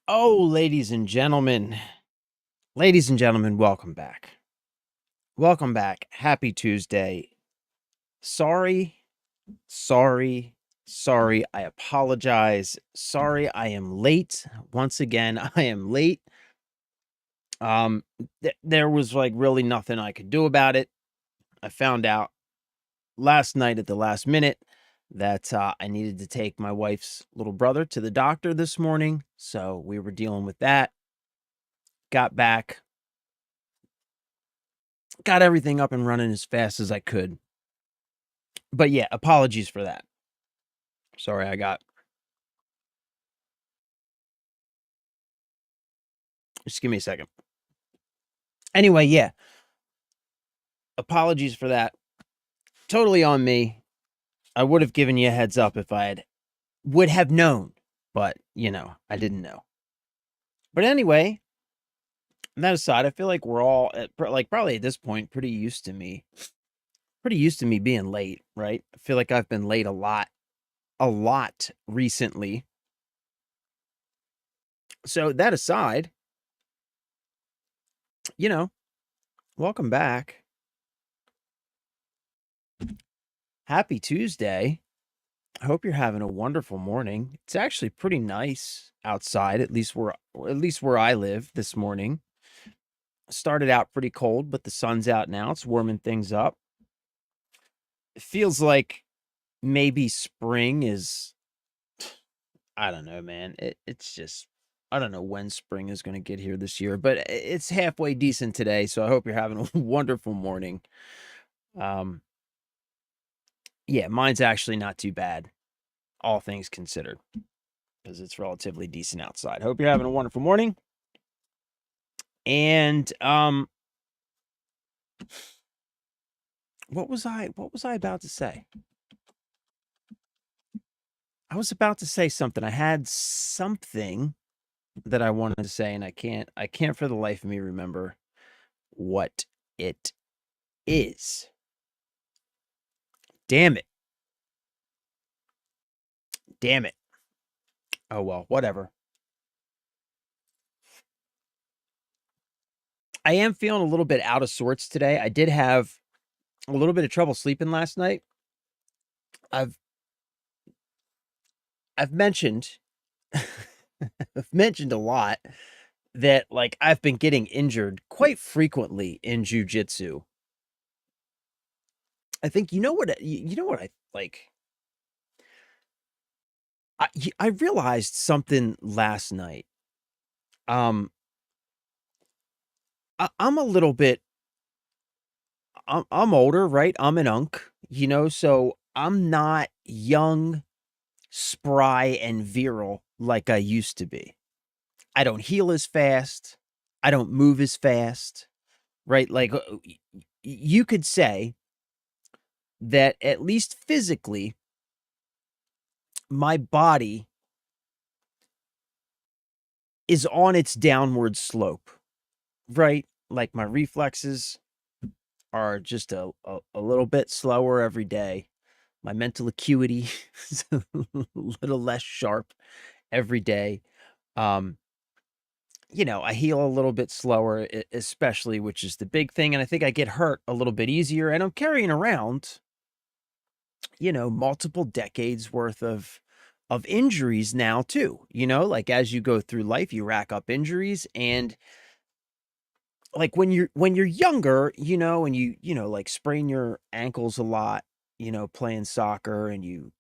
Oh, ladies and gentlemen, welcome back. Welcome back. Happy Tuesday. Sorry, sorry, sorry. I apologize. Sorry, I am late. Once again, I am late. Um, there was like really nothing I could do about it. I found out last night at the last minute that I needed to take my wife's little brother to the doctor this morning. So we were dealing with that. Got back, got everything up and running as fast as I could. But yeah, apologies for that. Sorry, just give me a second. Anyway, yeah, apologies for that. Totally on me. I would have given you a heads up if would have known, but I didn't know. But anyway, that aside, I feel like we're all like probably at this point pretty used to me being late, right? I feel like I've been late a lot recently. So that aside, welcome back. Happy Tuesday. I hope you're having a wonderful morning. It's actually pretty nice outside, at least where I live this morning. Started out pretty cold, but the sun's out now. It's warming things up. It feels like maybe spring is I don't know, man. It's just I don't know when spring is going to get here this year, but it's halfway decent today, so I hope you're having a wonderful morning. Um yeah, mine's actually not too bad, all things considered, because it's relatively decent outside. Hope you're having a wonderful morning. And what was I about to say? I was about to say something. I had something that I wanted to say and I can't for the life of me remember what it is. Damn it. Damn it. Oh well, whatever. I am feeling a little bit out of sorts today. I did have a little bit of trouble sleeping last night. I've I've mentioned I've mentioned a lot that like I've been getting injured quite frequently in jujitsu. I think you know what I like. I realized something last night. Um, I'm a little bit. I'm older, right? I'm an unk, so I'm not young, spry, and virile like I used to be. I don't heal as fast. I don't move as fast, right? Like you could say that at least physically, my body is on its downward slope, right? Like my reflexes are just a little bit slower every day. My mental acuity is a little less sharp every day. Um, I heal a little bit slower, especially, which is the big thing. And I think I get hurt a little bit easier. And I'm carrying around, multiple decades worth of injuries now too. Like as you go through life, you rack up injuries, and like when you're younger, and like sprain your ankles a lot, playing soccer, and you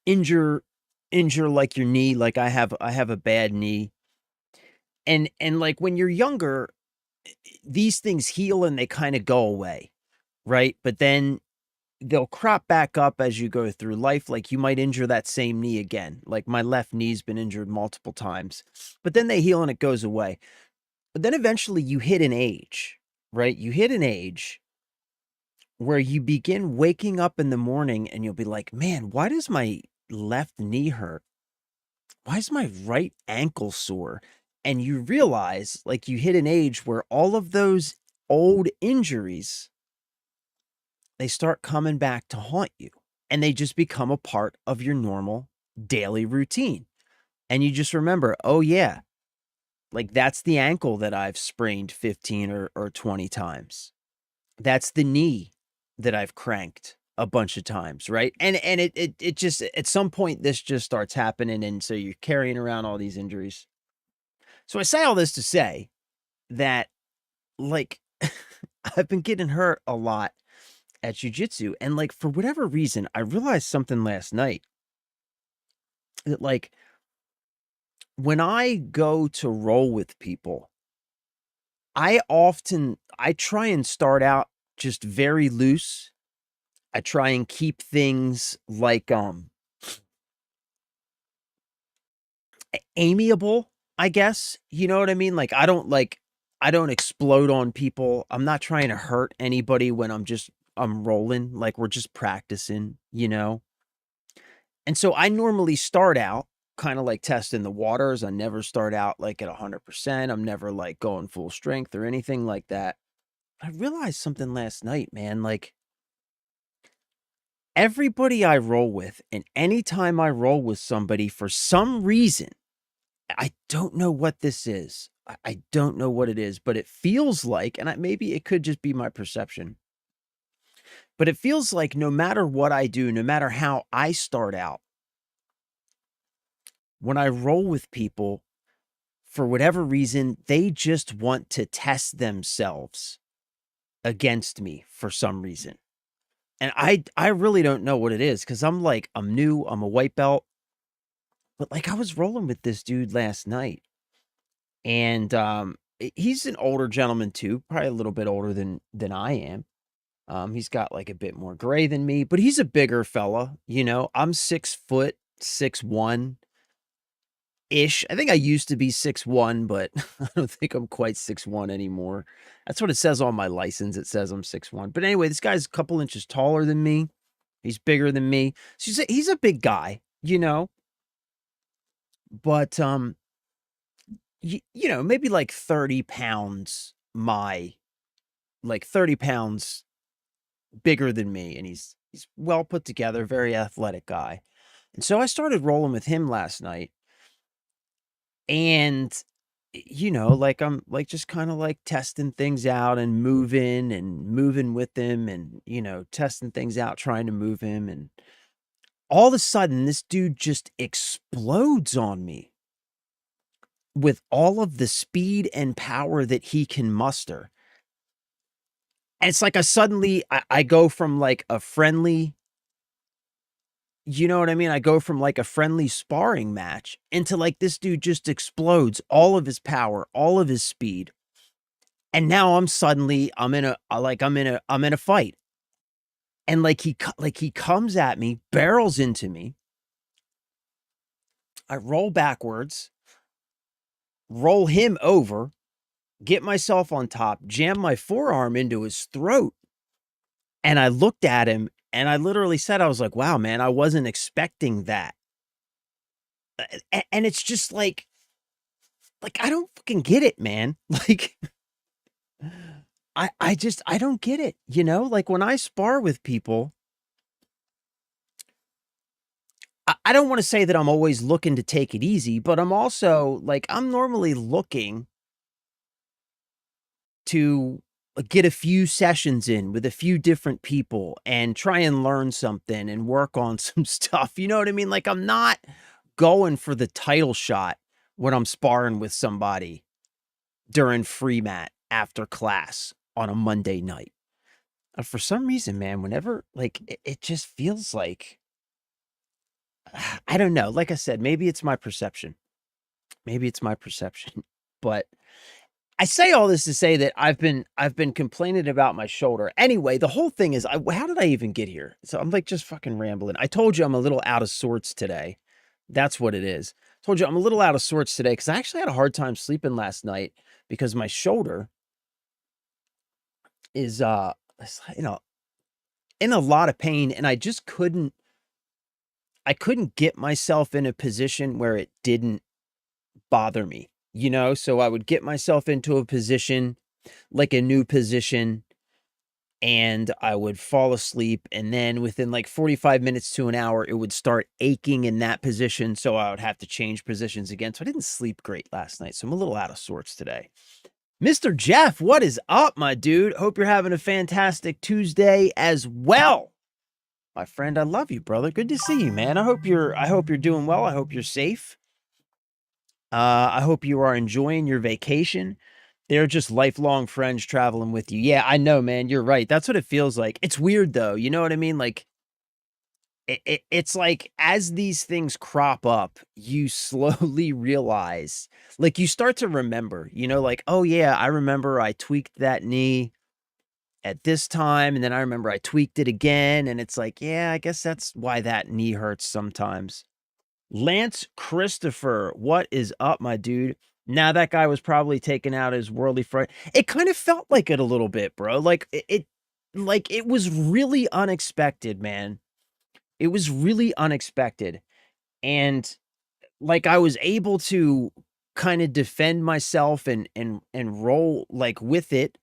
injure injure like your knee, like I have a bad knee. And like when you're younger, these things heal and they kind of go away, right? But then they'll crop back up as you go through life. Like you might injure that same knee again. Like my left knee's been injured multiple times, but then they heal and it goes away. But then eventually you hit an age, right? You hit an age where you begin waking up in the morning and you'll be like, man, why does my left knee hurt? Why is my right ankle sore? And you realize, like, you hit an age where all of those old injuries, they start coming back to haunt you, and they just become a part of your normal daily routine. And you just remember, oh yeah, like that's the ankle that I've sprained 15 or 20 times. That's the knee that I've cranked a bunch of times, right? And it just at some point this just starts happening, and so you're carrying around all these injuries. So I say all this to say that, like, I've been getting hurt a lot at jujitsu, and like for whatever reason, I realized something last night that like when I go to roll with people, I try and start out just very loose. I try and keep things like amiable, I guess. You know what I mean? Like I don't explode on people. I'm not trying to hurt anybody when I'm rolling, like we're just practicing, you know? And so I normally start out kind of like testing the waters. I never start out like at 100%. I'm never like going full strength or anything like that. I realized something last night, man. Like everybody I roll with, and anytime I roll with somebody for some reason, I don't know what this is. I don't know what it is, but it feels like, and maybe it could just be my perception, but it feels like no matter what I do, no matter how I start out, when I roll with people, for whatever reason, they just want to test themselves against me for some reason. And I really don't know what it is because I'm new, I'm a white belt, but like I was rolling with this dude last night, and he's an older gentleman too, probably a little bit older than I am. He's got like a bit more gray than me, but he's a bigger fella, you know. I'm 6 foot, 6'1" ish. I think I used to be 6'1", but I don't think I'm quite 6'1" anymore. That's what it says on my license. It says I'm 6'1". But anyway, this guy's a couple inches taller than me. He's bigger than me. So he's a big guy, you know. But you know, maybe like 30 pounds like 30 pounds bigger than me, and he's well put together, very athletic guy. And so I started rolling with him last night, and you know, like I'm like just kind of like testing things out and moving with him, and you know, testing things out, trying to move him, and all of a sudden this dude just explodes on me with all of the speed and power that he can muster. And it's like I go from like a friendly, you know what I mean? I go from like a friendly sparring match into like this dude just explodes all of his power, all of his speed. And now I'm in a fight. And like he comes at me, barrels into me. I roll backwards, roll him over, get myself on top, jam my forearm into his throat. And I looked at him and I literally said, I was like, wow, man, I wasn't expecting that. And it's just like I don't fucking get it, man. Like I don't get it, you know? Like when I spar with people, I don't want to say that I'm always looking to take it easy, but I'm also like I'm normally looking to get a few sessions in with a few different people and try and learn something and work on some stuff. You know what I mean? Like I'm not going for the title shot when I'm sparring with somebody during free mat after class on a Monday night. For some reason, man, whenever like it just feels like I don't know. Like I said, maybe it's my perception. Maybe it's my perception. But I say all this to say that I've been complaining about my shoulder. Anyway, the whole thing is how did I even get here? So I'm like just fucking rambling. I told you I'm a little out of sorts today. That's what it is. I told you I'm a little out of sorts today because I actually had a hard time sleeping last night because my shoulder is you know, in a lot of pain, and I couldn't get myself in a position where it didn't bother me, you know? So I would get myself into a position, like a new position, and I would fall asleep, and then within, like, 45 minutes to an hour, it would start aching in that position, so I would have to change positions again, so I didn't sleep great last night, so I'm a little out of sorts today. Mr. Jeff, what is up, my dude? Hope you're having a fantastic Tuesday as well. My friend, I love you, brother. Good to see you, man. I hope you're doing well. I hope you're safe. I hope you are enjoying your vacation. They're just lifelong friends traveling with you. Yeah, I know, man. You're right. That's what it feels like. It's weird though. You know what I mean? Like it's like as these things crop up, you slowly realize, like you start to remember, like, oh yeah, I remember I tweaked that knee at this time, and then I remember I tweaked it again, and it's like, yeah, I guess that's why that knee hurts sometimes. Lance Christopher, what is up, my dude? Now that guy was probably taking out his worldly fright. It kind of felt like it a little bit, bro. Like it was really unexpected, man. It was really unexpected. And like I was able to kind of defend myself and roll like with it.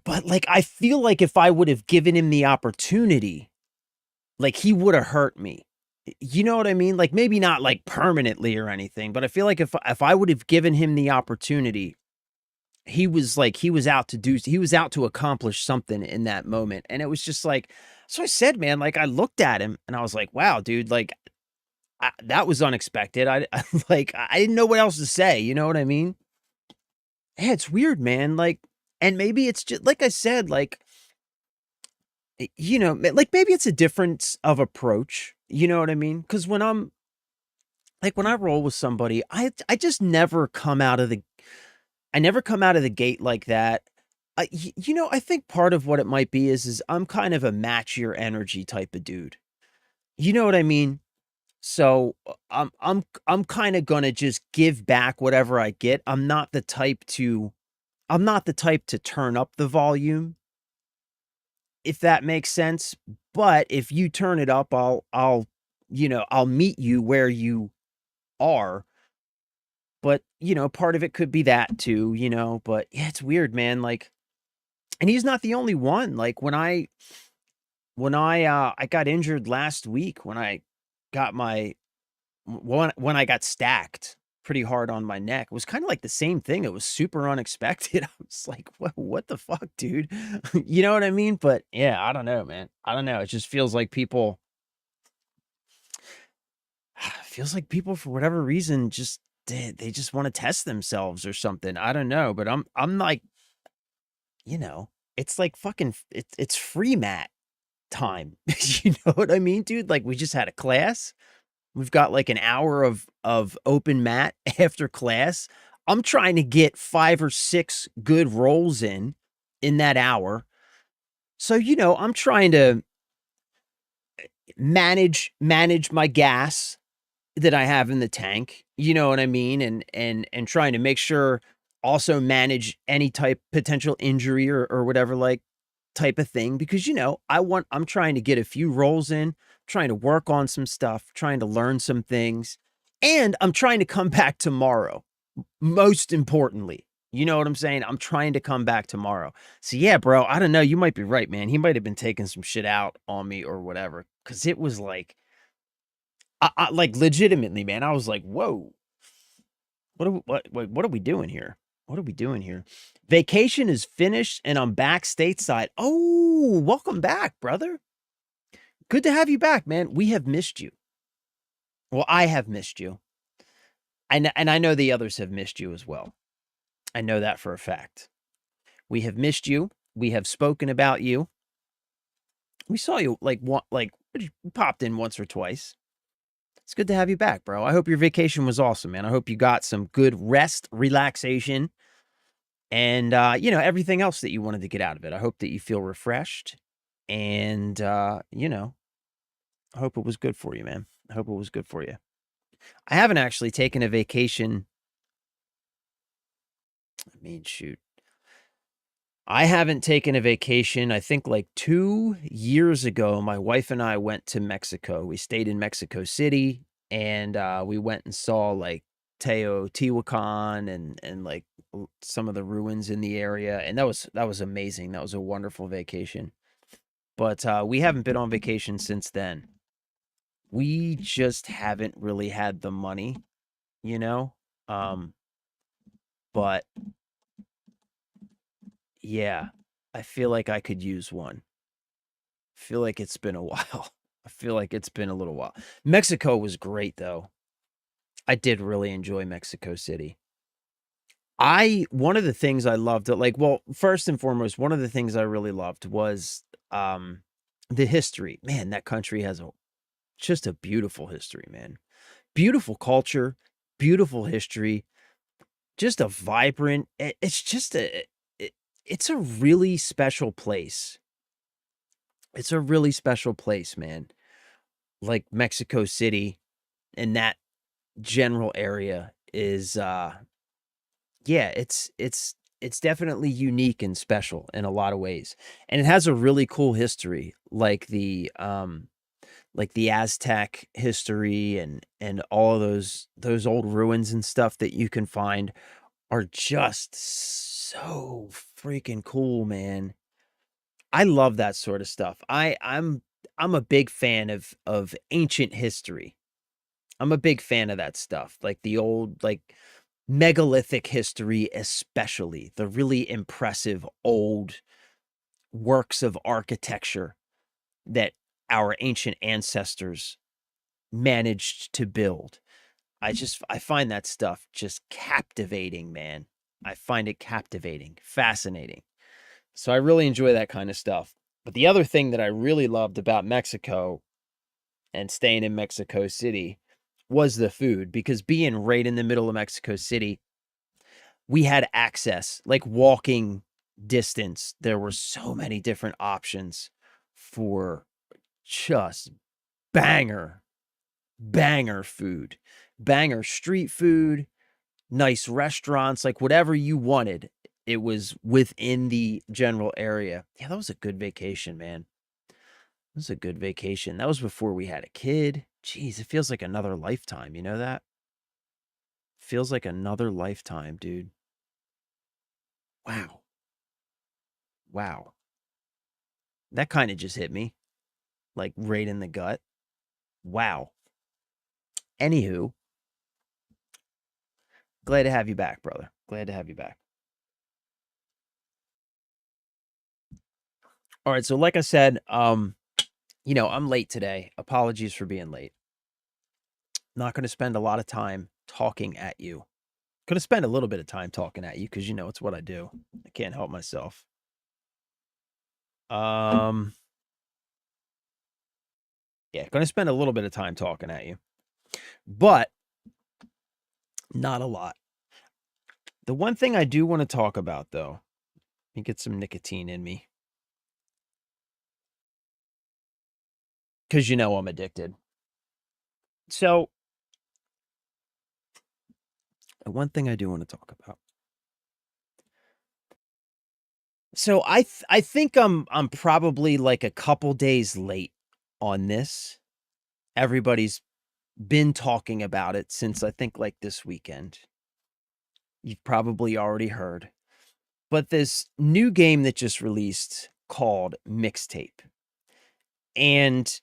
But like I feel like if I would have given him the opportunity, like he would have hurt me. You know what I mean? Like maybe not like permanently or anything, but I feel like if I would have given him the opportunity, he was out to accomplish something in that moment. And it was just like, so I said, man, like I looked at him and I was like, wow, dude, like that was unexpected. I didn't know what else to say. You know what I mean? Yeah, it's weird, man. Like, and maybe it's just like I said, like, like maybe it's a difference of approach. You know what I mean? Because when I roll with somebody, I just never come out of the I never come out of the gate like that. I think part of what it might be is I'm kind of a match your energy type of dude. You know what I mean? So I'm kind of gonna just give back whatever I get. I'm not the type to turn up the volume, if that makes sense. But if you turn it up, I'll meet you where you are. But, part of it could be that too, but yeah, it's weird, man. Like, and he's not the only one. Like I got injured last week when I got when I got stacked pretty hard on my neck. It was kind of like the same thing. It was super unexpected. I was like, what the fuck, dude? You know what I mean? But yeah, I don't know, man. I don't know. It just feels like people for whatever reason just they just want to test themselves or something. I don't know, but I'm like, it's like fucking it's free mat time. You know what I mean, dude? Like we just had a class. We've got like an hour of open mat after class. I'm trying to get 5 or 6 good rolls in that hour. So, I'm trying to manage my gas that I have in the tank, you know what I mean? And trying to make sure also manage any type potential injury or whatever like type of thing because I'm trying to get a few rolls in, trying to work on some stuff, trying to learn some things, and I'm trying to come back tomorrow. Most importantly, you know what I'm saying? I'm trying to come back tomorrow. So yeah, bro, I don't know, you might be right, man. He might have been taking some shit out on me or whatever cuz it was like like legitimately, man. I was like, "Whoa. What are we doing here? What are we doing here?" Vacation is finished and I'm back stateside. Oh, welcome back, brother. Good to have you back, man. We have missed you. Well, I have missed you. And I know the others have missed you as well. I know that for a fact. We have missed you. We have spoken about you. We saw you you popped in once or twice. It's good to have you back, bro. I hope your vacation was awesome, man. I hope you got some good rest, relaxation, and everything else that you wanted to get out of it. I hope that you feel refreshed, and I hope it was good for you, man. I hope it was good for you. I haven't actually taken a vacation. I mean, shoot. I haven't taken a vacation. I think like 2 years ago, my wife and I went to Mexico. We stayed in Mexico City and we went and saw like Teotihuacan and like some of the ruins in the area, and that was amazing. That was a wonderful vacation. But we haven't been on vacation since then. We just haven't really had the money, you know. Um, but yeah, I feel like I could use one. I feel like it's been a while. I feel like it's been a little while. Mexico was great though. I did really enjoy Mexico City. I one of the things I loved, like, well, first and foremost, one of the things I really loved was um the history. Man, that country has a just a beautiful history, man. Beautiful culture, beautiful history, just a vibrant it's just it's a really special place. It's a really special place, man. Like Mexico City and that general area is yeah, it's definitely unique and special in a lot of ways. And it has a really cool history, like the Aztec history and all of those old ruins and stuff that you can find are just so freaking cool, man. I love that sort of stuff. I'm a big fan of ancient history. I'm a big fan of that stuff, like the old, like megalithic history, especially the really impressive old works of architecture that our ancient ancestors managed to build. I find that stuff just captivating, man. I find it captivating, fascinating. So I really enjoy that kind of stuff. But the other thing that I really loved about Mexico and staying in Mexico City was the food, because being right in the middle of Mexico City, we had access, like walking distance. There were so many different options for just banger, banger food, banger street food, nice restaurants, like whatever you wanted. It was within the general area. Yeah, that was a good vacation, man. It was a good vacation. That was before we had a kid. Jeez, it feels like another lifetime. You know that? Feels like another lifetime, dude. Wow. Wow. That kind of just hit me like right in the gut. Wow. Anywho, glad to have you back, brother. Glad to have you back. All right, so like I said, I'm late today. Apologies for being late. Not going to spend a lot of time talking at you. Going to spend a little bit of time talking at you because it's what I do. I can't help myself. Um, yeah, going to spend a little bit of time talking at you, but not a lot. The one thing I do want to talk about, though, let me get some nicotine in me because I'm addicted. So, one thing I do want to talk about. So I think I'm probably like a couple days late on this. Everybody's been talking about it since I think like this weekend. You've probably already heard. But this new game that just released called Mixtape. And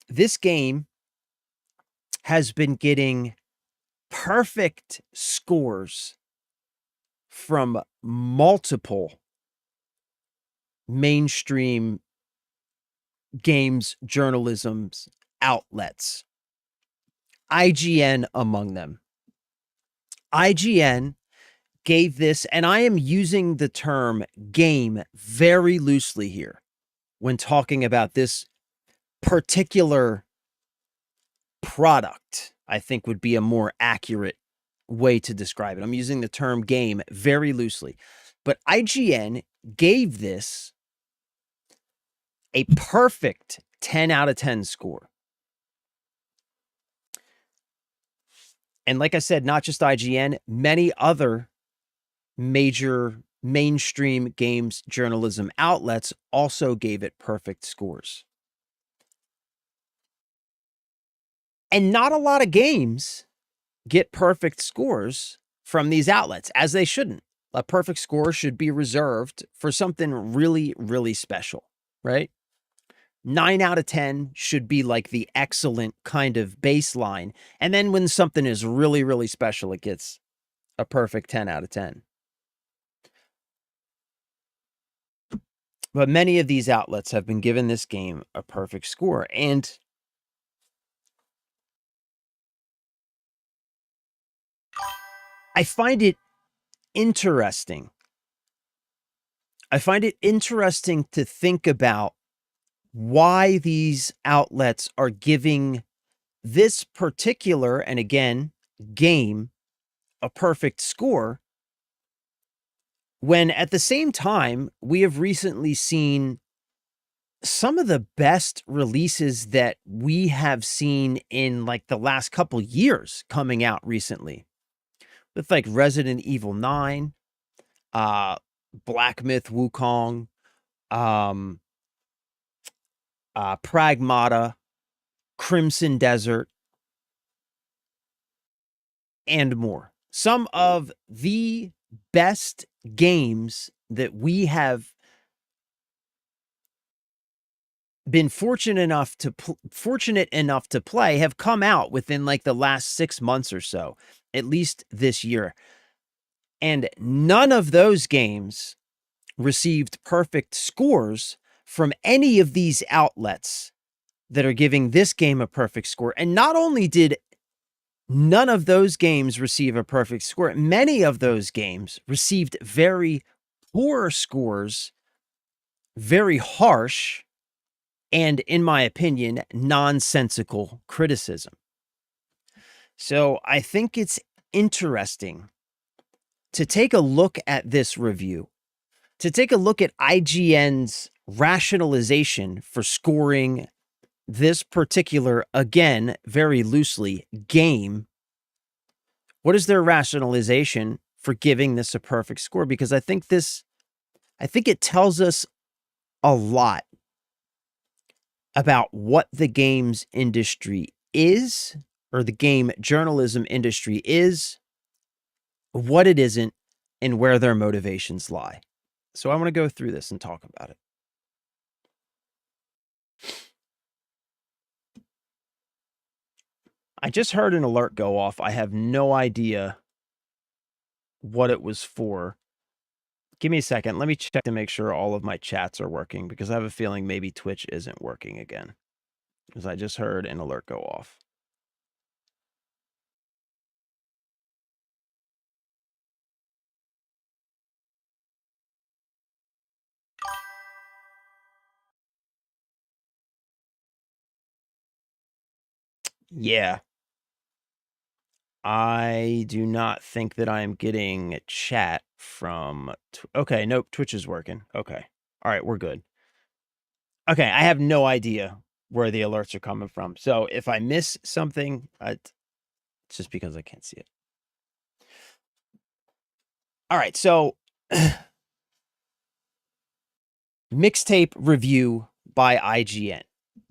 this game has been getting perfect scores from multiple mainstream games journalism's outlets, IGN among them. IGN gave this, and I am using the term game very loosely here when talking about this particular product, I think would be a more accurate way to describe it. I'm using the term game very loosely, but IGN gave this a perfect 10 out of 10 score. And like I said, not just IGN, many other major mainstream games journalism outlets also gave it perfect scores. And not a lot of games get perfect scores from these outlets, as they shouldn't. A perfect score should be reserved for something really, really special, right? 9 out of 10 should be like the excellent kind of baseline. And then when something is really, really special, it gets a perfect 10 out of 10. But many of these outlets have been given this game a perfect score. And I find it interesting. I find it interesting to think about why these outlets are giving this particular, and again, game a perfect score, when at the same time, we have recently seen some of the best releases that we have seen in like the last couple years coming out recently, with like Resident Evil 9, Black Myth Wukong, um, Pragmata, Crimson Desert, and more. Some of the best games that we have been fortunate enough to play have come out within like the last 6 months or so, at least this year. And none of those games received perfect scores from any of these outlets that are giving this game a perfect score. And not only did none of those games receive a perfect score, many of those games received very poor scores, very harsh, and in my opinion, nonsensical criticism. So I think it's interesting to take a look at this review, to take a look at IGN's rationalization for scoring this particular, again, very loosely, game. What is their rationalization for giving this a perfect score? Because I think it tells us a lot about what the games industry is, or the game journalism industry is, what it isn't, and where their motivations lie. So I want to go through this and talk about it. I just heard an alert go off. I have no idea what it was for. Give me a second. Let me check to make sure all of my chats are working, because I have a feeling maybe Twitch isn't working again, because I just heard an alert go off. Yeah. I do not think that I am getting chat from... Okay, nope, Twitch is working. Okay. All right, we're good. Okay, I have no idea where the alerts are coming from. So if I miss something, it's just because I can't see it. All right, so mixtape review by IGN.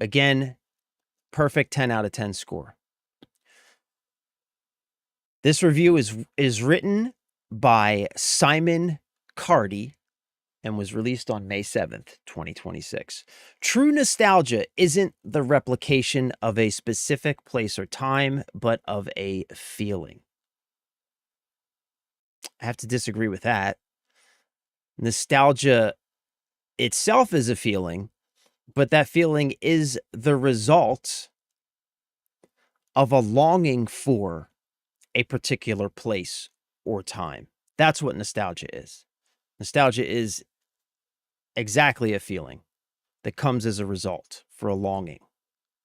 Again, perfect 10 out of 10 score. This review is written by Simon Cardy and was released on May 7th, 2026. True nostalgia isn't the replication of a specific place or time, but of a feeling. I have to disagree with that. Nostalgia itself is a feeling, but that feeling is the result of a longing for a particular place or time. That's what nostalgia is. Nostalgia is exactly a feeling that comes as a result for a longing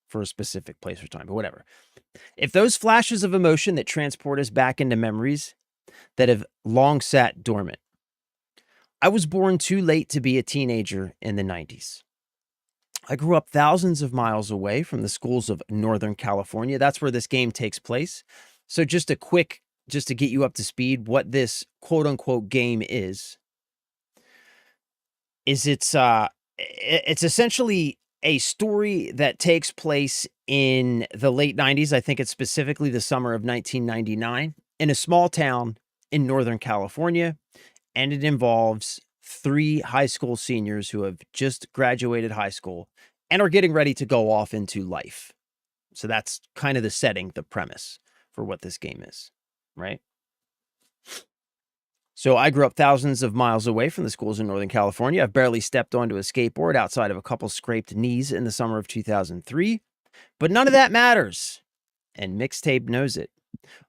for a specific place or time, but whatever. If those flashes of emotion that transport us back into memories that have long sat dormant. I was born too late to be a teenager in the 90s. I grew up thousands of miles away from the schools of Northern California. That's where this game takes place. So just to get you up to speed, what this quote unquote game is it's essentially a story that takes place in the late 90s. I think it's specifically the summer of 1999 in a small town in Northern California. And it involves three high school seniors who have just graduated high school and are getting ready to go off into life. So that's kind of the setting, the premise for what this game is, right? So I grew up thousands of miles away from the schools in Northern California. I've barely stepped onto a skateboard outside of a couple scraped knees in the summer of 2003. But none of that matters. And Mixtape knows it.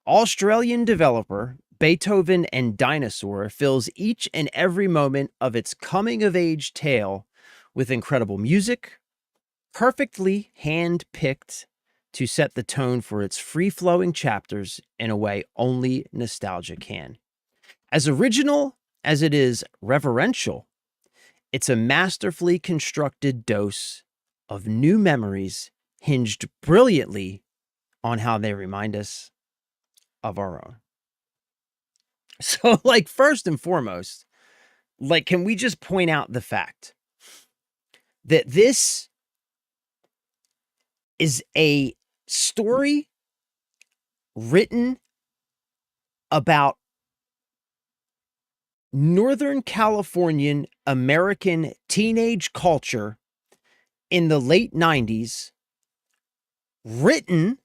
Australian developer Beethoven and Dinosaur fills each and every moment of its coming-of-age tale with incredible music, perfectly hand-picked to set the tone for its free-flowing chapters in a way only nostalgia can. As original as it is reverential, it's a masterfully constructed dose of new memories hinged brilliantly on how they remind us of our own. So, like, first and foremost, like, can we just point out the fact that this is a story written about Northern Californian American teenage culture in the late 90s, written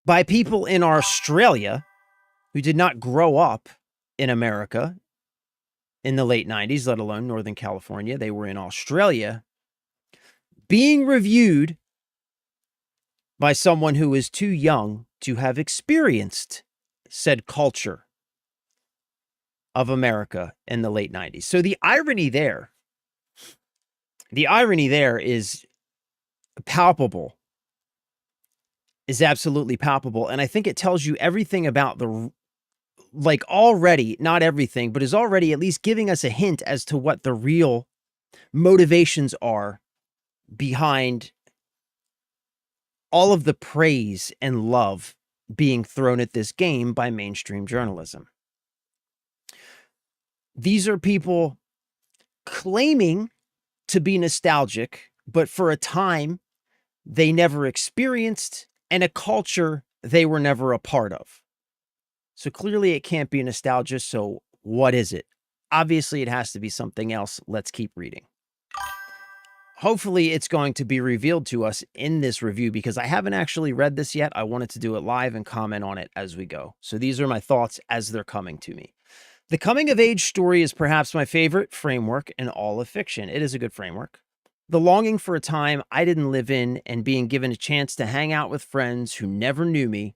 by people in Australia who did not grow up in America in the late 90s, let alone Northern California. They were in Australia, being reviewed by someone who is too young to have experienced said culture of America in the late 90s. So the irony there is palpable, is absolutely palpable. And I think it tells you everything about the, like, already, not everything, but is already at least giving us a hint as to what the real motivations are behind all of the praise and love being thrown at this game by mainstream journalism. These are people claiming to be nostalgic, but for a time they never experienced and a culture they were never a part of. So clearly it can't be nostalgia. So what is it? Obviously it has to be something else. Let's keep reading. Hopefully it's going to be revealed to us in this review because I haven't actually read this yet. I wanted to do it live and comment on it as we go. So these are my thoughts as they're coming to me. The coming-of-age story is perhaps my favorite framework in all of fiction. It is a good framework. The longing for a time I didn't live in and being given a chance to hang out with friends who never knew me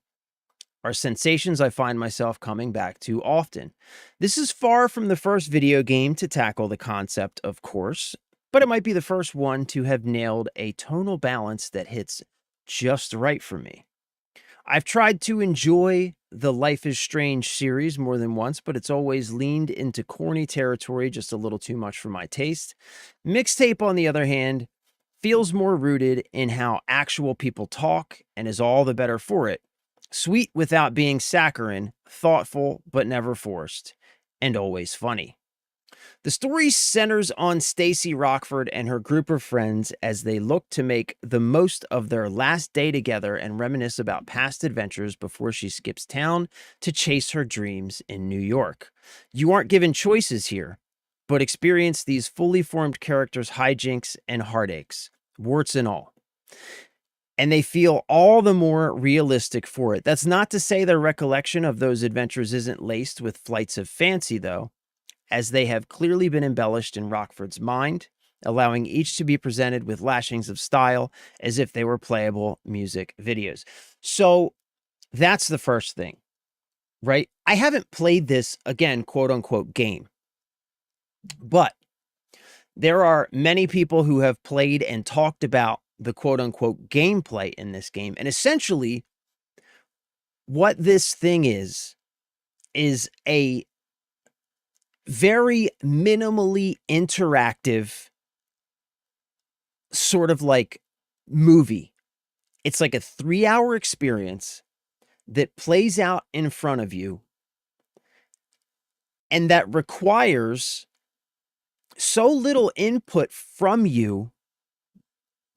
are sensations I find myself coming back to often. This is far from the first video game to tackle the concept, of course, but it might be the first one to have nailed a tonal balance that hits just right for me. I've tried to enjoy the Life is Strange series more than once, but it's always leaned into corny territory just a little too much for my taste. Mixtape, on the other hand, feels more rooted in how actual people talk and is all the better for it. Sweet without being saccharine, thoughtful but never forced, and always funny. The story centers on Stacy Rockford and her group of friends as they look to make the most of their last day together and reminisce about past adventures before she skips town to chase her dreams in New York. You aren't given choices here, but experience these fully formed characters' hijinks and heartaches, warts and all. And they feel all the more realistic for it. That's not to say their recollection of those adventures isn't laced with flights of fancy, though, as they have clearly been embellished in Rockford's mind, allowing each to be presented with lashings of style as if they were playable music videos. So that's the first thing, right? I haven't played this, again, quote unquote, game, but there are many people who have played and talked about the quote unquote gameplay in this game. And essentially, what this thing is a very minimally interactive sort of like movie. It's like a 3-hour experience that plays out in front of you and that requires so little input from you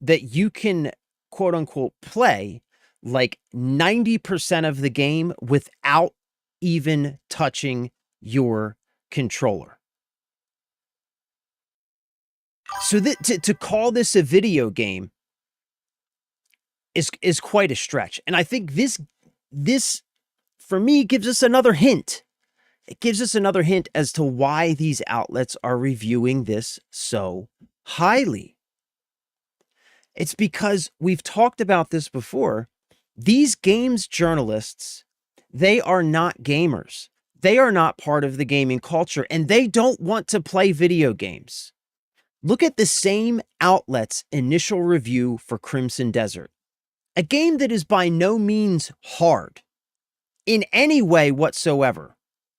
that you can, quote unquote, play like 90% of the game without even touching your controller. So that to call this a video game is quite a stretch. And I think this for me gives us another hint. It gives us another hint as to why these outlets are reviewing this so highly. It's because we've talked about this before. These games journalists, they are not gamers. They are not part of the gaming culture, and they don't want to play video games. Look at the same outlet's initial review for Crimson Desert, a game that is by no means hard in any way whatsoever.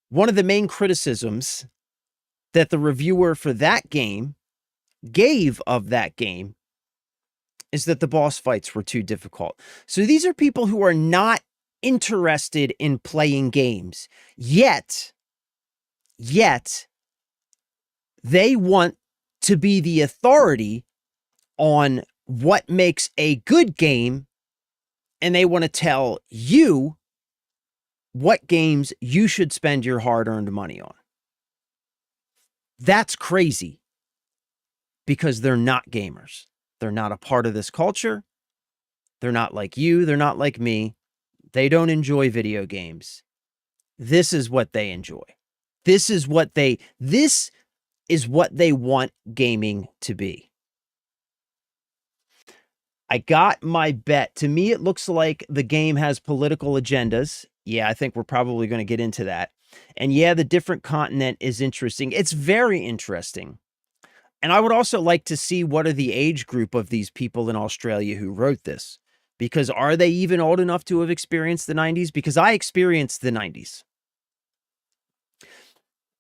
One of the main criticisms that the reviewer for that game gave of that game is that the boss fights were too difficult. So these are people who are not interested in playing games, yet they want to be the authority on what makes a good game, and they want to tell you what games you should spend your hard-earned money on. That's crazy because they're not gamers. They're not a part of this culture. They're not like you. They're not like me. They don't enjoy video games. This is what they enjoy. This is what they want gaming to be. I got my bet. To me, it looks like the game has political agendas. Yeah, I think we're probably going to get into that. And yeah, the different continent is interesting. It's very interesting. And I would also like to see what are the age group of these people in Australia who wrote this. Because are they even old enough to have experienced the 90s? Because I experienced the 90s.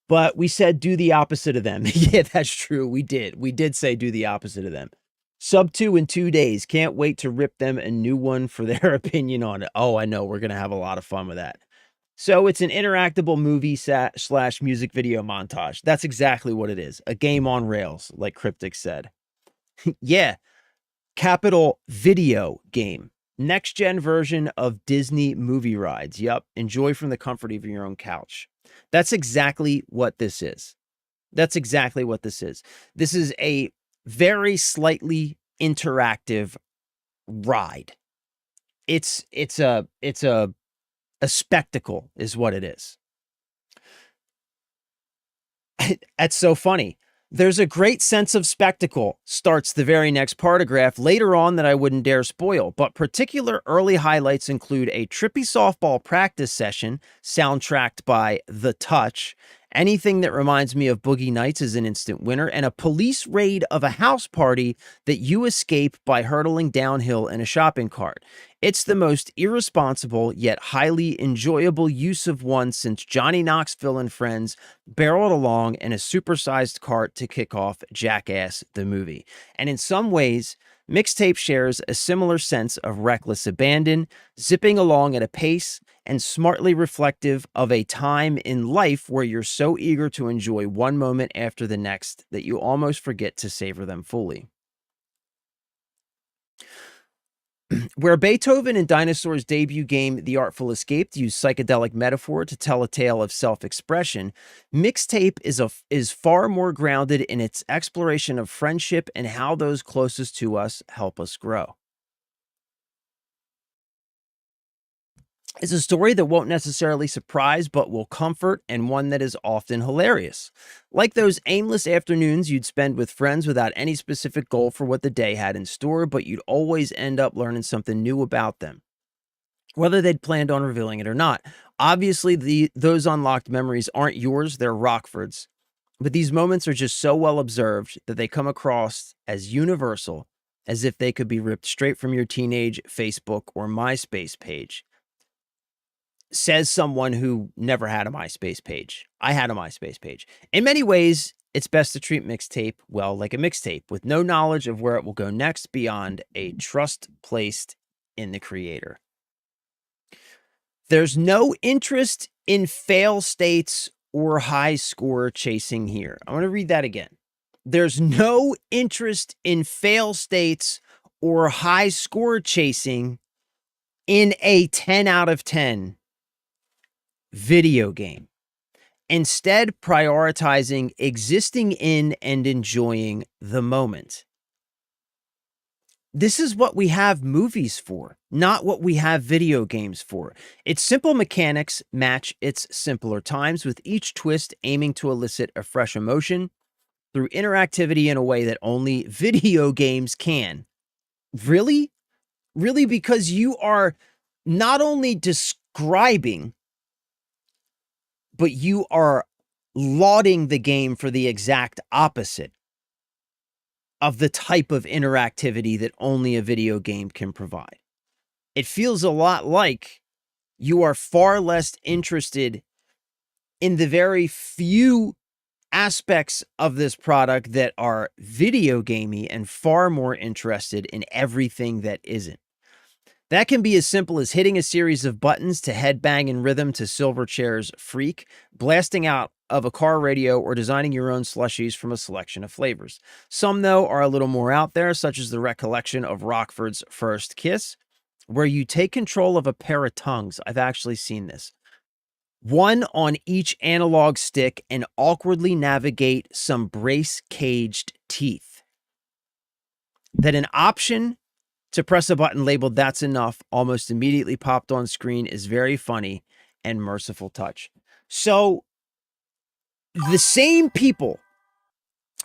But we said do the opposite of them. Yeah, that's true. We did. We did say do the opposite of them. Sub 2 in 2 days. Can't wait to rip them a new one for their opinion on it. Oh, I know. We're going to have a lot of fun with that. So it's an interactable movie / music video montage. That's exactly what it is. A game on rails, like Cryptic said. Yeah. Capital video game. Next gen version of Disney movie rides. Yep. Enjoy from the comfort of your own couch. That's exactly what this is. That's exactly what this is. This is a very slightly interactive ride. It's a spectacle is what it is. That's so funny. There's a great sense of spectacle, starts the very next paragraph later on that I wouldn't dare spoil, but particular early highlights include a trippy softball practice session soundtracked by The Touch. Anything that reminds me of Boogie Nights is an instant winner, and a police raid of a house party that you escape by hurtling downhill in a shopping cart. It's the most irresponsible yet highly enjoyable use of one since Johnny Knoxville and friends barreled along in a supersized cart to kick off Jackass the movie. And in some ways, Mixtape shares a similar sense of reckless abandon, zipping along at a pace and smartly reflective of a time in life where you're so eager to enjoy one moment after the next that you almost forget to savor them fully. Where Beethoven and Dinosaur's debut game, The Artful Escape, used psychedelic metaphor to tell a tale of self-expression, Mixtape is far more grounded in its exploration of friendship and how those closest to us help us grow. It's a story that won't necessarily surprise, but will comfort, and one that is often hilarious. Like those aimless afternoons you'd spend with friends without any specific goal for what the day had in store, but you'd always end up learning something new about them, whether they'd planned on revealing it or not. Obviously, those unlocked memories aren't yours, they're Rockford's. But these moments are just so well observed that they come across as universal, as if they could be ripped straight from your teenage Facebook or MySpace page. Says someone who never had a MySpace page. I had a MySpace page. In many ways, it's best to treat Mixtape well like a mixtape, with no knowledge of where it will go next beyond a trust placed in the creator. There's no interest in fail states or high score chasing here. I want to read that again. There's no interest in fail states or high score chasing in a 10 out of 10 video game. Instead, prioritizing existing in and enjoying the moment. This is what we have movies for, not what we have video games for. Its simple mechanics match its simpler times, with each twist aiming to elicit a fresh emotion through interactivity in a way that only video games can. Really? Really? Because you are not only describing, but you are lauding the game for the exact opposite of the type of interactivity that only a video game can provide. It feels a lot like you are far less interested in the very few aspects of this product that are video gamey and far more interested in everything that isn't. That can be as simple as hitting a series of buttons to headbang in rhythm to Silverchair's Freak, blasting out of a car radio, or designing your own slushies from a selection of flavors. Some, though, are a little more out there, such as the recollection of Rockford's First Kiss, where you take control of a pair of tongues. I've actually seen this. One on each analog stick, and awkwardly navigate some brace-caged teeth. That an option to press a button labeled "That's Enough" almost immediately popped on screen is very funny and merciful touch. So the same people,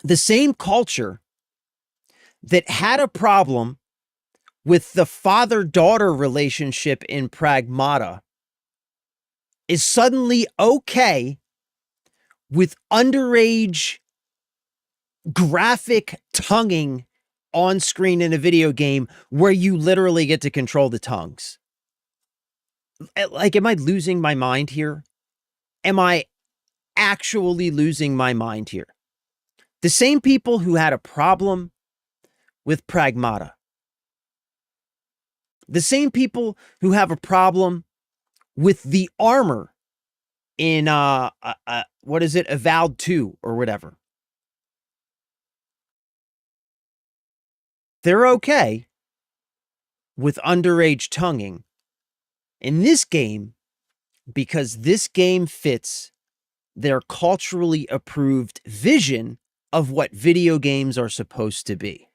the same culture that had a problem with the father-daughter relationship in Pragmata is suddenly okay with underage graphic tonguing on screen in a video game where you literally get to control the tongues. Like, am I losing my mind here? Am I actually losing my mind here? The same people who had a problem with Pragmata, the same people who have a problem with the armor in what is it, Avowed 2 or whatever, they're okay with underage tonguing in this game because this game fits their culturally approved vision of what video games are supposed to be.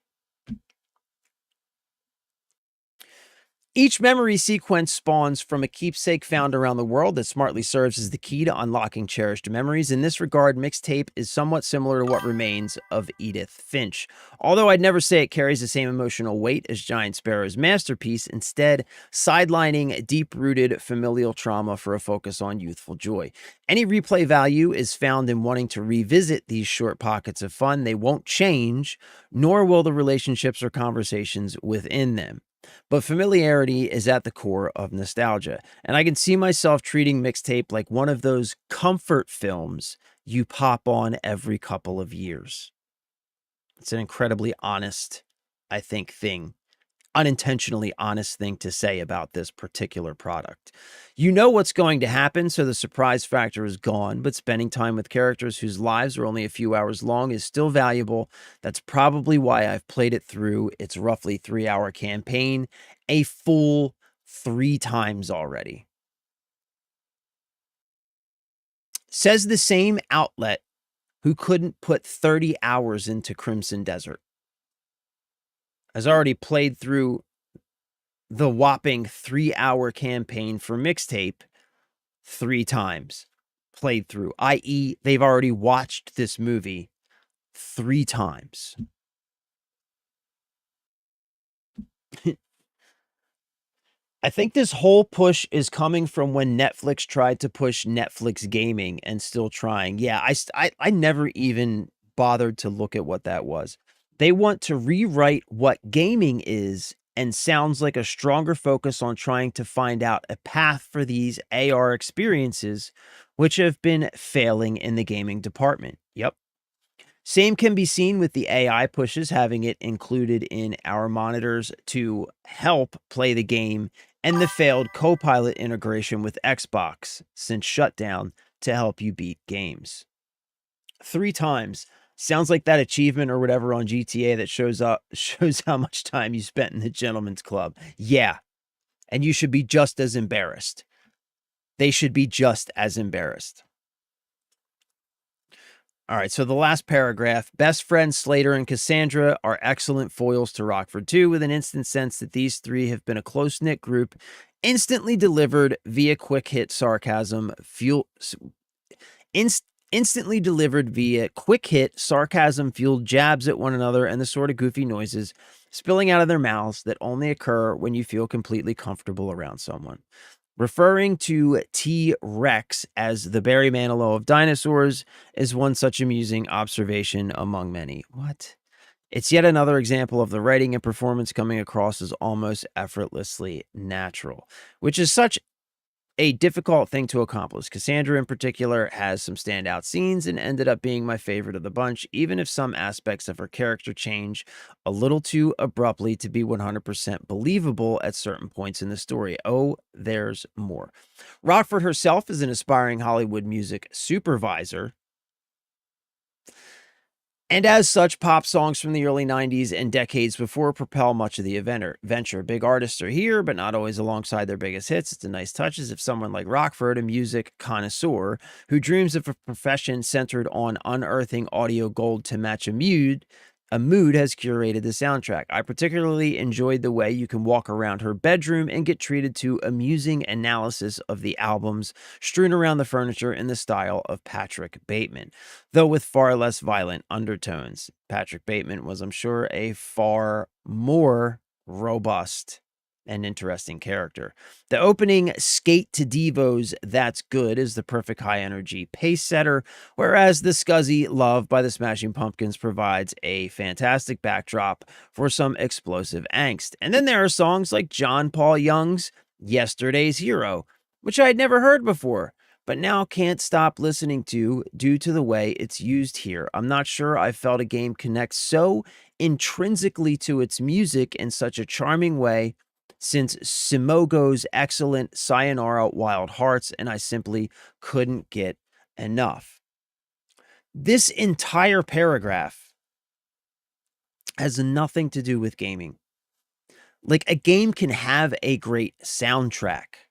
Each memory sequence spawns from a keepsake found around the world that smartly serves as the key to unlocking cherished memories. In this regard, Mixtape is somewhat similar to What Remains of Edith Finch. Although I'd never say it carries the same emotional weight as Giant Sparrow's masterpiece, instead sidelining deep-rooted familial trauma for a focus on youthful joy. Any replay value is found in wanting to revisit these short pockets of fun. They won't change, nor will the relationships or conversations within them. But familiarity is at the core of nostalgia, and I can see myself treating Mixtape like one of those comfort films you pop on every couple of years. It's an incredibly honest, I think, unintentionally honest thing to say about this particular product. You know what's going to happen, so the surprise factor is gone, but spending time with characters whose lives are only a few hours long is still valuable. That's probably why I've played it through its roughly 3-hour campaign a full 3 times already. Says the same outlet who couldn't put 30 hours into Crimson Desert. Has already played through the whopping 3-hour campaign for Mixtape 3 times. Played through, i.e., they've already watched this movie 3 times. I think this whole push is coming from when Netflix tried to push Netflix gaming and still trying. Yeah, I never even bothered to look at what that was. They want to rewrite what gaming is, and sounds like a stronger focus on trying to find out a path for these AR experiences, which have been failing in the gaming department. Yep. Same can be seen with the AI pushes, having it included in our monitors to help play the game, and the failed Copilot integration with Xbox since shutdown to help you beat games. 3 times. Sounds like that achievement or whatever on GTA that shows how much time you spent in the gentleman's club. Yeah, and you should be just as embarrassed. They should be just as embarrassed. All right, so the last paragraph. Best friends Slater and Cassandra are excellent foils to Rockford 2, with an instant sense that these three have been a close-knit group, instantly delivered via quick hit sarcasm, instantly delivered via quick hit sarcasm fueled jabs at one another, and the sort of goofy noises spilling out of their mouths that only occur when you feel completely comfortable around someone. Referring to T-Rex as the Barry Manilow of dinosaurs is one such amusing observation among many. What? It's yet another example of the writing and performance coming across as almost effortlessly natural, which is such a difficult thing to accomplish. Cassandra, in particular, has some standout scenes and ended up being my favorite of the bunch, even if some aspects of her character change a little too abruptly to be 100% believable at certain points in the story. Oh, there's more. Rockford herself is an aspiring Hollywood music supervisor, and as such, pop songs from the early 90s and decades before propel much of the venture. Big artists are here, but not always alongside their biggest hits. It's a nice touch as if someone like Rockford, a music connoisseur who dreams of a profession centered on unearthing audio gold to match a mood has curated the soundtrack. I particularly enjoyed the way you can walk around her bedroom and get treated to amusing analysis of the albums strewn around the furniture in the style of Patrick Bateman, though with far less violent undertones. Patrick Bateman was, I'm sure, a far more robust and interesting character. The opening Skate to Devo's That's Good is the perfect high energy pace setter, whereas the scuzzy Love by the Smashing Pumpkins provides a fantastic backdrop for some explosive angst. And then there are songs like John Paul Young's Yesterday's Hero, which I had never heard before, but now can't stop listening to due to the way it's used here. I'm not sure I felt a game connect so intrinsically to its music in such a charming way since Simogo's excellent Sayonara Wild Hearts, and I simply couldn't get enough. This entire paragraph has nothing to do with gaming. Like, a game can have a great soundtrack,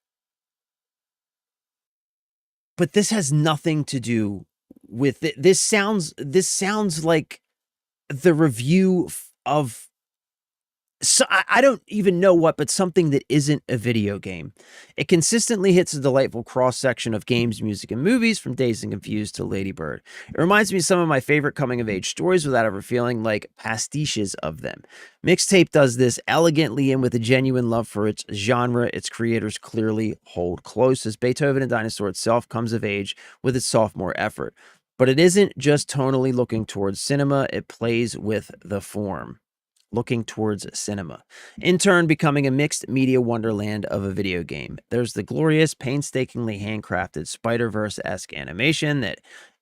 but this has nothing to do with it. This sounds like the review of, so I don't even know what, but something that isn't a video game. It consistently hits a delightful cross-section of games, music, and movies, from Dazed and Confused to Lady Bird. It reminds me of some of my favorite coming-of-age stories without ever feeling like pastiches of them. Mixtape does this elegantly, and with a genuine love for its genre, its creators clearly hold close, as Beethoven and Dinosaur itself comes of age with its sophomore effort. But it isn't just tonally looking towards cinema, it plays with the form. Looking towards cinema, in turn becoming a mixed media wonderland of a video game. There's the glorious, painstakingly handcrafted Spider-Verse-esque animation that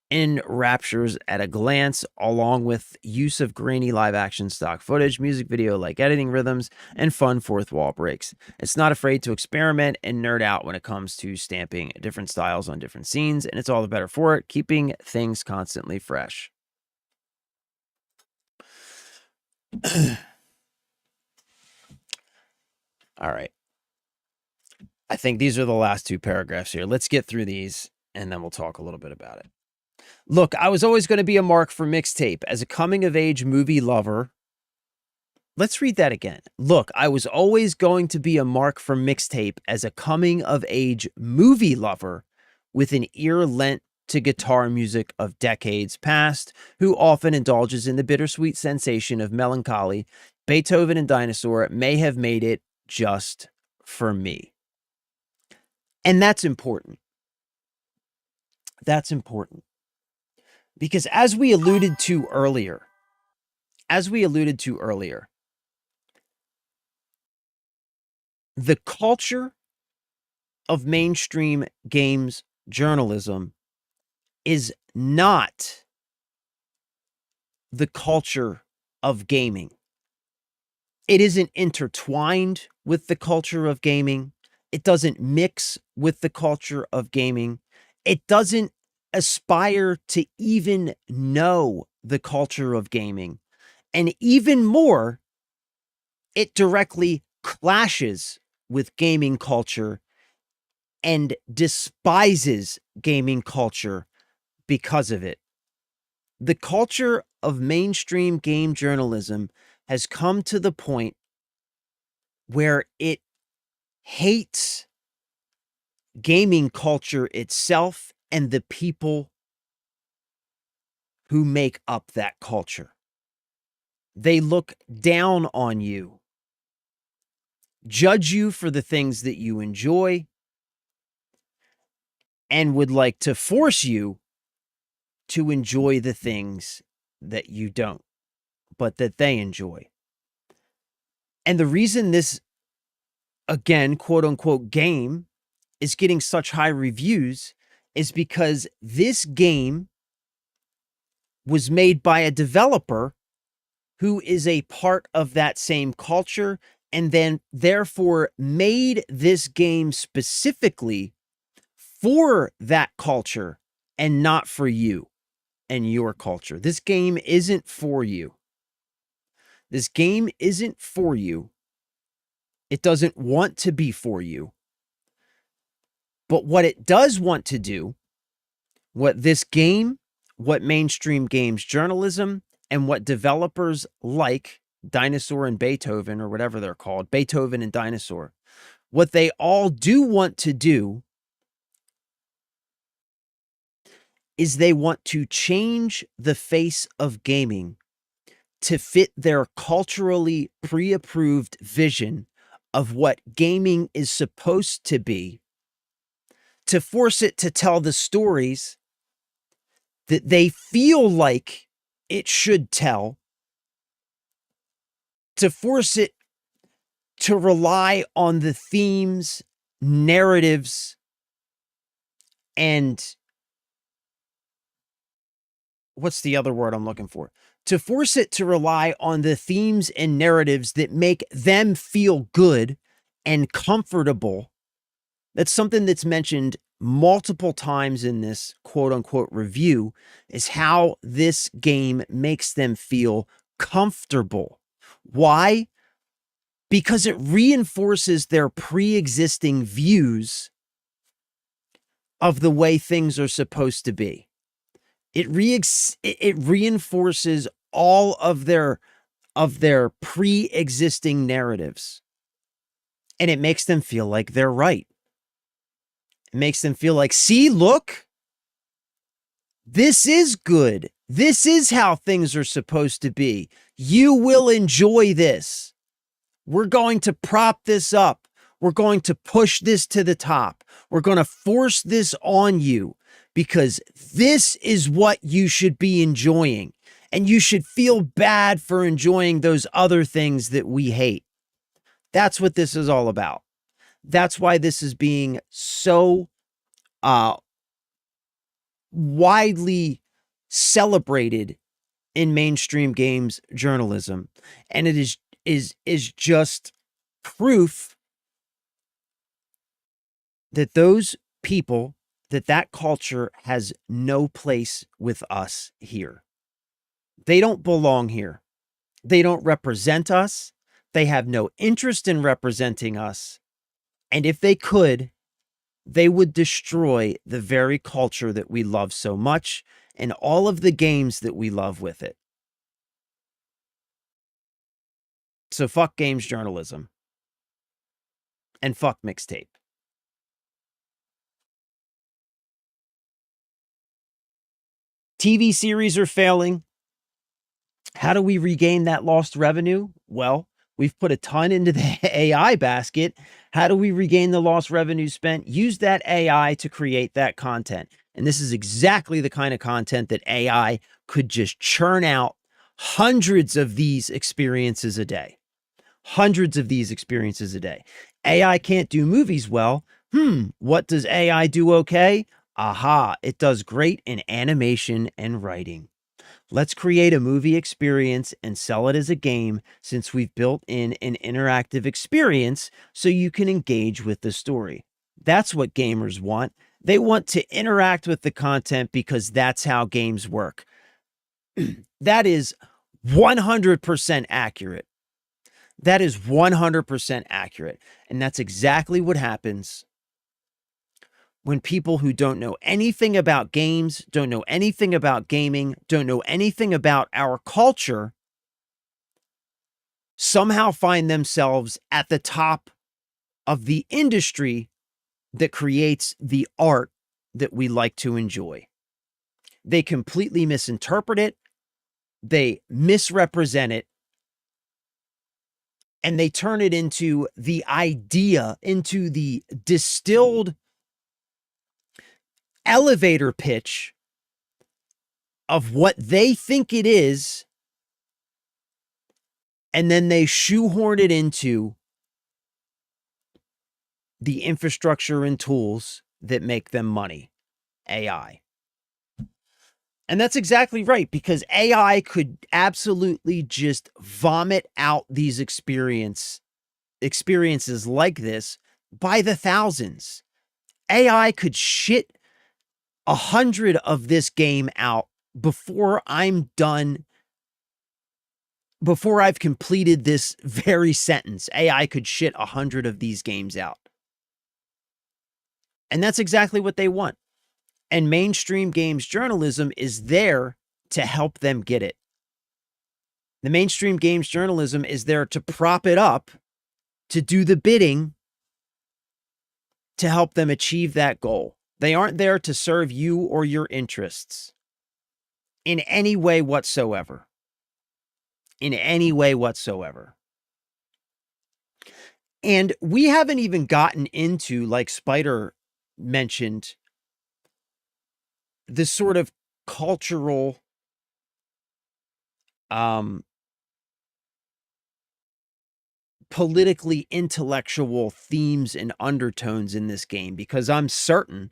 enraptures at a glance, along with use of grainy live-action stock footage, music video-like editing rhythms, and fun fourth-wall breaks. It's not afraid to experiment and nerd out when it comes to stamping different styles on different scenes, and it's all the better for it, keeping things constantly fresh. All right. I think these are the last two paragraphs here. Let's get through these, and then we'll talk a little bit about it. Look, I was always going to be a mark for Mixtape. As a coming-of-age movie lover, let's read that again. Look, I was always going to be a mark for Mixtape as a coming-of-age movie lover with an ear lent to guitar music of decades past, who often indulges in the bittersweet sensation of melancholy. Beethoven and Dinosaur may have made it just for me. And that's important. That's important. Because as we alluded to earlier, the culture of mainstream games journalism is not the culture of gaming. It isn't intertwined with the culture of gaming. It doesn't mix with the culture of gaming. It doesn't aspire to even know the culture of gaming. And even more, it directly clashes with gaming culture and despises gaming culture because of it. The culture of mainstream game journalism has come to the point where it hates gaming culture itself and the people who make up that culture. They look down on you, judge you for the things that you enjoy, and would like to force you to enjoy the things that you don't, but that they enjoy. And the reason this, again, quote unquote, game is getting such high reviews is because this game was made by a developer who is a part of that same culture and then therefore made this game specifically for that culture and not for you and your culture. This game isn't for you. This game isn't for you. It doesn't want to be for you. But what it does want to do, what this game, what mainstream games journalism, and what developers like Dinosaur and Beethoven, or whatever they're called, Beethoven and Dinosaur, what they all do want to do is they want to change the face of gaming to fit their culturally pre-approved vision of what gaming is supposed to be, to force it to tell the stories that they feel like it should tell, to force it to rely on the themes, narratives, and what's the other word I'm looking for? To force it to rely on the themes and narratives that make them feel good and comfortable. That's something that's mentioned multiple times in this quote unquote review, is how this game makes them feel comfortable. Why? Because it reinforces their pre-existing views of the way things are supposed to be. It reinforces all of their pre-existing narratives. And it makes them feel like they're right. It makes them feel like, see, look, this is good. This is how things are supposed to be. You will enjoy this. We're going to prop this up. We're going to push this to the top. We're going to force this on you because this is what you should be enjoying. And you should feel bad for enjoying those other things that we hate. That's what this is all about. That's why this is being so widely celebrated in mainstream games journalism. And it is just proof that those people, that culture has no place with us here. They don't belong here. They don't represent us. They have no interest in representing us. And if they could, they would destroy the very culture that we love so much and all of the games that we love with it. So fuck games journalism. And fuck mixtape. TV series are failing. How do we regain that lost revenue? Well, we've put a ton into the AI basket. How do we regain the lost revenue spent? Use that AI to create that content. And this is exactly the kind of content that AI could just churn out hundreds of these experiences a day. Hundreds of these experiences a day. AI can't do movies well. What does AI do okay? Aha, it does great in animation and writing. Let's create a movie experience and sell it as a game, since we've built in an interactive experience so you can engage with the story. That's what gamers want. They want to interact with the content because that's how games work. That is 100% accurate. That is 100% accurate. And that's exactly what happens when people who don't know anything about games, don't know anything about gaming, don't know anything about our culture, somehow find themselves at the top of the industry that creates the art that we like to enjoy. They completely misinterpret it, they misrepresent it, and they turn it into the idea, into the distilled elevator pitch of what they think it is, and then they shoehorn it into the infrastructure and tools that make them money, AI. And that's exactly right, because AI could absolutely just vomit out these experiences like this by the thousands. AI could shit 100 of this game out before I'm done, before I've completed this very sentence. AI could shit 100 of these games out. And that's exactly what they want. And mainstream games journalism is there to help them get it. The mainstream games journalism is there to prop it up, to do the bidding, to help them achieve that goal. They aren't there to serve you or your interests in any way whatsoever. In any way whatsoever. And we haven't even gotten into, like Spider mentioned, the sort of cultural politically intellectual themes and undertones in this game, because I'm certain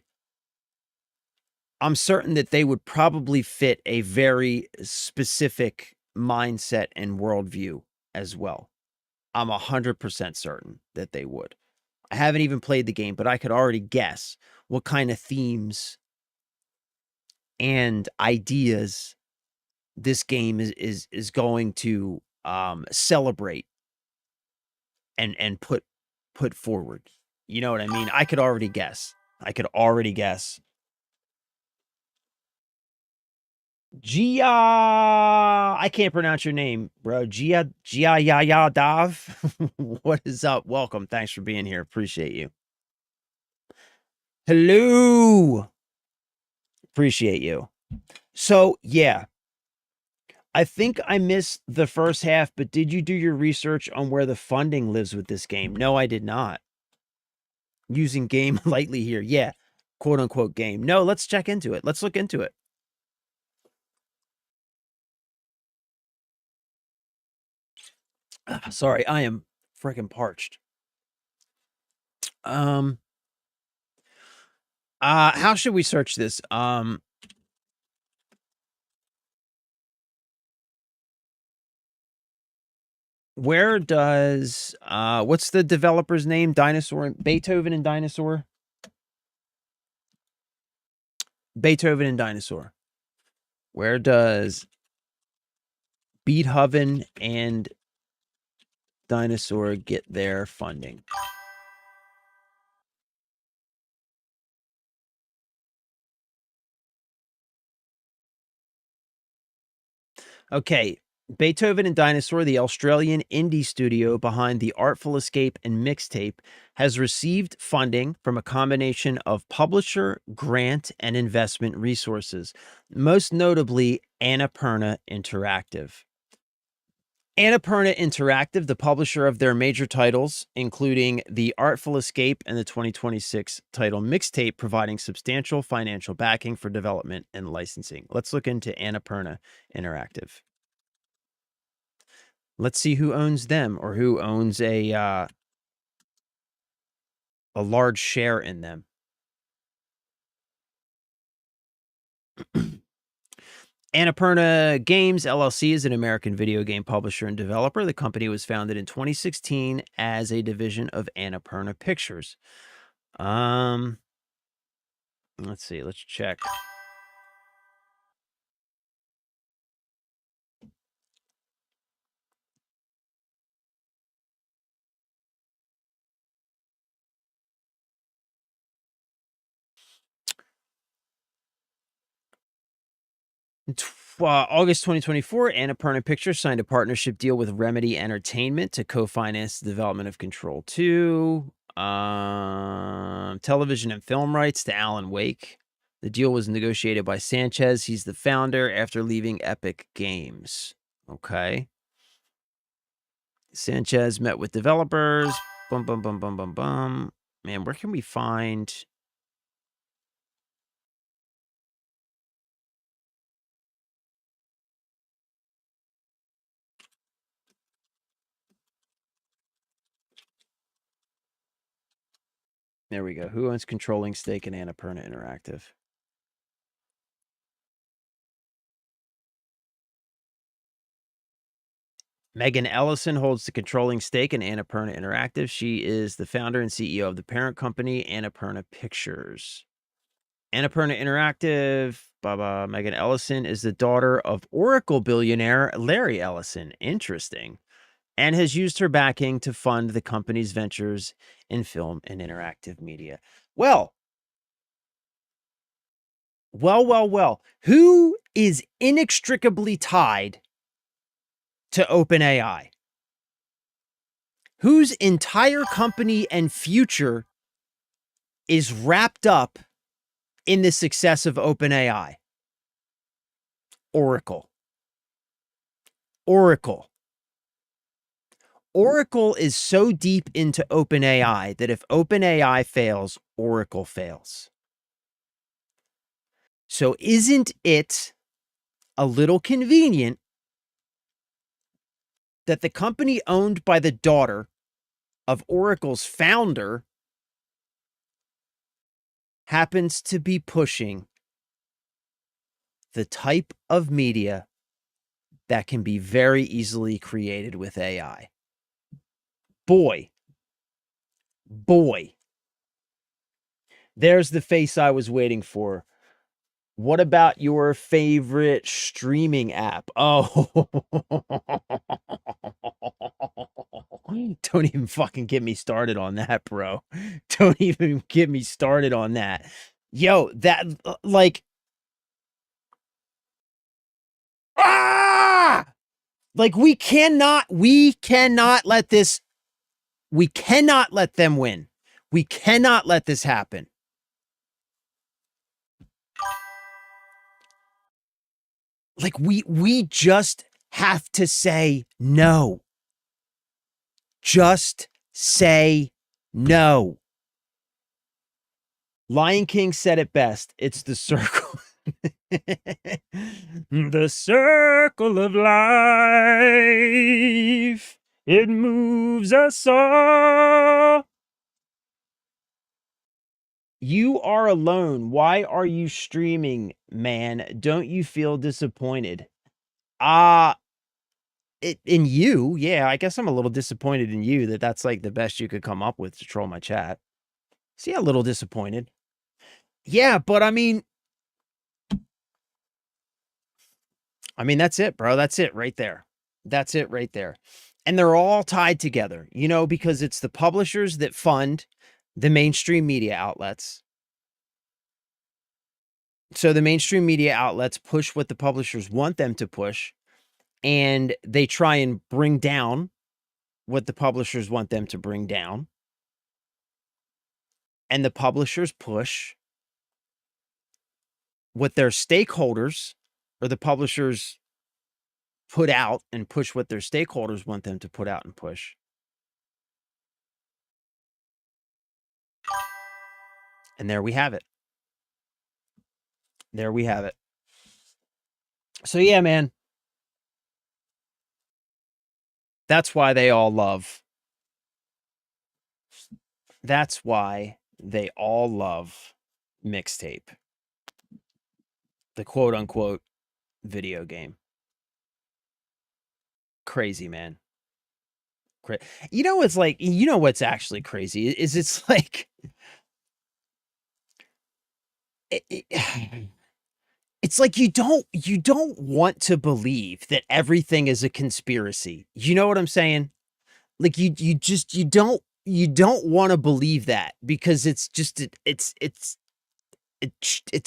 that they would probably fit a very specific mindset and worldview as well. I'm 100% certain that they would. I haven't even played the game, but I could already guess what kind of themes and ideas this game is going to celebrate and put forward. You know what I mean? I could already guess. Gia, I can't pronounce your name, bro. Gia ya Dav. What is up? Welcome. Thanks for being here. Appreciate you. Hello. Appreciate you. So, yeah, I think I missed the first half, but did you do your research on where the funding lives with this game? No, I did not. Using game lightly here. Yeah, quote unquote game. No, let's check into it. Let's look into it. Sorry, I am freaking parched. How should we search this? Where does what's the developer's name? Dinosaur, Beethoven and Dinosaur. Beethoven and Dinosaur. Where does Beethoven and Dinosaur get their funding? Okay, Beethoven and Dinosaur, the Australian indie studio behind the Artful Escape and Mixtape, has received funding from a combination of publisher, grant, and investment resources, most notably Annapurna Interactive. Annapurna Interactive, the publisher of their major titles, including The Artful Escape and the 2026 title Mixtape, providing substantial financial backing for development and licensing. Let's look into Annapurna Interactive. Let's see who owns them, or who owns a large share in them. Annapurna Games LLC is an American video game publisher and developer. The company was founded in 2016 as a division of Annapurna Pictures. Let's see. Let's check. August 2024, Annapurna Pictures signed a partnership deal with Remedy Entertainment to co-finance the development of Control 2. Television and film rights to Alan Wake. The deal was negotiated by Sanchez. He's the founder after leaving Epic Games. Okay. Sanchez met with developers. Bum, bum, bum, bum, bum, bum. Man, where can we find... There we go. Who owns controlling stake in Annapurna Interactive? Megan Ellison holds the controlling stake in Annapurna Interactive. She is the founder and CEO of the parent company, Annapurna Pictures. Annapurna Interactive, Megan Ellison is the daughter of Oracle billionaire Larry Ellison. Interesting. And has used her backing to fund the company's ventures in film and interactive media. Well. Who is inextricably tied to OpenAI? Whose entire company and future is wrapped up in the success of OpenAI? Oracle. Oracle is so deep into OpenAI that if OpenAI fails, Oracle fails. So isn't it a little convenient that the company owned by the daughter of Oracle's founder happens to be pushing the type of media that can be very easily created with AI? Boy, there's the face I was waiting for. What about your favorite streaming app? Oh, don't even fucking get me started on that, bro. Don't even get me started on that. Yo, that, like, like, we cannot let this, we cannot let them win. We cannot let this happen. Like, we just have to say no. Just say no. Lion King said it best. It's the circle. The circle of life. It moves us all. You are alone. Why are you streaming, man? Don't you feel disappointed? In you, yeah, I guess I'm a little disappointed in you that's like the best you could come up with to troll my chat. See, a little disappointed. Yeah, but I mean, that's it, bro. That's it right there. That's it right there. And they're all tied together, you know, because it's the publishers that fund the mainstream media outlets. So the mainstream media outlets push what the publishers want them to push, and they try and bring down what the publishers want them to bring down. And the publishers push what their stakeholders or the publishers put out and push what their stakeholders want them to put out and push. And there we have it. There we have it. So yeah, man. That's why they all love. That's why they all love Mixtape. The quote unquote video game. Crazy, man. You know, it's like, you know, what's actually crazy is it's like, it's like you don't want to believe that everything is a conspiracy. You know what I'm saying? Like you don't want to believe that, because it's just it's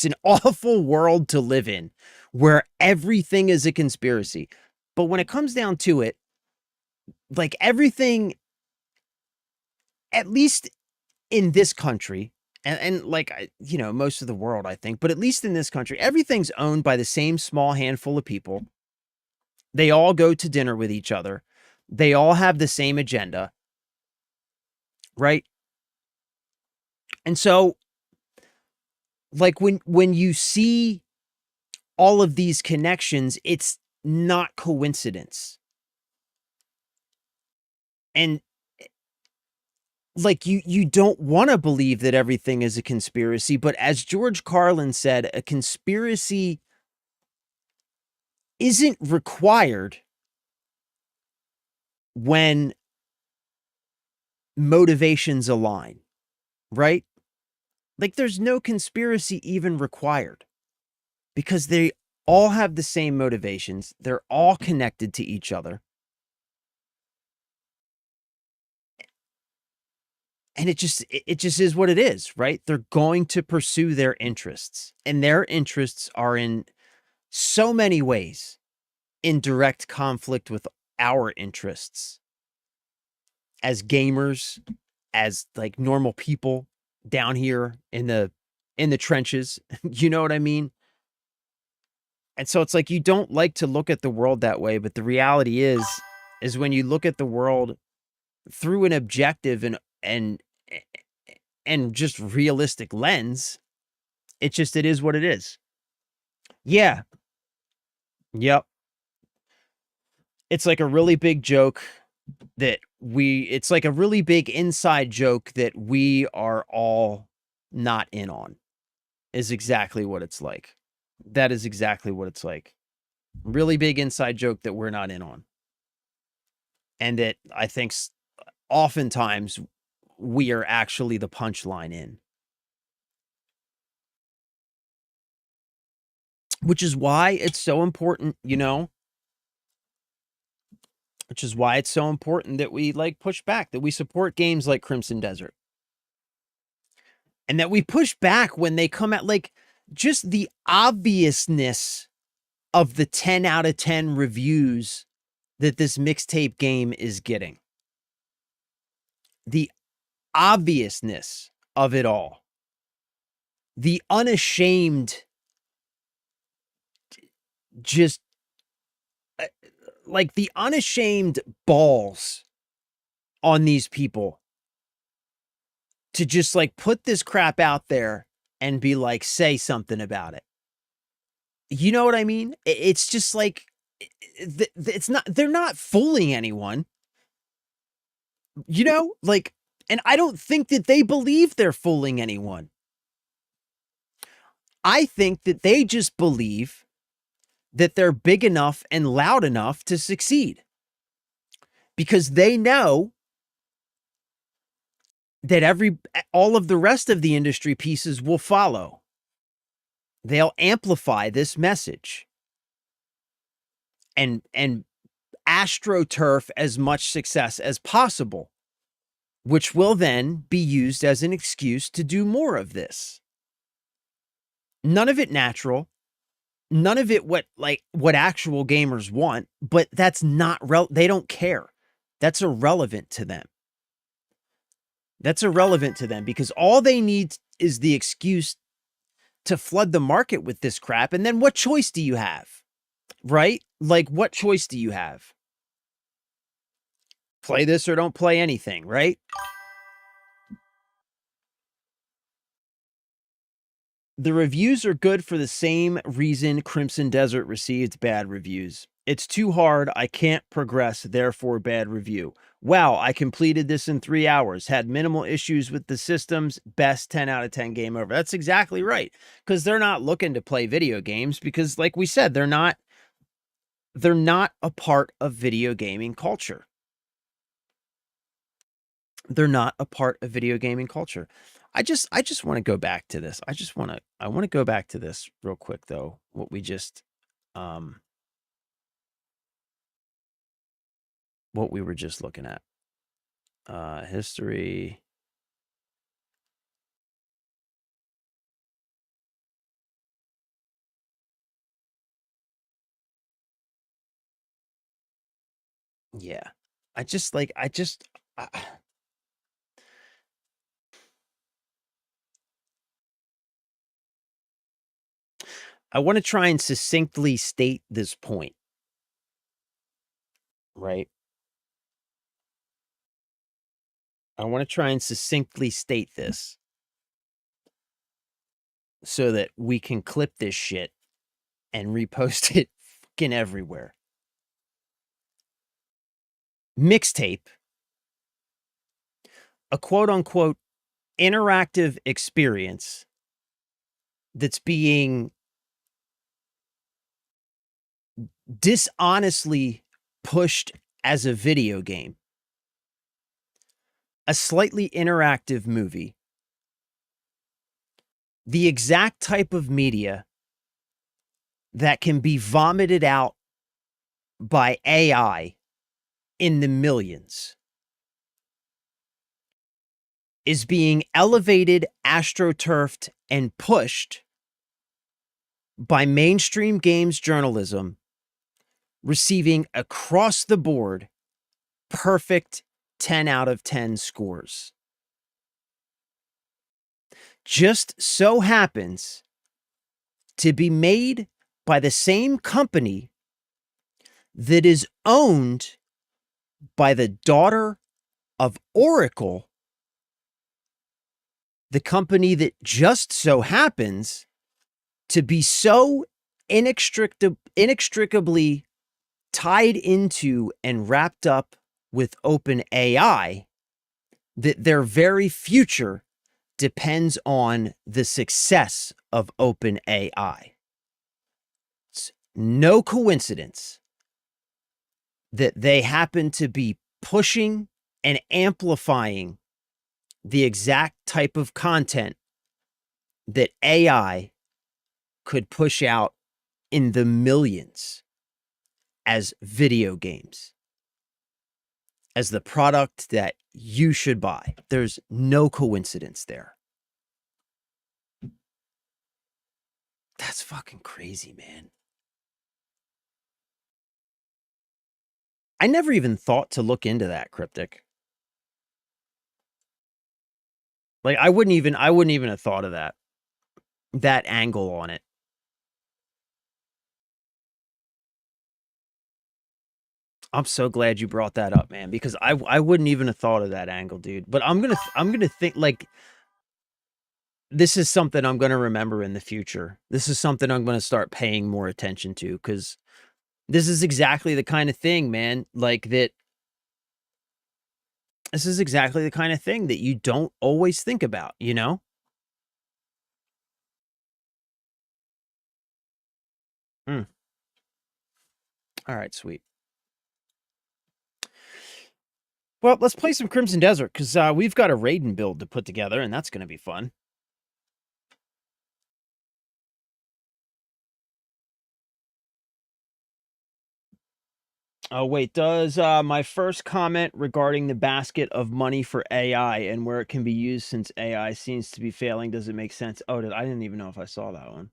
an awful world to live in where everything is a conspiracy. But when it comes down to it, like everything, at least in this country, and like you know, most of the world, I think, but at least in this country, everything's owned by the same small handful of people. They all go to dinner with each other. They all have the same agenda, right? And so, like when you see all of these connections, it's not coincidence. And like you don't want to believe that everything is a conspiracy, but as George Carlin said, a conspiracy isn't required when motivations align, right? Like there's no conspiracy even required because they all have the same motivations. They're all connected to each other. And it just is what it is, right? They're going to pursue their interests, and their interests are in so many ways in direct conflict with our interests as gamers, as like normal people down here in the trenches. You know what I mean? And so it's like you don't like to look at the world that way, but the reality is when you look at the world through an objective and just realistic lens, it is what it is. Yeah. Yep. It's like a really big joke that it's like a really big inside joke that we are all not in on, is exactly what it's like. That is exactly what it's like. Really big inside joke that we're not in on. And that I think oftentimes we are actually the punchline in. Which is why it's so important, you know, which is why it's so important that we like push back, that we support games like Crimson Desert. And that we push back when they come out, like just the obviousness of the 10 out of 10 reviews that this mixtape game is getting. The obviousness of it all. The unashamed, just like the unashamed balls on these people to just like put this crap out there and be like, say something about it. You know what I mean? It's just like, it's not, they're not fooling anyone, you know, like, and I don't think that they believe they're fooling anyone. I think that they just believe that they're big enough and loud enough to succeed because they know that all of the rest of the industry pieces will follow. They'll amplify this message and astroturf as much success as possible, which will then be used as an excuse to do more of this. None of it natural, none of it what actual gamers want, but that's not they don't care. That's irrelevant to them. That's irrelevant to them because all they need is the excuse to flood the market with this crap. And then what choice do you have? Right? Like, what choice do you have? Play this or don't play anything, right? The reviews are good for the same reason Crimson Desert received bad reviews. It's too hard. I can't progress, therefore bad review. Wow, I completed this in 3 hours. Had minimal issues with the systems. Best 10 out of 10 game over. That's exactly right. Because they're not looking to play video games because, like we said, they're not a part of video gaming culture. They're not a part of video gaming culture. I just want to go back to this. I want to go back to this real quick though. What we just what we were just looking at. History. Yeah. I just like I just I want to try and succinctly state this point, right? I want to try and succinctly state this so that we can clip this shit and repost it fucking everywhere. Mixtape, a quote unquote interactive experience that's being dishonestly pushed as a video game, a slightly interactive movie, the exact type of media that can be vomited out by AI in the millions is being elevated, astroturfed, and pushed by mainstream games journalism, receiving across the board perfect 10 out of 10 scores. Just so happens to be made by the same company that is owned by the daughter of Oracle, the company that just so happens to be so inextricably tied into and wrapped up with OpenAI that their very future depends on the success of OpenAI. It's no coincidence that they happen to be pushing and amplifying the exact type of content that AI could push out in the millions as video games, as the product that you should buy. There's no coincidence there. That's fucking crazy, man. I never even thought to look into that, Cryptic. Like I wouldn't even have thought of that angle on it. I'm so glad you brought that up, man, because I wouldn't even have thought of that angle, dude. But I'm gonna think like this is something I'm gonna remember in the future. This is something I'm gonna start paying more attention to because this is exactly the kind of thing, man. Like that. This is exactly the kind of thing that you don't always think about, you know? Mm. All right, sweet. Well, let's play some Crimson Desert because we've got a Raiden build to put together, and that's going to be fun. Oh, wait, does my first comment regarding the basket of money for AI and where it can be used since AI seems to be failing, does it make sense? Oh, I didn't even know if I saw that one.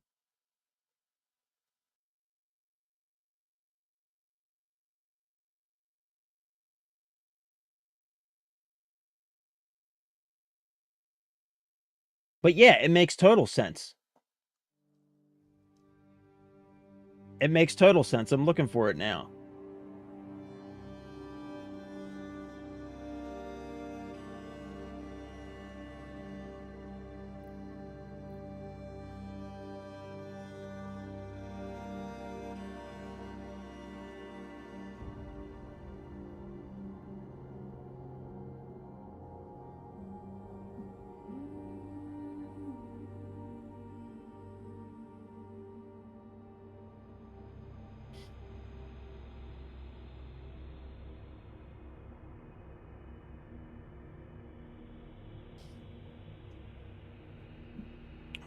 But yeah, it makes total sense. It makes total sense. I'm looking for it now.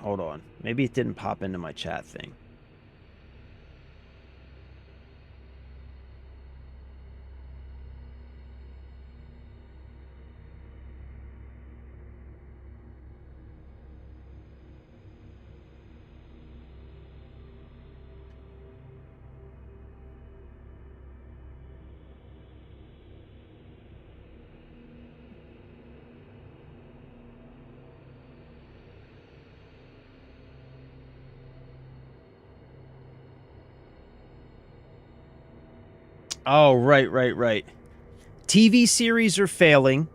Hold on. Maybe it didn't pop into my chat thing. Oh, right. TV series are failing.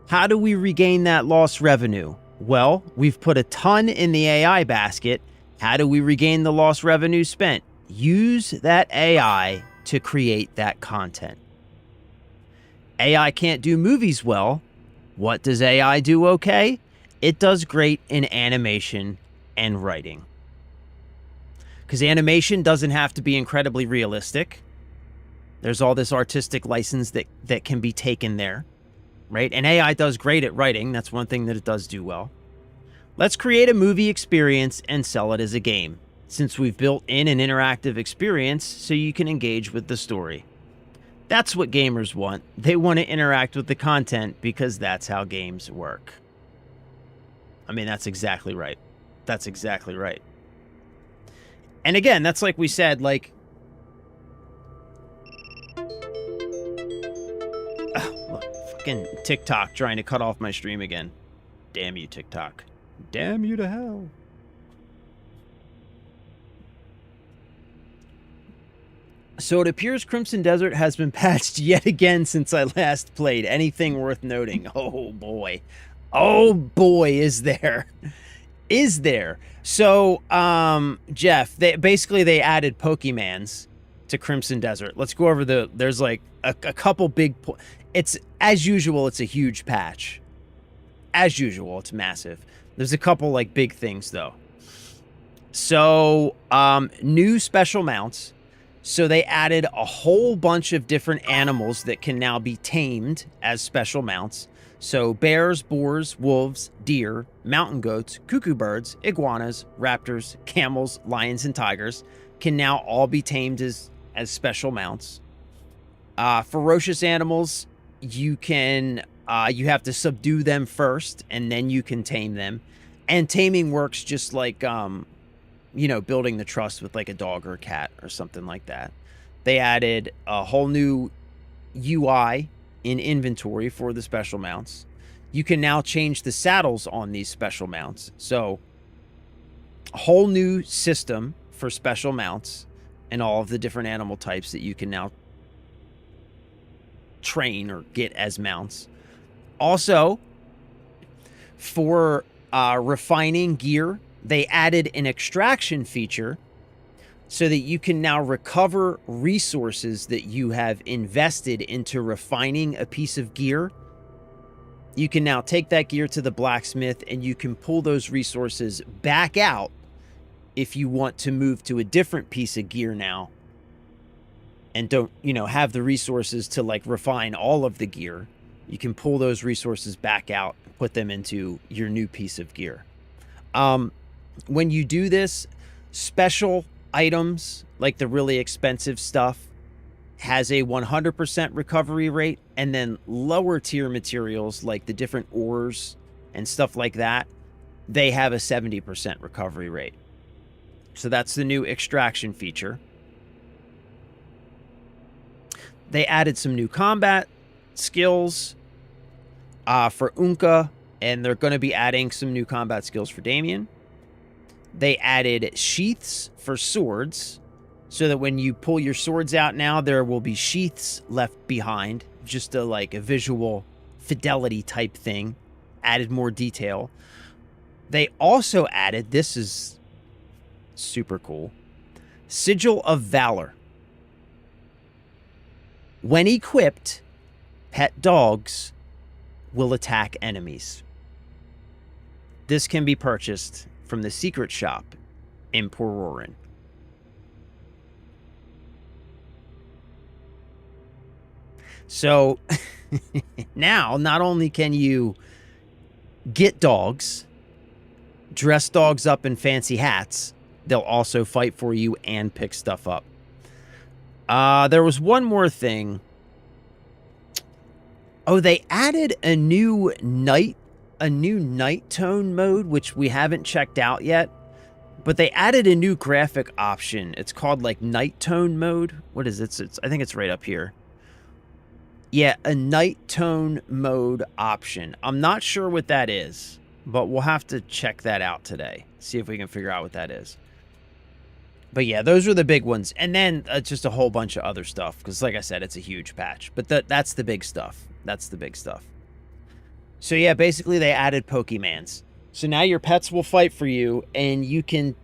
How do we regain that lost revenue? Well, we've put a ton in the AI basket. How do we regain the lost revenue spent? Use that AI to create that content. AI can't do movies well. What does AI do okay? It does great in animation and writing. Because animation doesn't have to be incredibly realistic. There's all this artistic license that can be taken there, right? And AI does great at writing. That's one thing that it does do well. Let's create a movie experience and sell it as a game, since we've built in an interactive experience so you can engage with the story. That's what gamers want. They want to interact with the content because that's how games work. I mean, that's exactly right. That's exactly right. And again, that's like we said, like, look, fucking TikTok trying to cut off my stream again. Damn you, TikTok. Damn you to hell. So it appears Crimson Desert has been patched yet again since I last played. Anything worth noting? Oh boy. Oh boy, is there. Is there. So, Jeff, they added Pokemans to Crimson Desert. Let's go over there's like a couple big, it's, as usual, it's a huge patch. As usual, it's massive. There's a couple like big things though. So, new special mounts. So they added a whole bunch of different animals that can now be tamed as special mounts. So bears, boars, wolves, deer, mountain goats, cuckoo birds, iguanas, raptors, camels, lions, and tigers can now all be tamed as special mounts. Ferocious animals, you have to subdue them first, and then you can tame them. And taming works just like, building the trust with like a dog or a cat or something like that. They added a whole new UI in inventory for the special mounts. You can now change the saddles on these special mounts. So a whole new system for special mounts and all of the different animal types that you can now train or get as mounts. Also, for refining gear, they added an extraction feature so that you can now recover resources that you have invested into refining a piece of gear. You can now take that gear to the blacksmith and you can pull those resources back out if you want to move to a different piece of gear now and don't, have the resources to like refine all of the gear. You can pull those resources back out and put them into your new piece of gear. When you do this, special items, like the really expensive stuff, has a 100% recovery rate, and then lower tier materials, like the different ores and stuff like that, they have a 70% recovery rate. So that's the new extraction feature. They added some new combat skills for Unka, and they're going to be adding some new combat skills for Damien. They added sheaths for swords, so that when you pull your swords out now, there will be sheaths left behind. Just a visual fidelity type thing. Added more detail. They also added, this is super cool, Sigil of Valor. When equipped, pet dogs will attack enemies. This can be purchased from the secret shop in Pororin. So now, not only can you get dogs, dress dogs up in fancy hats, they'll also fight for you and pick stuff up. There was one more thing. Oh, they added a new night tone mode, which we haven't checked out yet. But they added a new graphic option. It's called like night tone mode. What is it? I think it's right up here. Yeah, a night tone mode option. I'm not sure what that is, but we'll have to check that out today. See if we can figure out what that is. But yeah, those are the big ones. And then just a whole bunch of other stuff. Because like I said, it's a huge patch. But that's the big stuff. That's the big stuff. So yeah, basically they added Pokemans. So now your pets will fight for you, and you can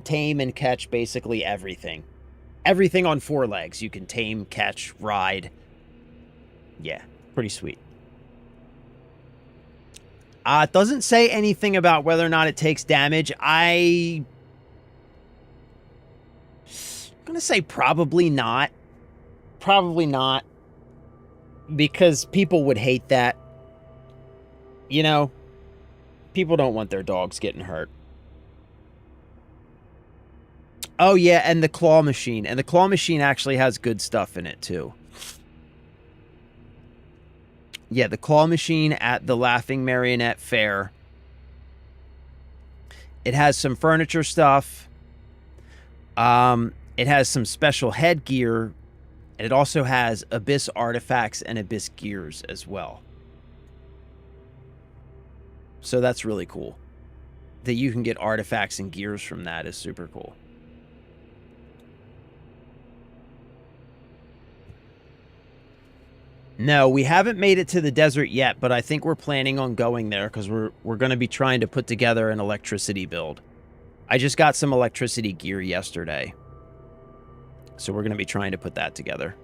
tame and catch basically everything. Everything on 4 legs. You can tame, catch, ride. Yeah, pretty sweet. It doesn't say anything about whether or not it takes damage. I'm gonna say probably not. Probably not. Because people would hate that. You know? People don't want their dogs getting hurt. Oh, yeah, and the claw machine. And the claw machine actually has good stuff in it, too. Yeah, the claw machine at the Laughing Marionette Fair. It has some furniture stuff. It has some special headgear. And it also has Abyss artifacts and Abyss gears as well. So that's really cool. That you can get artifacts and gears from that is super cool. No, we haven't made it to the desert yet, but I think we're planning on going there because we're going to be trying to put together an electricity build. I just got some electricity gear yesterday. So we're going to be trying to put that together.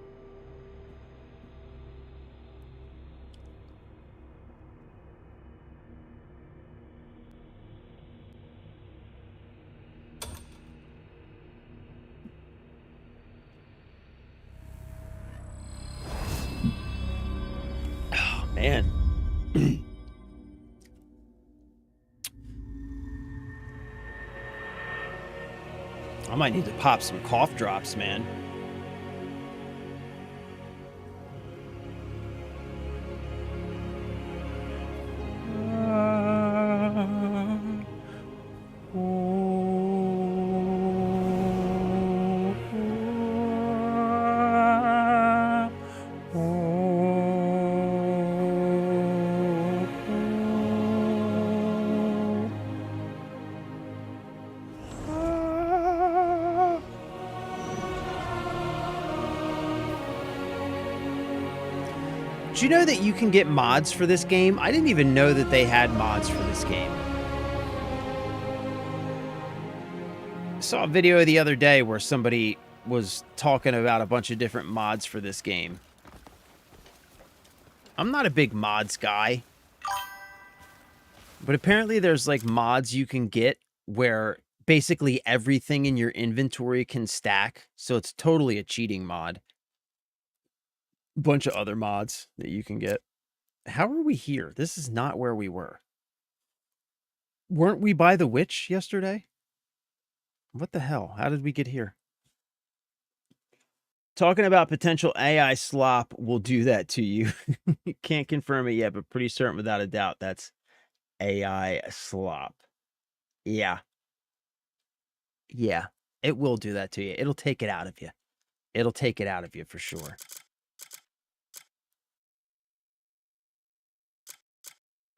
Oh, man. I might need to pop some cough drops, man. Do you know that you can get mods for this game? I didn't even know that they had mods for this game. I saw a video the other day where somebody was talking about a bunch of different mods for this game. I'm not a big mods guy. But apparently there's like mods you can get where basically everything in your inventory can stack. So it's totally a cheating mod. Bunch of other mods that you can get. How are we here? This is not where we were. Weren't we by the witch yesterday? What the hell? How did we get here? Talking about potential AI slop will do that to you. Can't confirm it yet, but pretty certain without a doubt that's AI slop. Yeah. Yeah. It will do that to you. It'll take it out of you. It'll take it out of you for sure.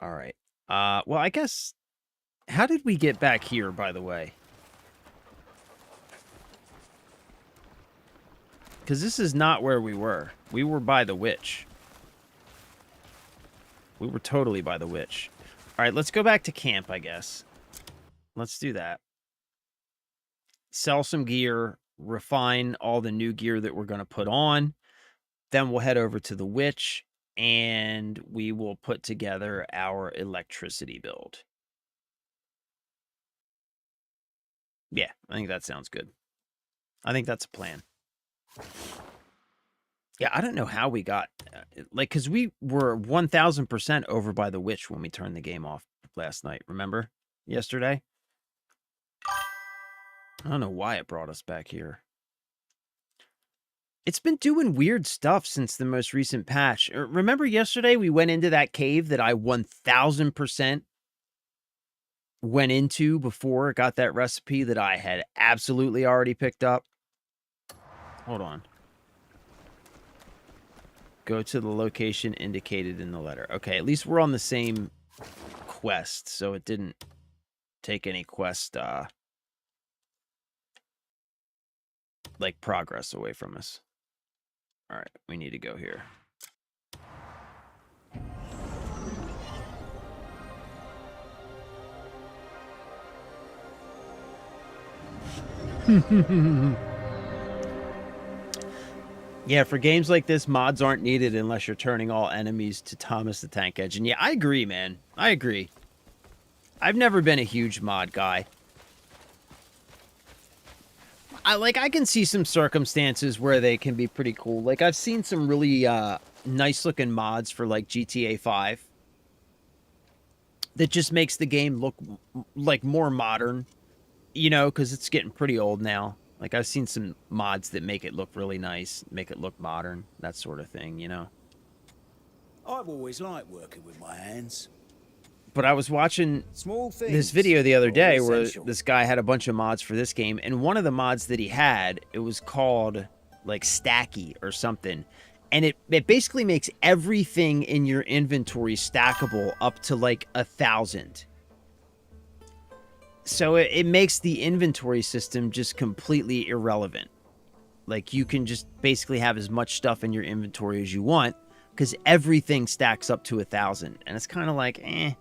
All right. Well, I guess... How did we get back here, by the way? Because this is not where we were. We were by the witch. We were totally by the witch. All right, let's go back to camp, I guess. Let's do that. Sell some gear. Refine all the new gear that we're going to put on. Then we'll head over to the witch. And we will put together our electricity build. Yeah, I think that sounds good. I think that's a plan. Yeah, I don't know how we got... like, because we were 1,000% over by the witch when we turned the game off last night. Remember? Yesterday? I don't know why it brought us back here. It's been doing weird stuff since the most recent patch. Remember yesterday we went into that cave that I 1,000% went into before it got that recipe that I had absolutely already picked up? Hold on. Go to the location indicated in the letter. Okay, at least we're on the same quest, so it didn't take any quest like, progress away from us. All right, we need to go here. Yeah, for games like this, mods aren't needed unless you're turning all enemies to Thomas the Tank Engine. Yeah, I agree, man. I agree. I've never been a huge mod guy. I can see some circumstances where they can be pretty cool. Like, I've seen some really nice looking mods for like GTA 5 that just makes the game look like more modern, you know, because it's getting pretty old now. Like, I've seen some mods that make it look really nice, make it look modern, that sort of thing, you know. I've always liked working with my hands. But I was watching Small things this video the other day where essential. this guy had a bunch of mods for this game, and one of the mods that he had, it was called like Stacky or something, and it basically makes everything in your inventory stackable up to like 1,000. So it makes the inventory system just completely irrelevant. Like, you can just basically have as much stuff in your inventory as you want because everything stacks up to 1,000, and it's kind of like, I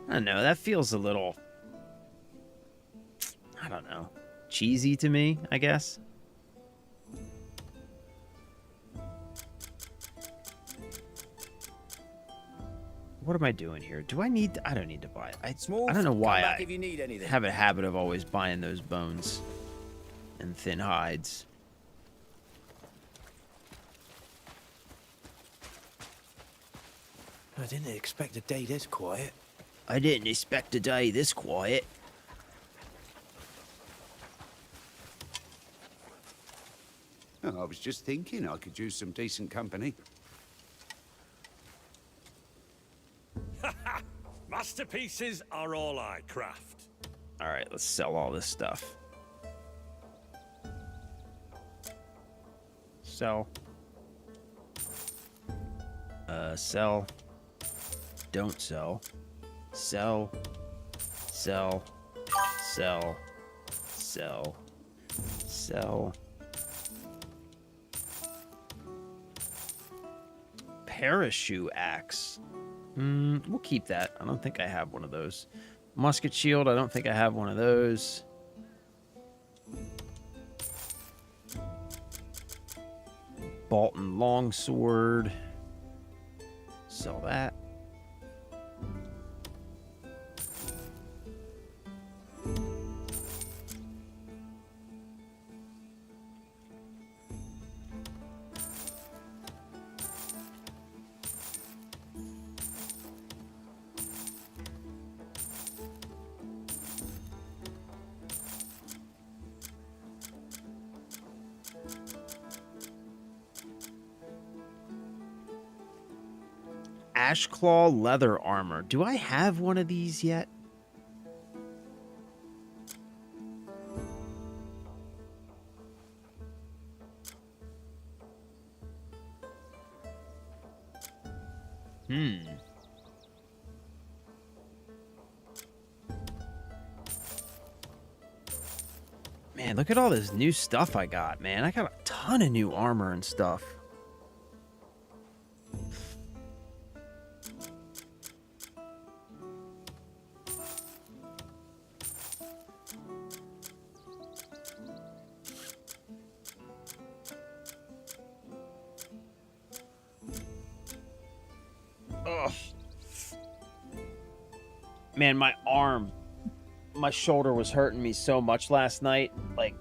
don't know, that feels a little, I don't know, cheesy to me, I guess. What am I doing here? Do I need I don't need to buy it. I don't know why I have a habit of always buying those bones and thin hides. I didn't expect a day this quiet. I didn't expect a day this quiet. Oh, I was just thinking I could use some decent company. Masterpieces are all I craft. All right, let's sell all this stuff. Sell. Sell. Don't sell. Sell. Sell. Sell. Sell. Sell. Parachute axe. We'll keep that. I don't think I have one of those. Musket shield. I don't think I have one of those. Bolton longsword. Sell that. Ashclaw leather armor. Do I have one of these yet? Man, look at all this new stuff I got, man. I got a ton of new armor and stuff. Ugh. Man, my arm, my shoulder was hurting me so much last night. Like,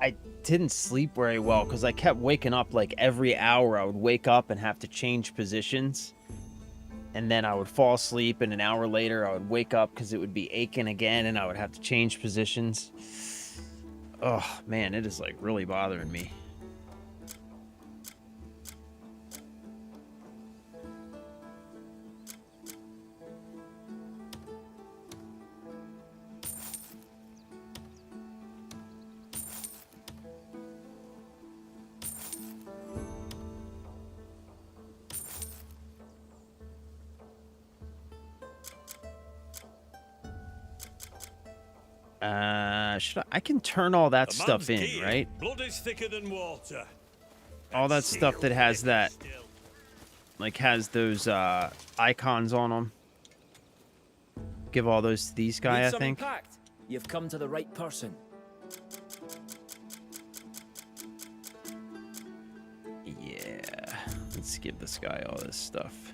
I didn't sleep very well because I kept waking up like every hour. I would wake up and have to change positions. And then I would fall asleep, and an hour later I would wake up because it would be aching again, and I would have to change positions. Oh, man, it is like really bothering me. I can turn all that The stuff man's in, gear, right? blood is thicker than water. All that stuff that has that, Still. like, has those icons on them. Give all those to these Need guys, I something think. packed? You've come to the right person. Yeah, let's give this guy all this stuff.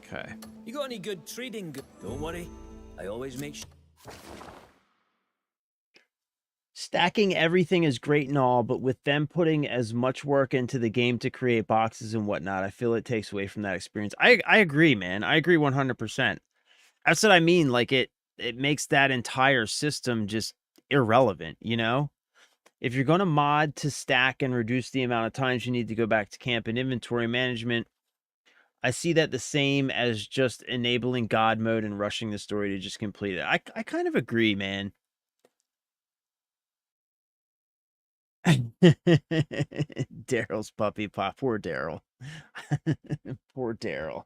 Okay. You got any good trading? Don't worry, I always make sure. Stacking everything is great and all, but with them putting as much work into the game to create boxes and whatnot, I feel it takes away from that experience. I agree, man. I agree 100%. That's what I mean. Like it makes that entire system just irrelevant, you know? If you're going to mod to stack and reduce the amount of times you need to go back to camp and inventory management, I see that the same as just enabling God mode and rushing the story to just complete it. I kind of agree, man. Daryl's puppy paw. Poor Daryl. Poor Daryl.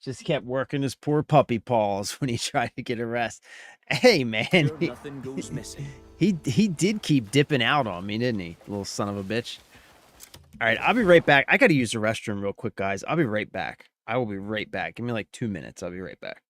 Just kept working his poor puppy paws when he tried to get a rest. Hey, man. Sure nothing goes missing. He did keep dipping out on me, didn't he? Little son of a bitch. All right, I'll be right back. I got to use the restroom real quick, guys. I'll be right back. I will be right back. Give me like 2 minutes. I'll be right back.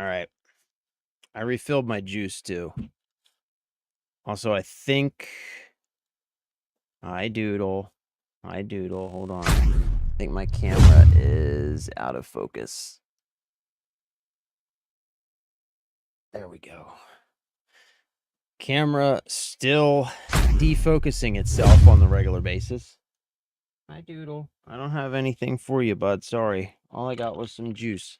All right. I refilled my juice too. Also, I think I doodle. Hold on. I think my camera is out of focus. There we go. Camera still defocusing itself on the regular basis. Hi, Doodle. I don't have anything for you, bud. Sorry. All I got was some juice.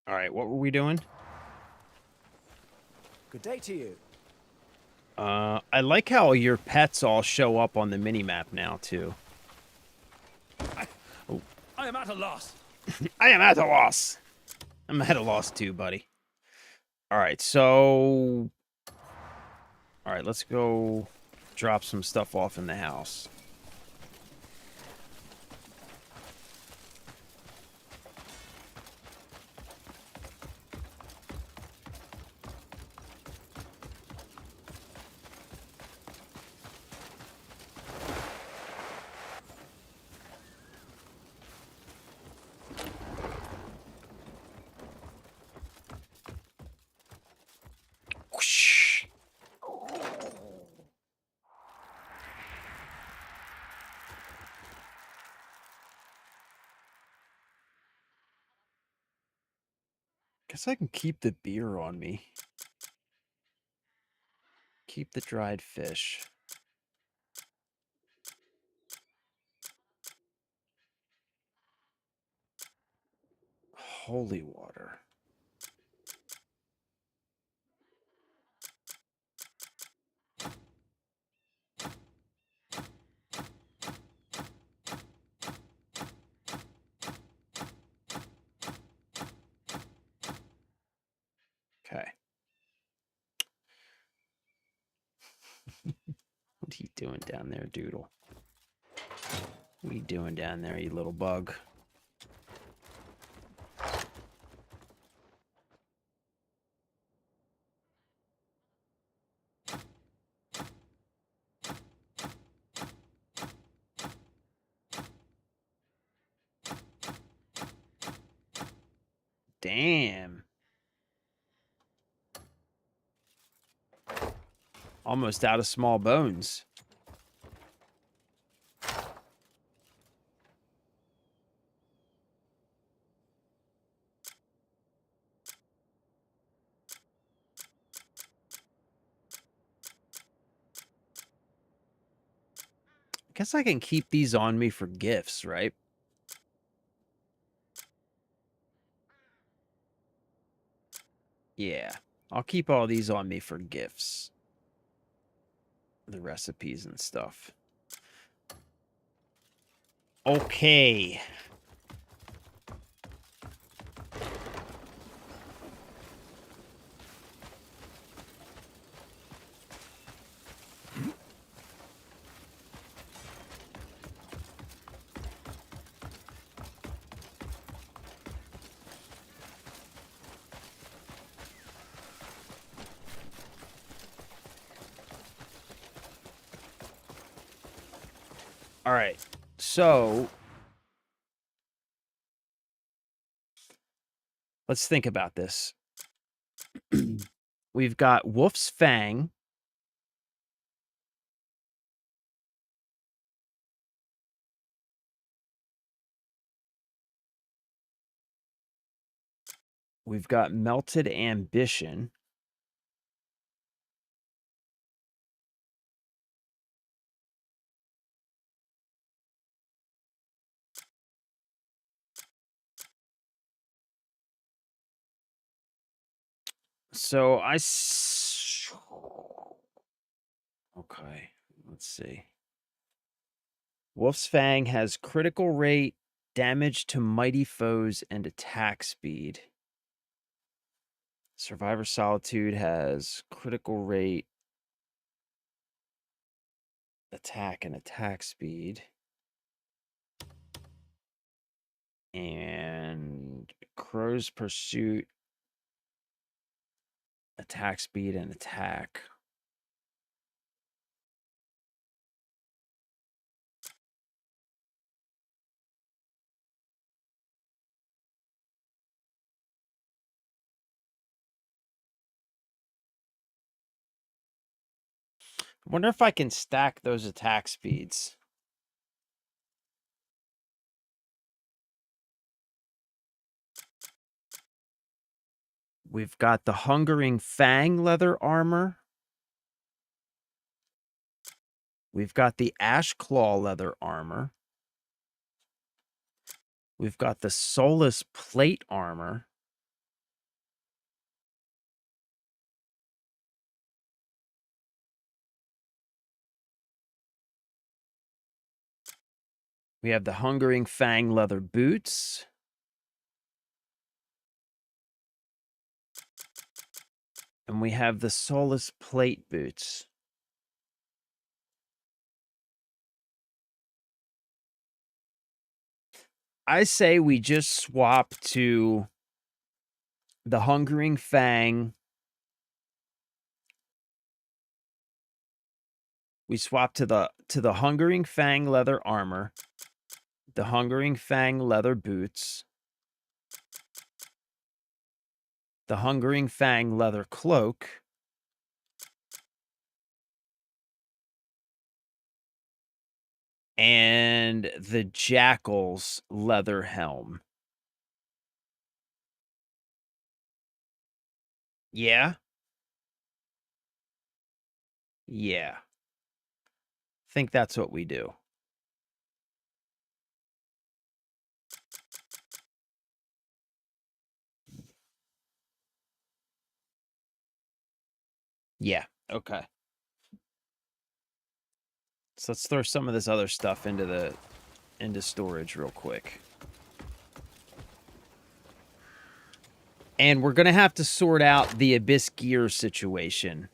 All right, what were we doing? Good day to you. I like how your pets all show up on the mini-map now, too. I am at a loss. I am at a loss. I'm at a loss, too, buddy. All right, so... All right, let's go drop some stuff off in the house. Whoosh. Guess I can keep the beer on me. Keep the dried fish. Holy water. Okay. What are you doing down there, Doodle? What are you doing down there, you little bug? Damn. Almost out of small bones. I guess I can keep these on me for gifts, right? Yeah. I'll keep all these on me for gifts. The recipes and stuff. Okay. All right. So let's think about this. We've got Wolf's Fang. We've got Melted Ambition. So okay, let's see. Wolf's Fang has critical rate, damage to mighty foes, and attack speed. Survivor Solitude has critical rate, attack, and attack speed. And Crow's Pursuit, attack speed, and attack. I wonder if I can stack those attack speeds. We've got the Hungering Fang leather armor. We've got the Ash Claw leather armor. We've got the Soulless plate armor. We have the Hungering Fang leather boots. And we have the Soulless plate boots. I say we just swap to the Hungering Fang. We swap to the Hungering Fang leather armor, the Hungering Fang leather boots, the Hungering Fang leather cloak, and the Jackal's leather helm. Yeah? Yeah. I think that's what we do. Yeah, okay. So let's throw some of this other stuff into storage real quick. And we're going to have to sort out the Abyss gear situation,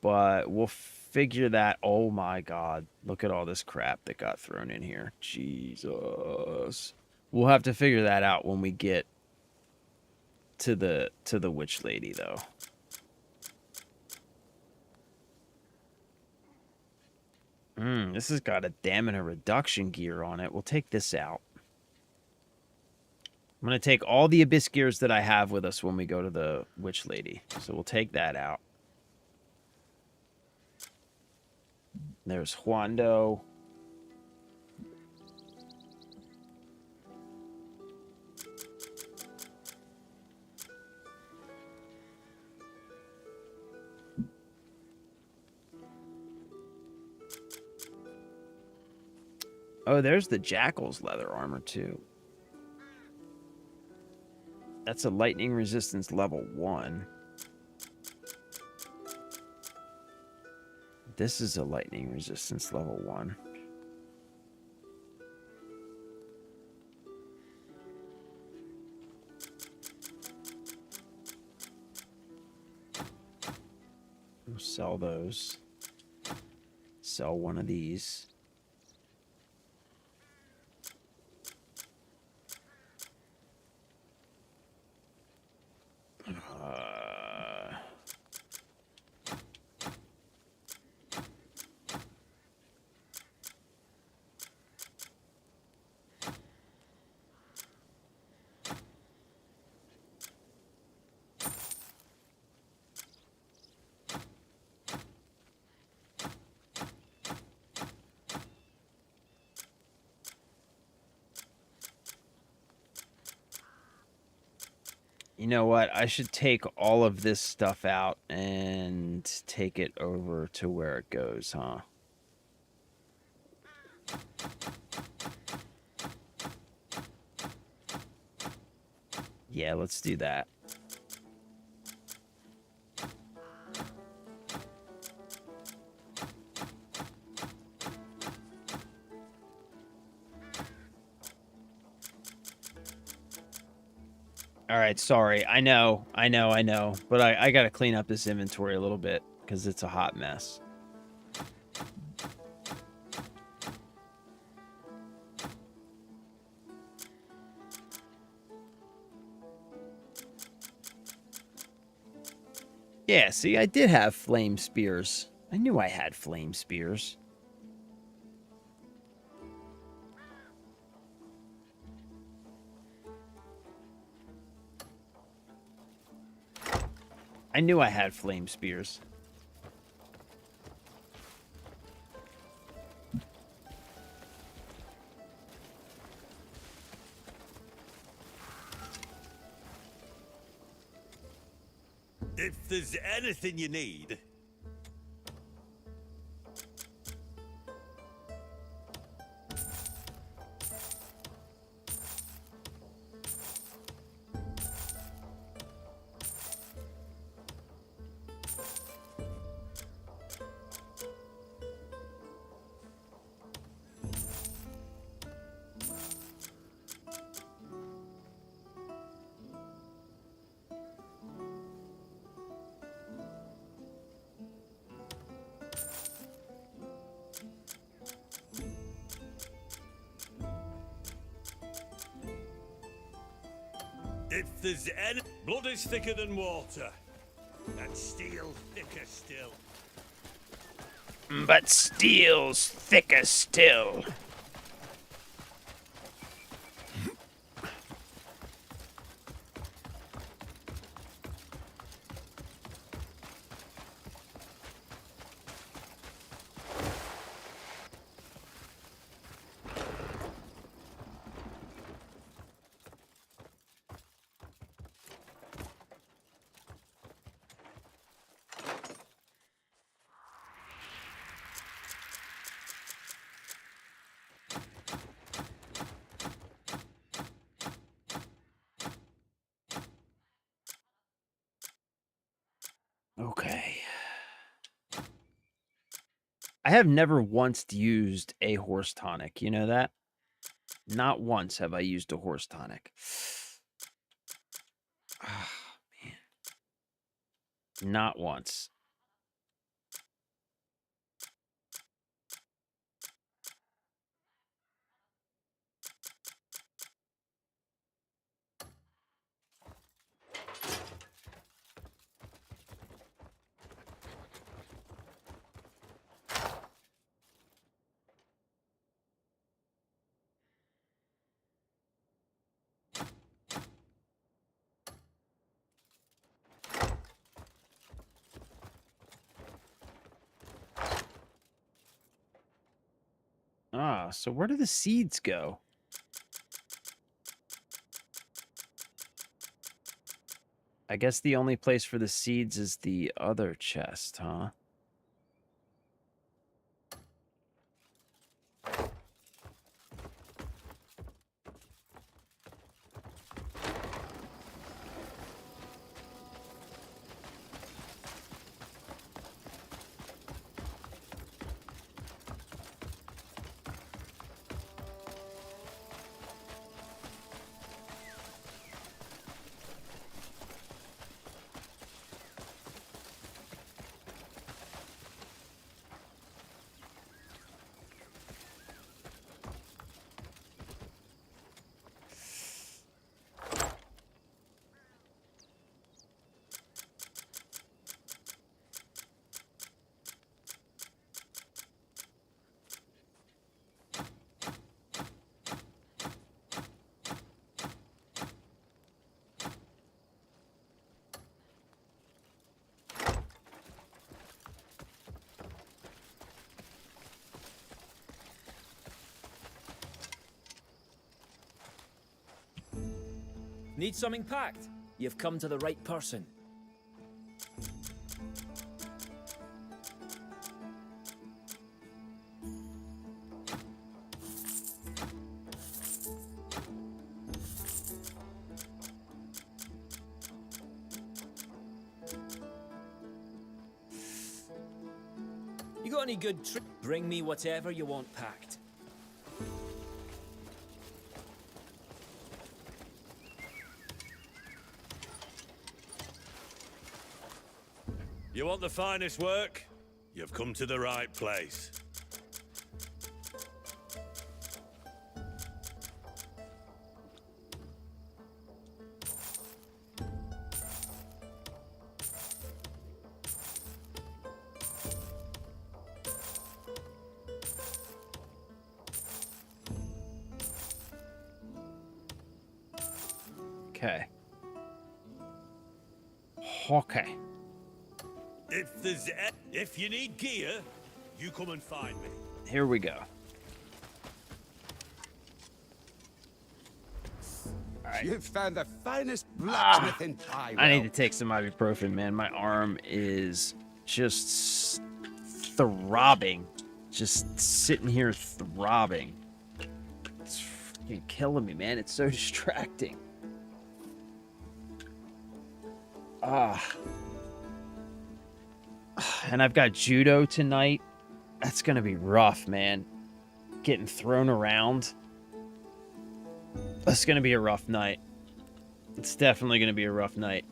but we'll figure that. Oh my God. Look at all this crap that got thrown in here. Jesus. We'll have to figure that out when we get to the witch lady though. This has got a stamina reduction gear on it. We'll take this out. I'm going to take all the Abyss gears that I have with us when we go to the witch lady. So we'll take that out. There's Huando. Oh, there's the Jackal's leather armor too. That's a lightning resistance level 1. This is a lightning resistance level 1. We'll sell those. Sell one of these. You know what? I should take all of this stuff out and take it over to where it goes, huh? Yeah, let's do that. All right, sorry. I know. But I got to clean up this inventory a little bit because it's a hot mess. Yeah, see, I did have flame spears. I knew I had flame spears. I knew I had flame spears. If there's anything you need, if there's any... Blood is thicker than water, and steel thicker still. But steel's thicker still. Okay. I have never once used a horse tonic. You know that? Not once have I used a horse tonic. Ah, man. Not once. Ah, so where do the seeds go? I guess the only place for the seeds is the other chest, huh? Need something packed? You've come to the right person. You got any good Bring me whatever you want packed. You want the finest work? You've come to the right place. Okay. If you need gear, you come and find me. Here we go. You've found the finest blacksmith in Tyrell. I need to take some ibuprofen, man. My arm is just throbbing. Just sitting here throbbing. It's freaking killing me, man. It's so distracting. And I've got judo tonight. That's gonna be rough, man. Getting thrown around. That's gonna be a rough night. It's definitely gonna be a rough night.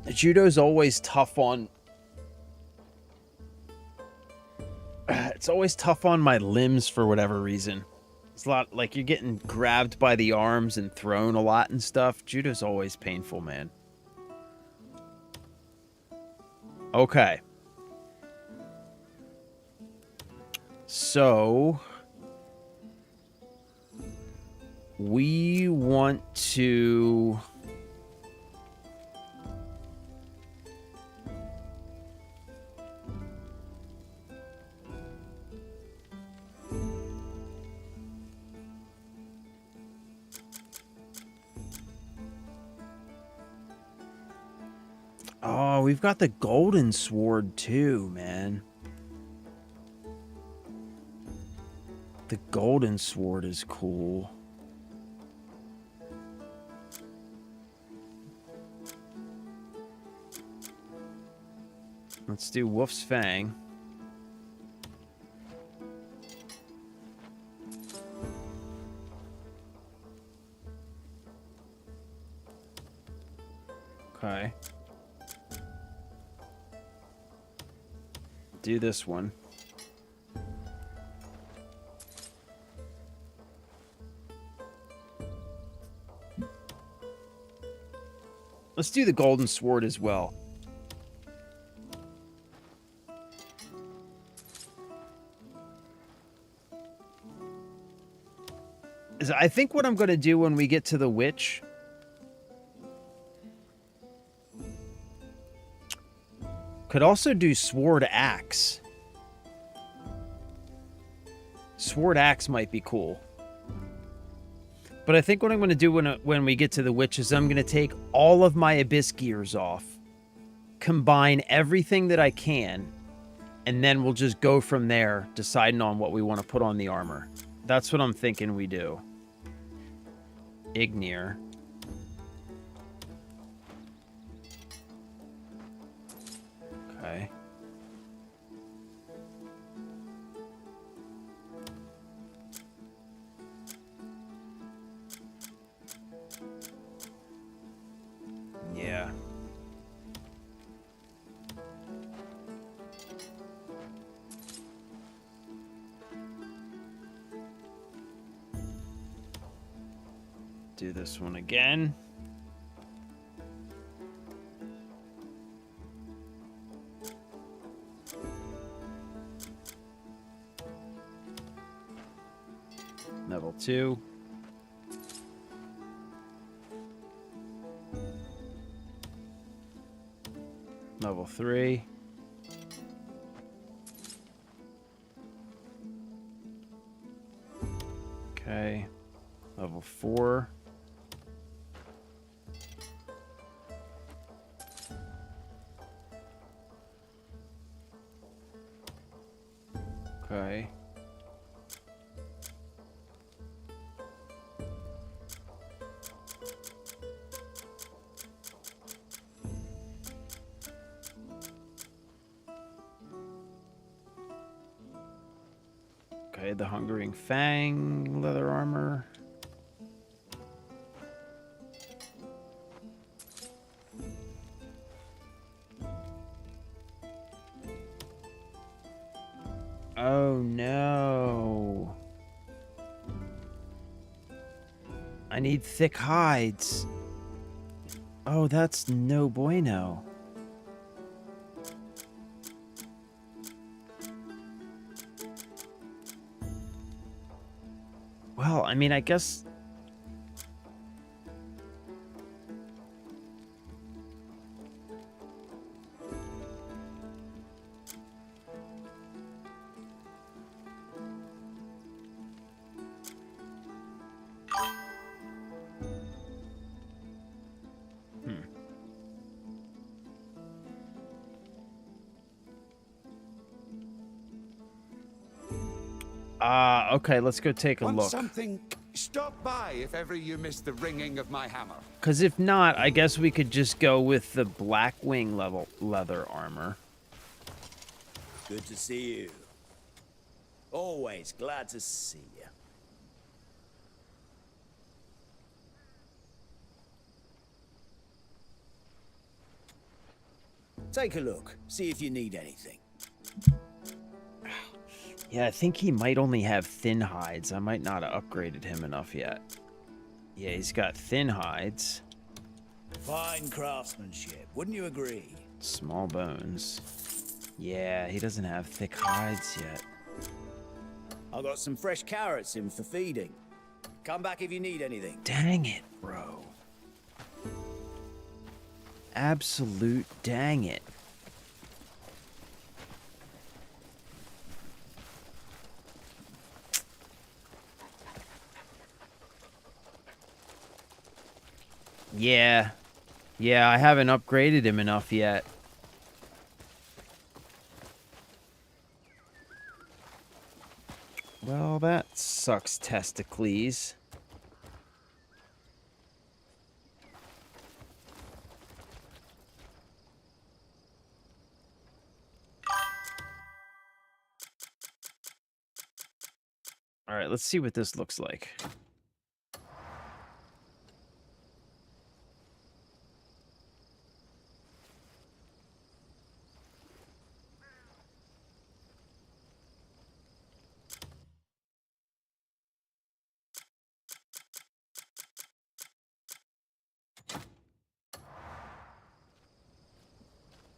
Judo's always tough on... It's always tough on my limbs for whatever reason. It's a lot like you're getting grabbed by the arms and thrown a lot and stuff. Judo's always painful, man. Okay. So... we want to... Oh, we've got the golden sword too, man. The golden sword is cool. Let's do Wolf's Fang. Okay. Do this one. Let's do the golden sword as well. I think what I'm going to do when we get to the witch... Could also do sword axe. Sword axe might be cool. But I think what I'm going to do when we get to the witch is I'm going to take all of my abyss gears off. Combine everything that I can. And then we'll just go from there, deciding on what we want to put on the armor. That's what I'm thinking we do. Ignir. Okay. Yeah. Do this one again. Level 2. Level 3. Okay. Level 4. Okay. Okay, the Hungering Fang leather armor. Oh no. I need thick hides. Oh, that's no bueno. Well, I mean, I guess... Okay, let's go take a Want look. something? Stop by if ever you miss the ringing of my hammer. Because if not, I guess we could just go with the black wing leather armor. Good to see you. Always glad to see you. Take a look. See if you need anything. Yeah, I think he might only have thin hides. I might not have upgraded him enough yet. Yeah, he's got thin hides. Fine craftsmanship, wouldn't you agree? Small bones. Yeah, he doesn't have thick hides yet. I got some fresh carrots in for feeding. Come back if you need anything. Dang it, bro. Absolute dang it. Yeah. Yeah, I haven't upgraded him enough yet. Well, that sucks, testicles. All right, let's see what this looks like.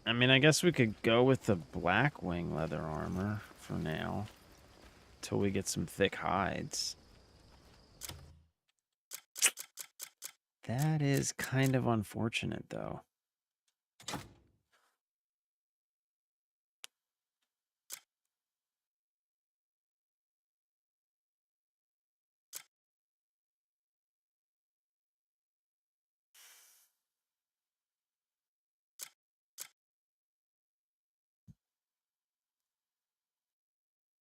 I mean, I guess we could go with the black wing leather armor for now. Till we get some thick hides. That is kind of unfortunate, though.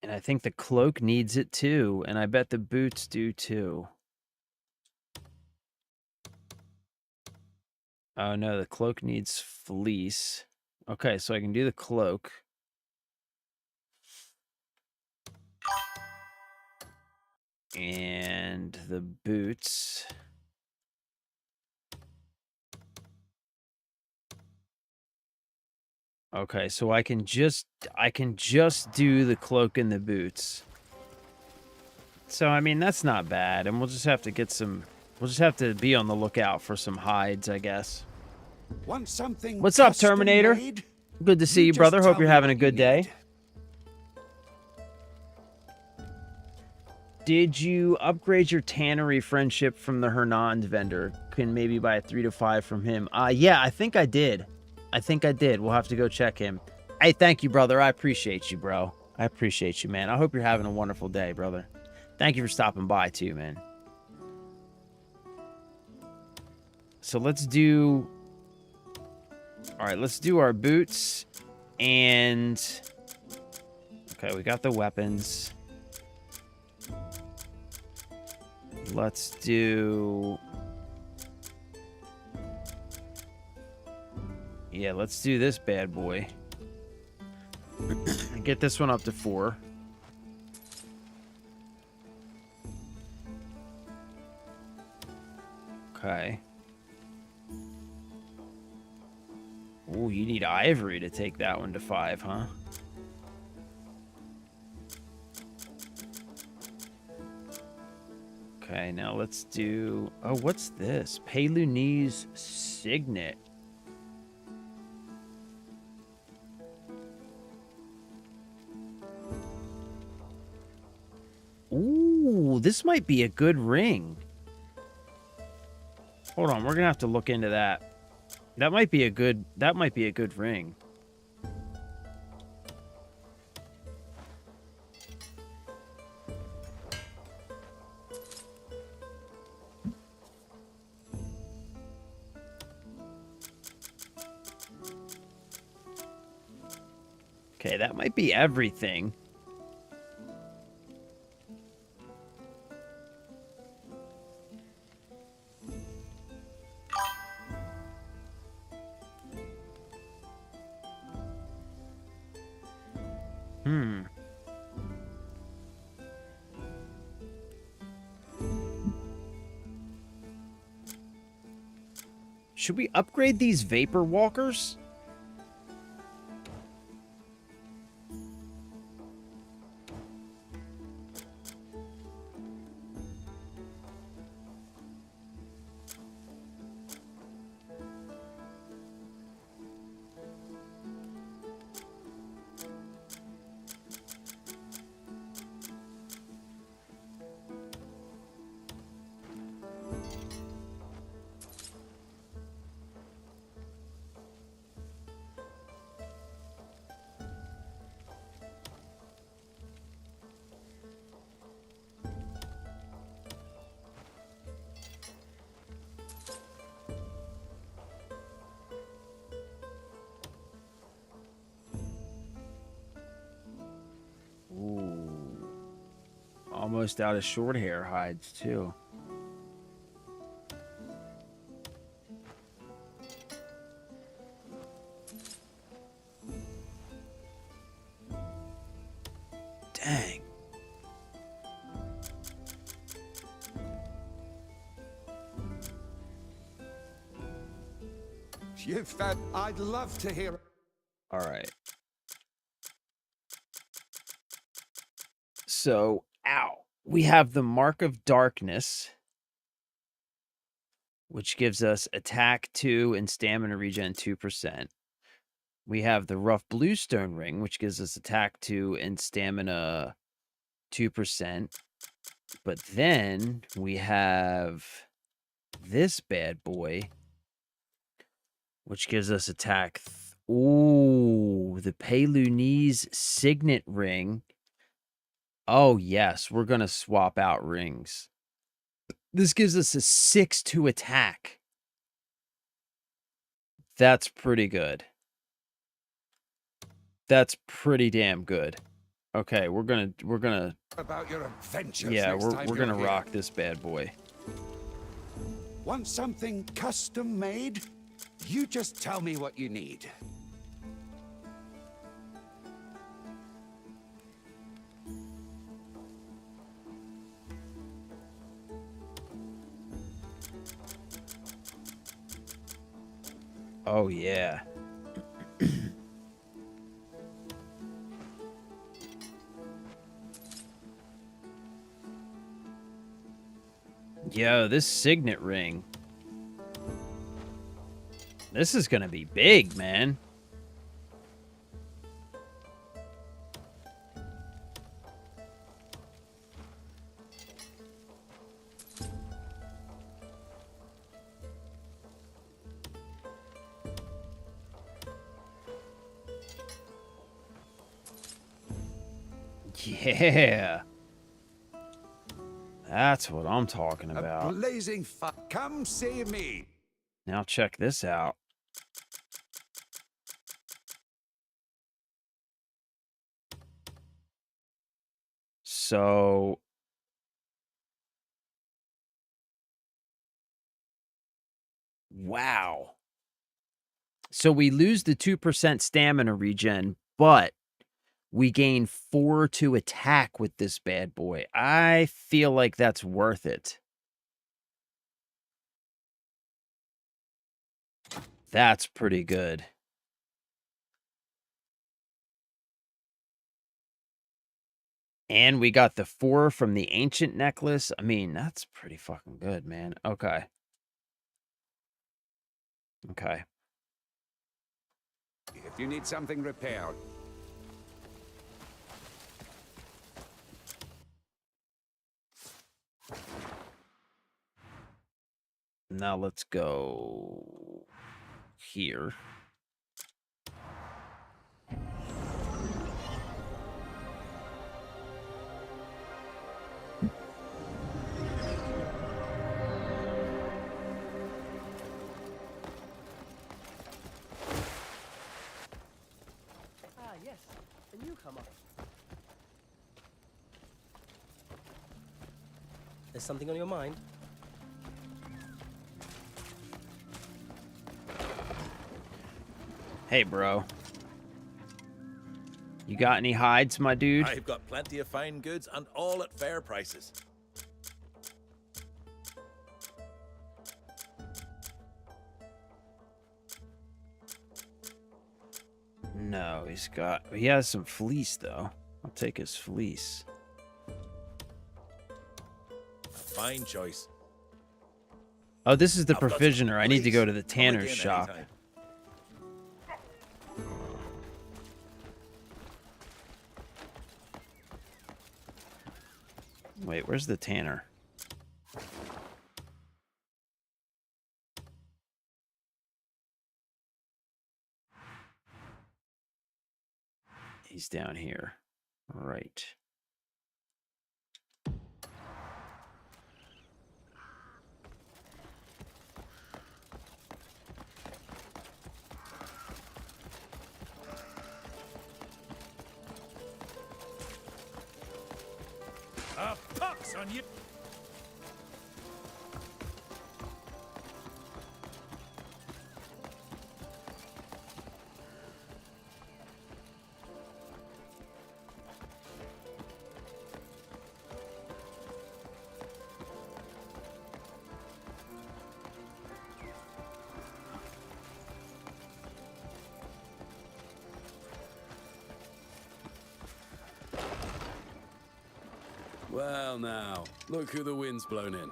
And I think the cloak needs it too, and I bet the boots do too. Oh no, the cloak needs fleece. Okay, so I can do the cloak. And the boots. Okay, so I can just do the cloak and the boots. So I mean that's not bad, and we'll just have to get some. We'll just have to be on the lookout for some hides, I guess. Want something? What's up, custom Terminator? made? Good to see you, just brother. Hope tell you're me having a what good you day. need. Did you upgrade your tannery friendship from the Hernand vendor? Can maybe buy a 3 to 5 from him. Yeah, I think I did. We'll have to go check him. Hey, thank you, brother. I appreciate you, bro. I appreciate you, man. I hope you're having a wonderful day, brother. Thank you for stopping by, too, man. So let's do... All right, let's do our boots. And... Okay, we got the weapons. Let's do... Yeah, let's do this bad boy. Get this one up to 4. Okay. Ooh, you need ivory to take that one to 5, huh? Okay, now let's do... Oh, what's this? Payluni's Signet. Ooh, this might be a good ring. Hold on, we're gonna have to look into that. That might be a good ring. Okay, that might be everything. Should we upgrade these vapor walkers? Ooh. Almost out of short hair hides, too. Dang. You've had... I'd love to hear... All right. So, ow. We have the Mark of Darkness, which gives us attack 2 and stamina regen 2%. We have the Rough Bluestone Ring, which gives us attack 2 and stamina 2%. But then we have this bad boy, which gives us attack. Ooh, the Payluni's Signet Ring. Oh, yes, we're going to swap out rings. This gives us a 6-2 attack. That's pretty good. That's pretty damn good. Okay, we're gonna about your adventures. yeah, next time we're you're gonna here. rock this bad boy. Want something custom made? You just tell me what you need. Oh yeah. Yo, this signet ring. This is gonna be big, man. Yeah. That's what I'm talking A about. blazing come see me. Now check this out. So wow. So we lose the 2% stamina regen, but we gain 4 to attack with this bad boy. I feel like that's worth it. That's pretty good. And we got the 4 from the ancient necklace. I mean, that's pretty fucking good, man. Okay. Okay. If you need something repaired. Now let's go here. Ah, yes, a newcomer. There's something on your mind? Hey, bro. You got any hides, my dude? I've got plenty of fine goods and all at fair prices. No, he has some fleece though. I'll take his fleece. A fine choice. Oh, this is the I've got some provisioner. I need to fleece. go to the Come tanner's again shop. anytime. Wait, where's the tanner? He's down here. Right. A pox on you! Well now, look who the wind's blown in.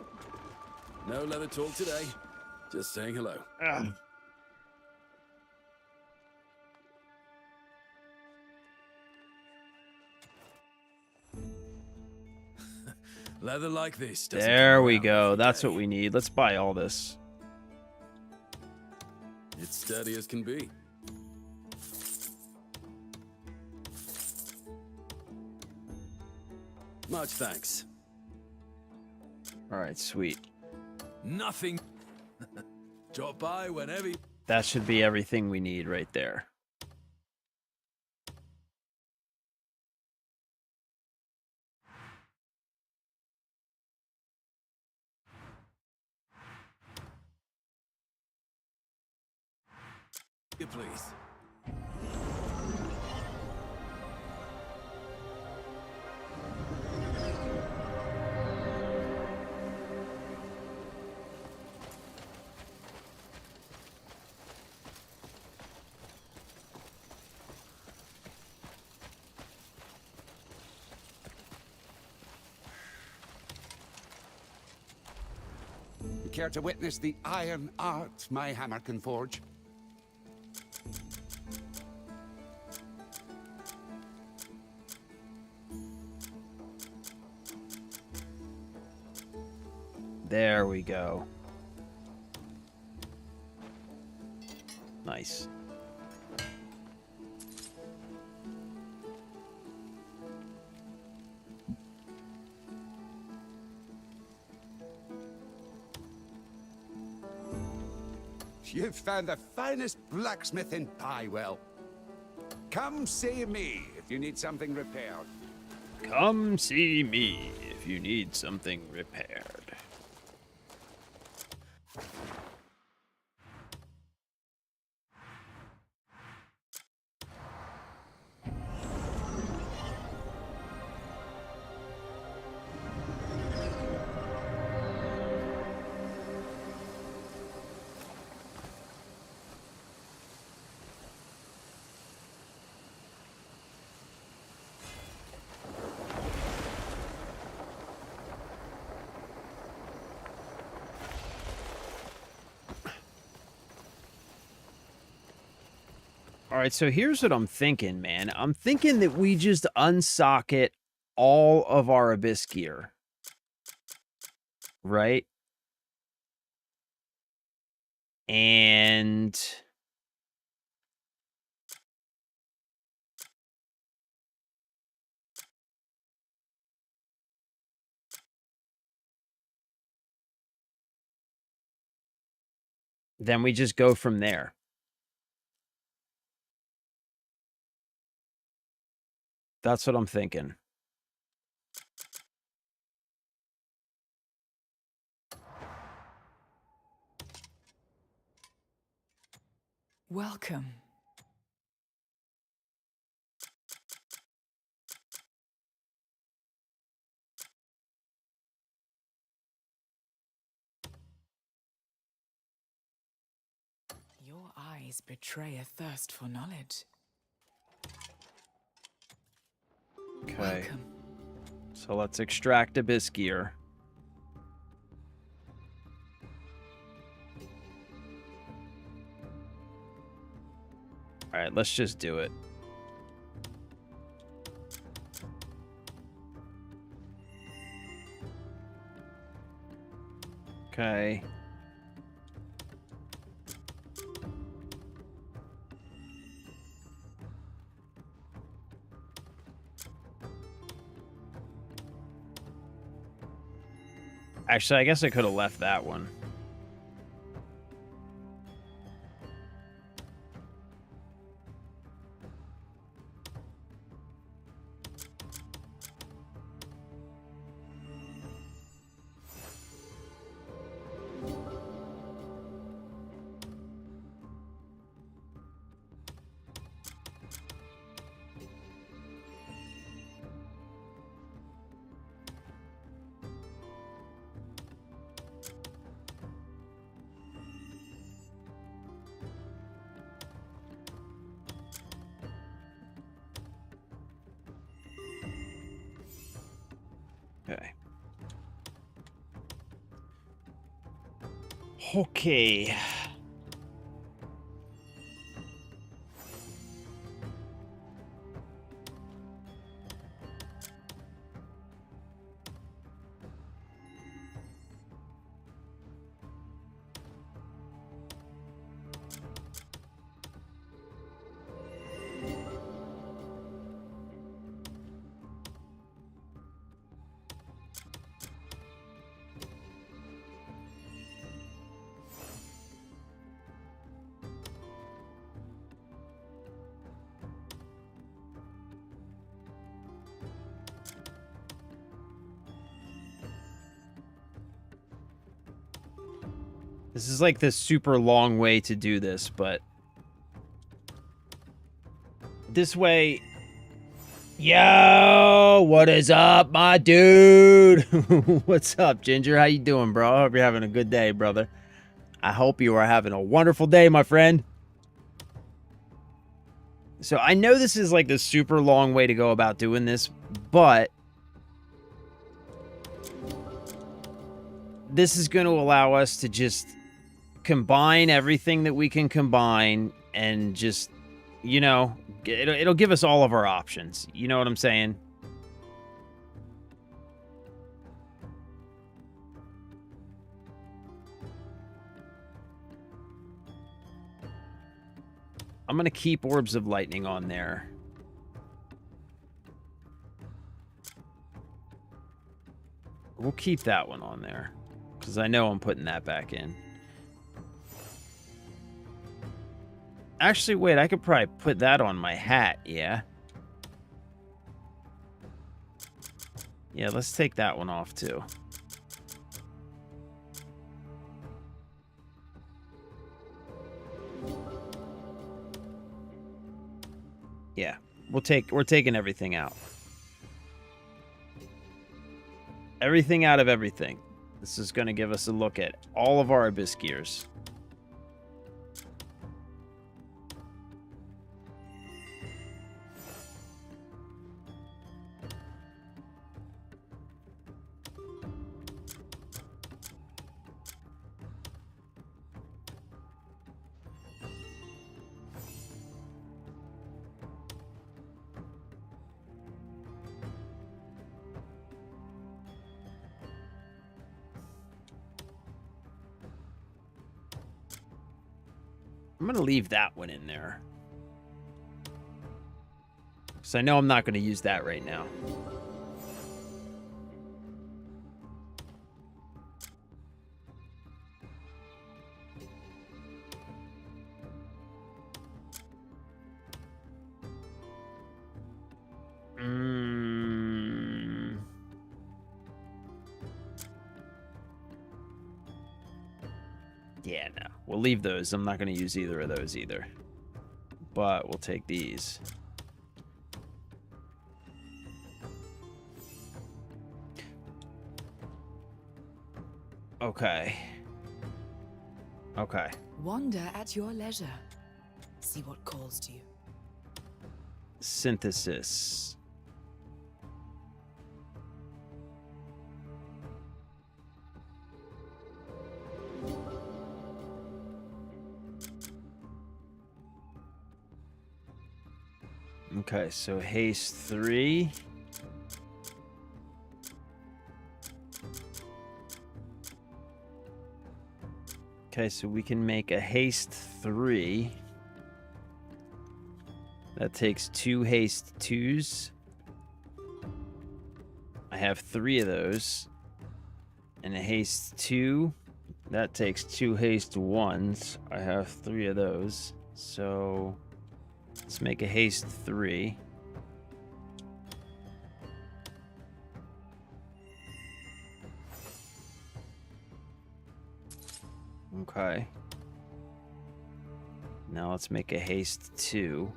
No leather talk today, just saying hello. Leather like this doesn't There come we around go. every That's day. what we need. Let's buy all this. It's sturdy as can be. Much thanks. All right, sweet. Nothing. Drop by whenever you... That should be everything we need right there. you please. You care to witness the iron art my hammer can forge? There we go. Nice. You've found the finest blacksmith in Bywell. Come see me if you need something repaired. Come see me if you need something repaired. All right, so here's what I'm thinking, man. I'm thinking that we just unsocket all of our abyss gear. Right? And then we just go from there. That's what I'm thinking. Welcome. Your eyes betray a thirst for knowledge. Okay. Welcome. So let's extract abyss gear. All right, let's just do it. Okay. Actually, I guess I could have left that one. Okay. Okay. This is like this super long way to do this, but this way. Yo, what is up, my dude? What's up, Ginger? How you doing, bro? I hope you're having a good day, brother. I hope you are having a wonderful day, my friend. So I know this is like the super long way to go about doing this, but this is going to allow us to just combine everything that we can combine and just, you know, it'll give us all of our options. You know what I'm saying? I'm going to keep Orbs of Lightning on there. We'll keep that one on there because I know I'm putting that back in. Actually, wait, I could probably put that on my hat, yeah? Yeah, let's take that one off, too. Yeah, we're taking everything out. Everything out of everything. This is going to give us a look at all of our abyss gears. I'm going to leave that one in there. Because I know I'm not going to use that right now. Yeah, no. We'll leave those. I'm not going to use either of those either. But we'll take these. Okay. Okay. Wander at your leisure. See what calls to you. Synthesis. Okay, so haste 3. Okay, so we can make a haste 3. That takes 2 haste 2s. I have 3 of those. And a haste 2. That takes 2 haste 1s. I have 3 of those. So let's make a haste 3. Okay. Now let's make a haste 2.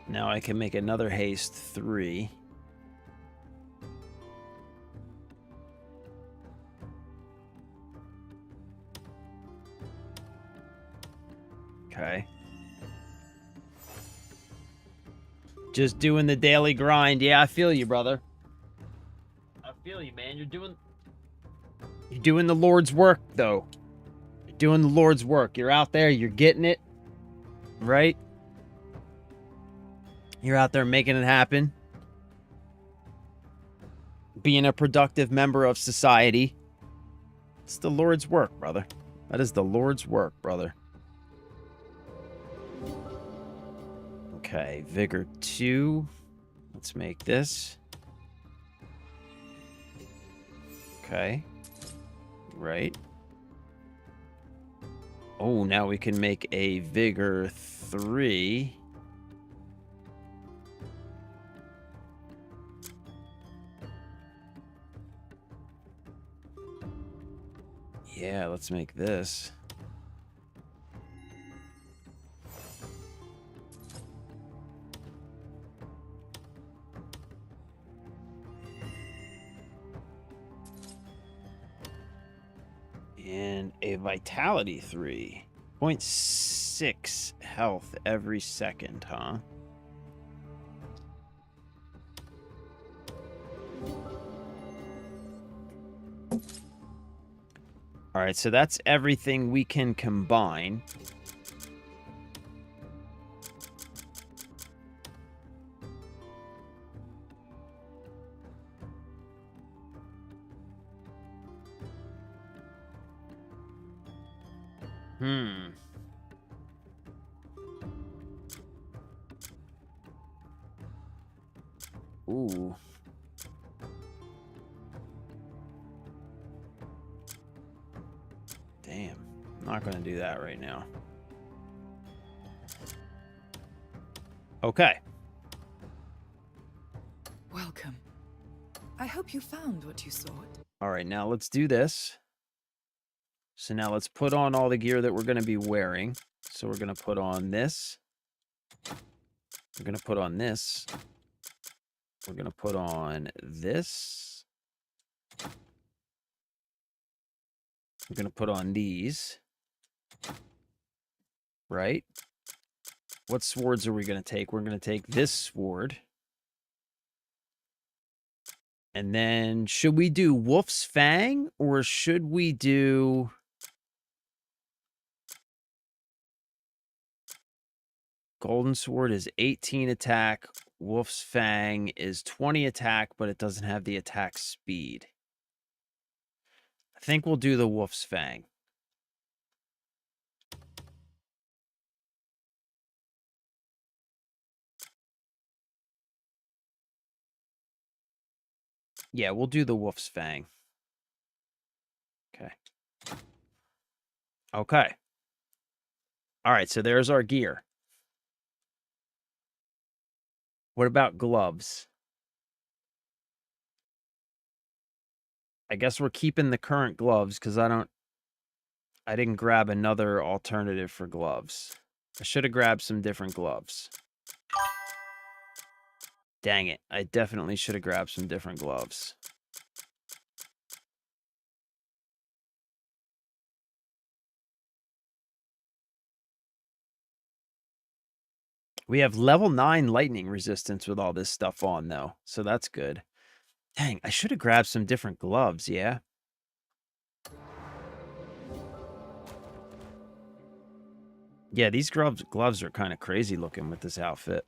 Now I can make another haste 3. Okay. Just doing the daily grind. Yeah, I feel you, brother. I feel you, man. You're doing the Lord's work, though. You're doing the Lord's work. You're out there. You're getting it. Right? You're out there making it happen. Being a productive member of society. It's the Lord's work, brother. That is the Lord's work, brother. Okay, Vigor 2. Let's make this. Okay. Right. Oh, now we can make a Vigor 3. Yeah, let's make this. And a Vitality 3. 0.6 health every second, huh? Alright, so that's everything we can combine. Ooh. Damn. I'm not going to do that right now. Okay. Welcome. I hope you found what you sought. All right, now let's do this. So now let's put on all the gear that we're going to be wearing. So we're going to put on this. We're going to put on this. We're going to put on this. We're going to put on these. Right? What swords are we going to take? We're going to take this sword. And then, should we do Wolf's Fang? Or should we do... Golden Sword is 18 attack. Wolf's Fang is 20 attack, but it doesn't have the attack speed. I think we'll do the Wolf's Fang. Yeah, we'll do the Wolf's Fang. Okay. Okay. All right, so there's our gear. What about gloves? I guess we're keeping the current gloves because I didn't grab another alternative for gloves. I should have grabbed some different gloves. Dang it. I definitely should have grabbed some different gloves. We have level 9 lightning resistance with all this stuff on, though. So that's good. Dang, I should have grabbed some different gloves, yeah? Yeah, these gloves are kind of crazy looking with this outfit.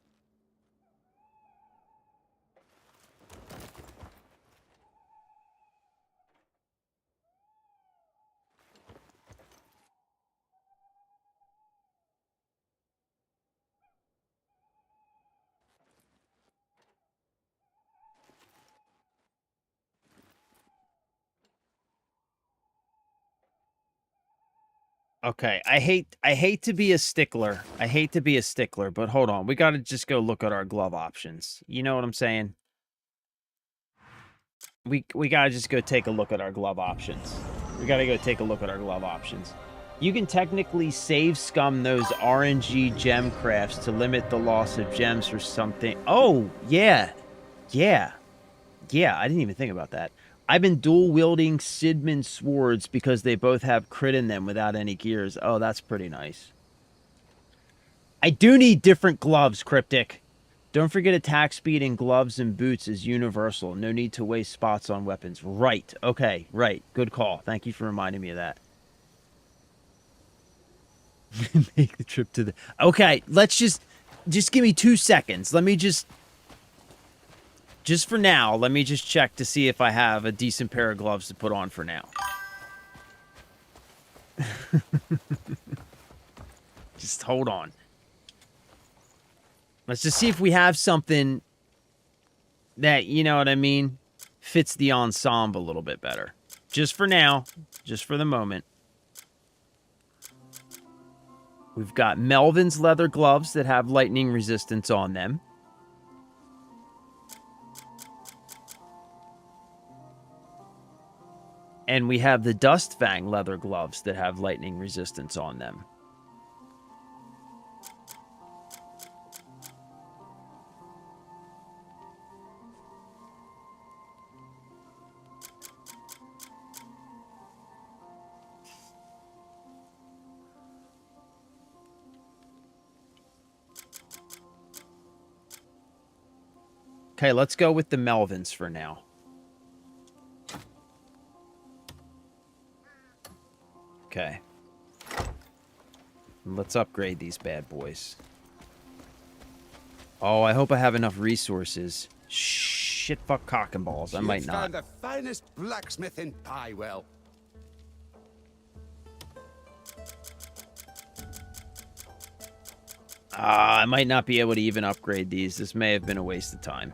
Okay, I hate to be a stickler. I hate to be a stickler, but hold on. We got to just go look at our glove options. You know what I'm saying? We got to just go take a look at our glove options. We got to go take a look at our glove options. You can technically save scum those RNG gem crafts to limit the loss of gems for something. Oh, yeah. Yeah. Yeah, I didn't even think about that. I've been dual-wielding Sidman swords because they both have crit in them without any gears. Oh, that's pretty nice. I do need different gloves, Cryptic. Don't forget attack speed in gloves and boots is universal. No need to waste spots on weapons. Right. Okay, right. Good call. Thank you for reminding me of that. Make the trip to the... Okay, let's just give me 2 seconds. Let me just for now, let me just check to see if I have a decent pair of gloves to put on for now. Just hold on. Let's just see if we have something that, you know what I mean, fits the ensemble a little bit better. Just for now, just for the moment. We've got Melvin's leather gloves that have lightning resistance on them. And we have the Dust Fang leather gloves that have lightning resistance on them. Okay, let's go with the Melvins for now. Okay. Let's upgrade these bad boys. Oh, I hope I have enough resources. Shit, fuck cock and balls. I might not. Found the finest blacksmith in Piewell. I might not be able to even upgrade these. This may have been a waste of time.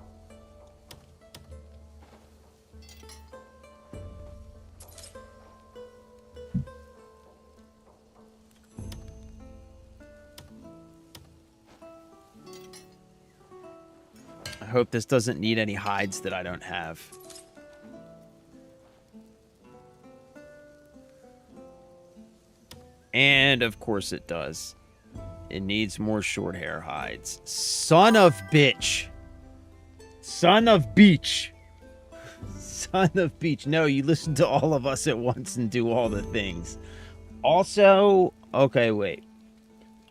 I hope this doesn't need any hides that I don't have. And of course it does. It needs more short hair hides. Son of bitch. Son of beach. Son of beach. No, you listen to all of us at once and do all the things. Also, okay, wait.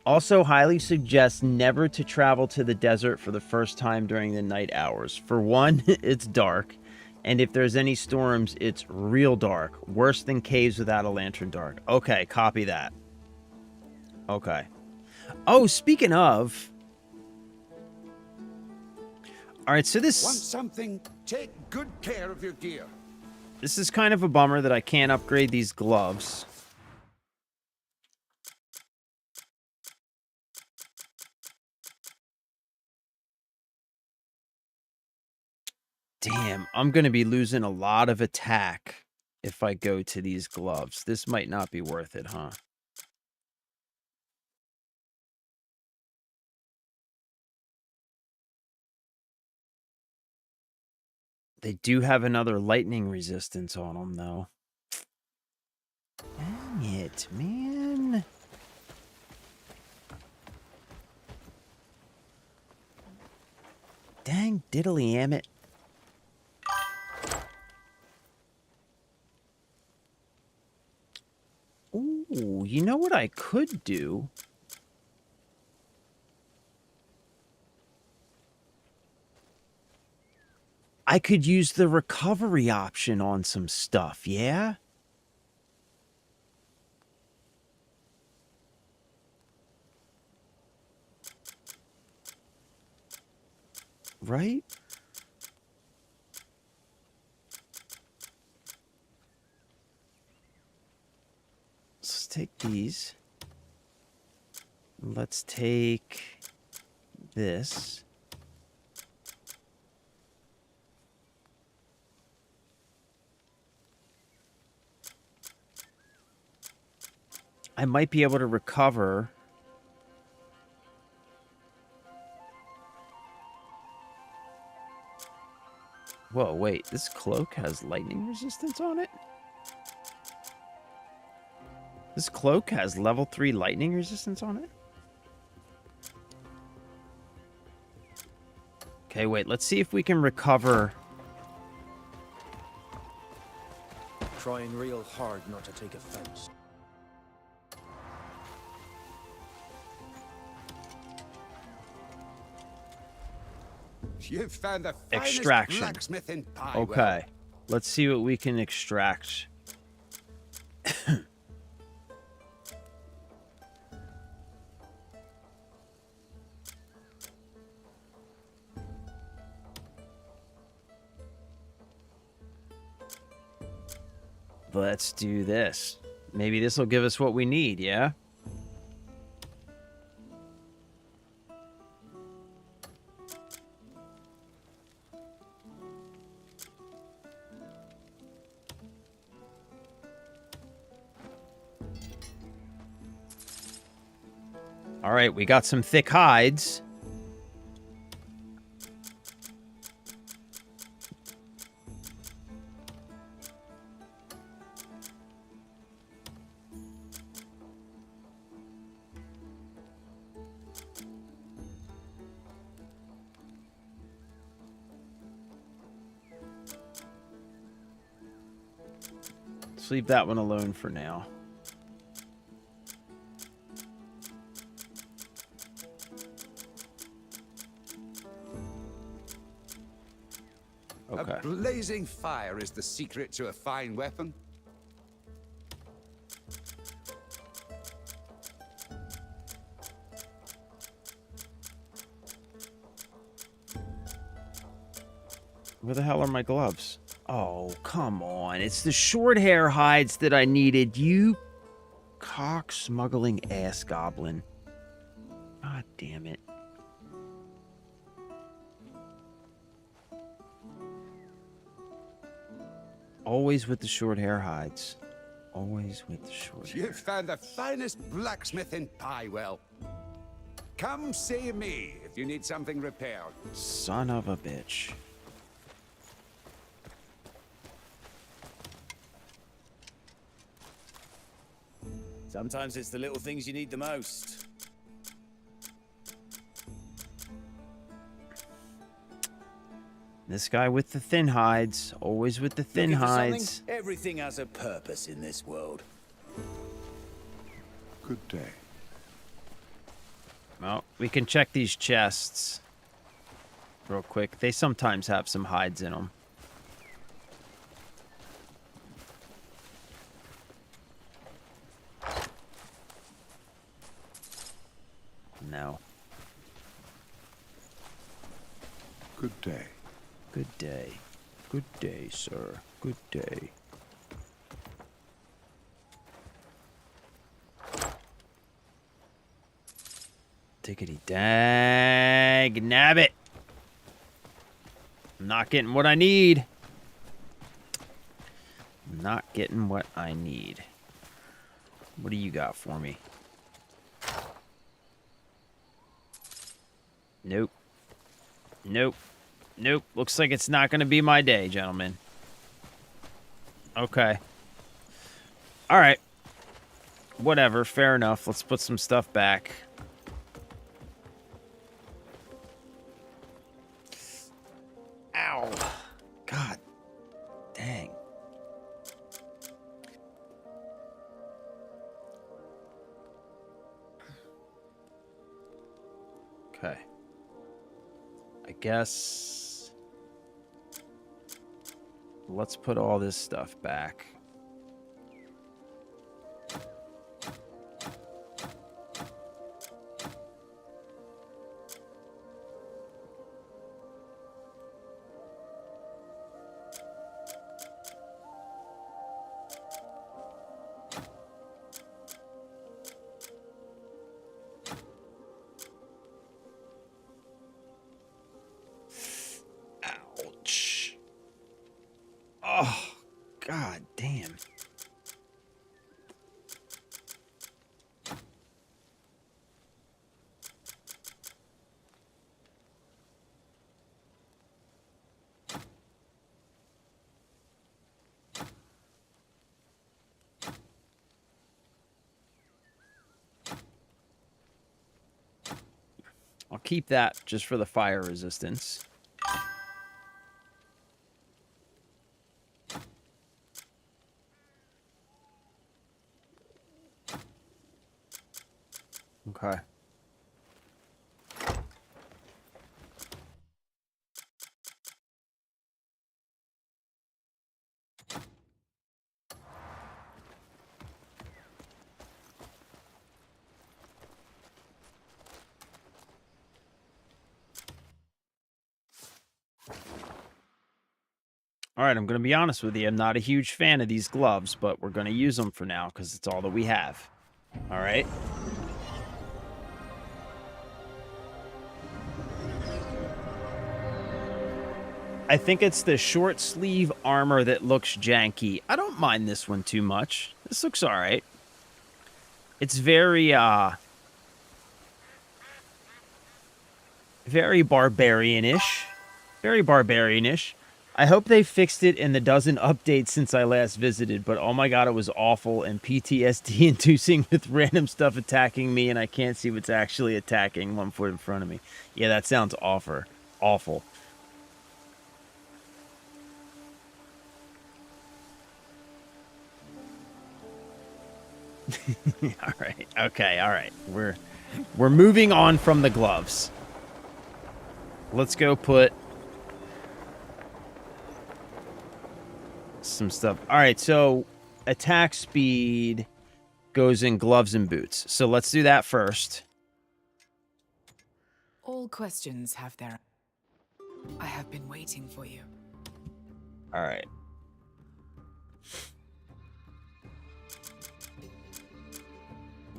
Also highly suggest never to travel to the desert for the first time during the night hours. For one, it's dark. And if there's any storms, it's real dark. Worse than caves without a lantern dark. Okay, copy that. Okay. Oh, speaking of... All right, so Want this something? Take good care of your gear. is kind of a bummer that I can't upgrade these gloves. Damn, I'm going to be losing a lot of attack if I go to these gloves. This might not be worth it, huh? They do have another lightning resistance on them, though. Dang it, man. Dang diddly it. Ooh, you know what I could do? I could use the recovery option on some stuff, yeah? Right? Let's take these. Let's take this. I might be able to recover. Whoa, wait. This cloak has lightning resistance on it? This cloak has level 3 lightning resistance on it? Okay, wait. Let's see if we can recover. Trying real hard not to take offense. You've found the finest Extraction. blacksmith in Pywell. Okay. Let's see what we can extract. Let's do this. Maybe this will give us what we need, yeah? All right, we got some thick hides. Let's leave that one alone for now. Okay. A blazing fire is the secret to a fine weapon. Where the hell are my gloves? Oh, come on. It's the short hair hides that I needed. You cock-smuggling ass goblin. God damn it. Always with the short hair hides. Always with the short hair. You've found the finest blacksmith in Pywell. Come see me if you need something repaired. Son of a bitch. Sometimes it's the little things you need the most. This guy with the thin hides. Always with the thin Looking for something? hides. Everything has a purpose in this world. Good day. Well, we can check these chests real quick. They sometimes have some hides in them. No. Good day. Good day. Good day, sir. Good day. Tickety dag nabbit. I'm not getting what I need. I'm not getting what I need. What do you got for me? Nope. Nope. Nope. Looks like it's not going to be my day, gentlemen. Okay. All right. Whatever. Fair enough. Let's put some stuff back. Ow. God. Dang. Okay. I guess let's put all this stuff back. Ouch. Oh, god damn. I'll keep that just for the fire resistance. Okay. All right, I'm going to be honest with you. I'm not a huge fan of these gloves, but we're going to use them for now because it's all that we have. All right. I think it's the short sleeve armor that looks janky. I don't mind this one too much. This looks all right. It's very barbarian-ish. Very barbarian-ish. I hope they fixed it in the dozen updates since I last visited, but oh my god, it was awful and PTSD inducing with random stuff attacking me and I can't see what's actually attacking 1 foot in front of me. Yeah, that sounds awful. Awful. All right. Okay, all right. We're moving on from the gloves. Let's go put some stuff. All right, so attack speed goes in gloves and boots. So let's do that first. All questions have their... I have been waiting for you. All right.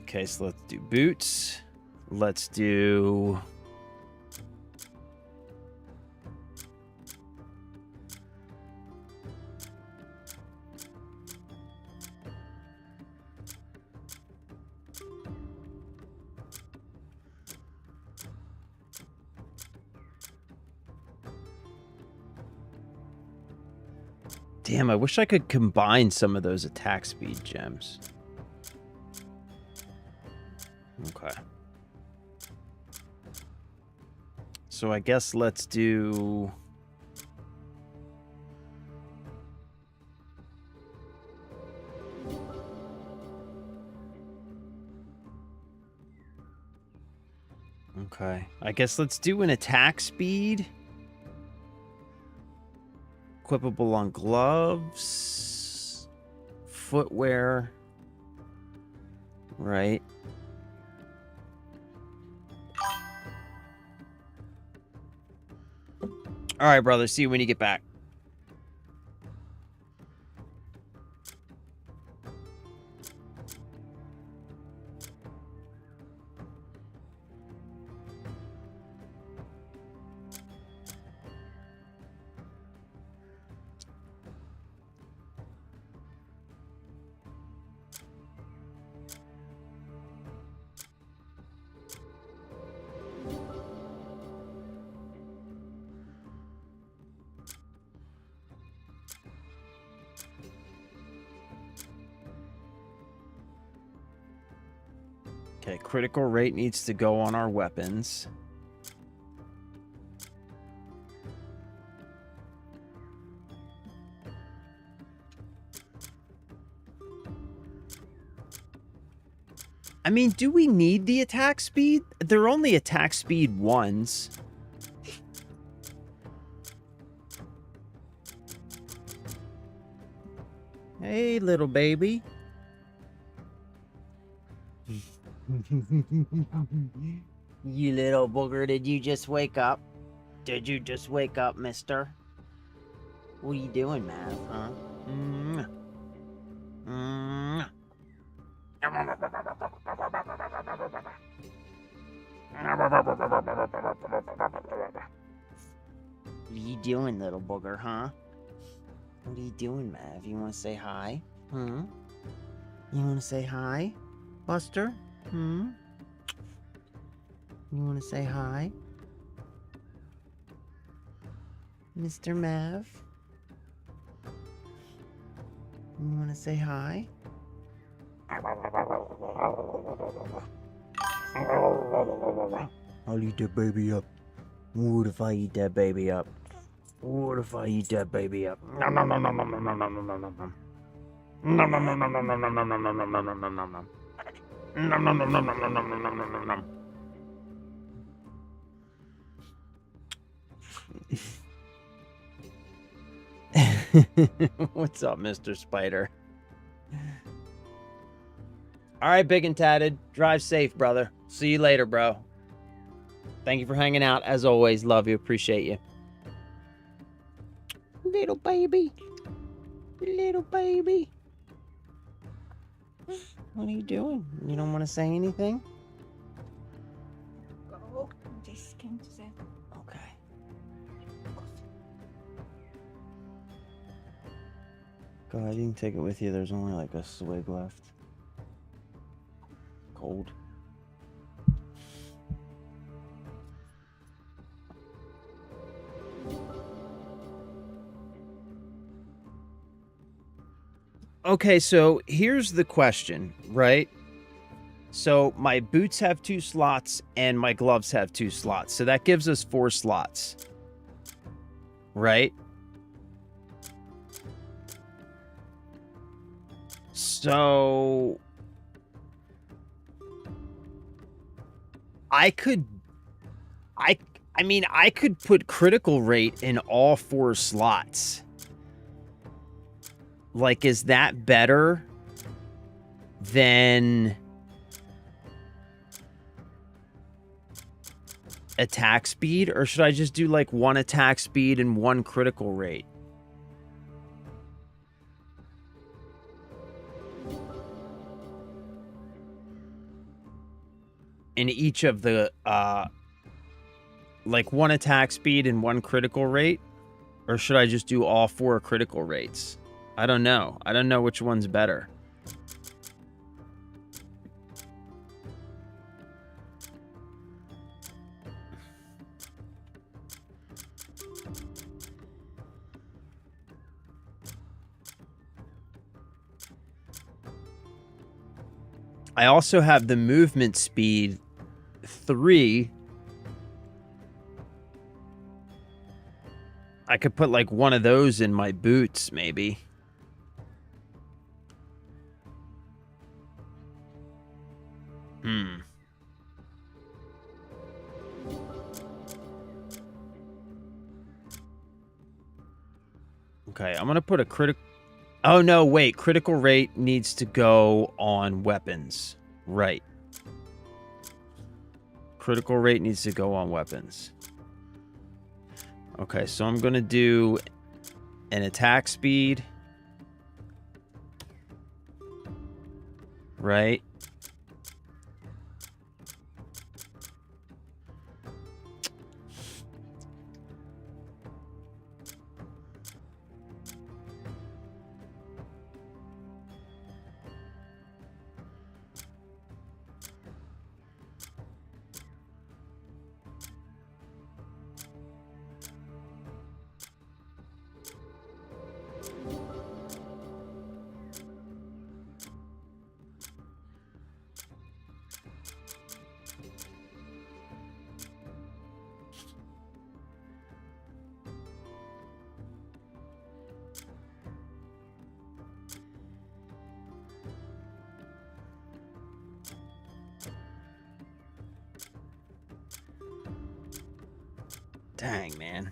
Okay, so let's do boots. Let's do... Damn, I wish I could combine some of those attack speed gems. Okay. So I guess let's do... Okay. I guess let's do an attack speed. Equipable on gloves. Footwear. Right. All right, brother. See you when you get back. Okay, critical rate needs to go on our weapons. I mean, do we need the attack speed? They're only attack speed 1s. Hey, little baby. You little booger, did you just wake up? Did you just wake up, mister? What are you doing, man? Huh? What are you doing, little booger, huh? What are you doing, Mav? You want to say hi? You want to say hi, Buster? You want to say hi? Mr. Mav? You want to say hi? I'll eat that baby up. What if I eat that baby up? What if I eat that baby up? Nom nom nom nom nom nom nom nom nom nom nom. Nom nom nom nom nom nom nom nom nom nom nom nom nom nom nom. Nom nom nom nom nom nom nom nom nom nom nom. What's up, Mr. Spider? All right, big and tatted. Drive safe, brother. See you later, bro. Thank you for hanging out. As always, love you. Appreciate you. Little baby. Little baby. What are you doing? You don't want to say anything? Go. Just came to say. Okay. Go ahead, you can take it with you. There's only like a swig left. Cold. Okay, so here's the question, right? So my boots have 2 slots and my gloves have 2 slots. So that gives us 4 slots. Right? So I mean, I could put critical rate in all 4 slots. Like, is that better than attack speed? Or should I just do like 1 attack speed and 1 critical rate? In each of the, like 1 attack speed and 1 critical rate? Or should I just do all 4 critical rates? I don't know. I don't know which one's better. I also have the movement speed 3. I could put like 1 of those in my boots, maybe. Okay, I'm gonna put a critical... Oh, no, wait. Critical rate needs to go on weapons. Right. Critical rate needs to go on weapons. Okay, so I'm going to do an attack speed. Right? Dang, man.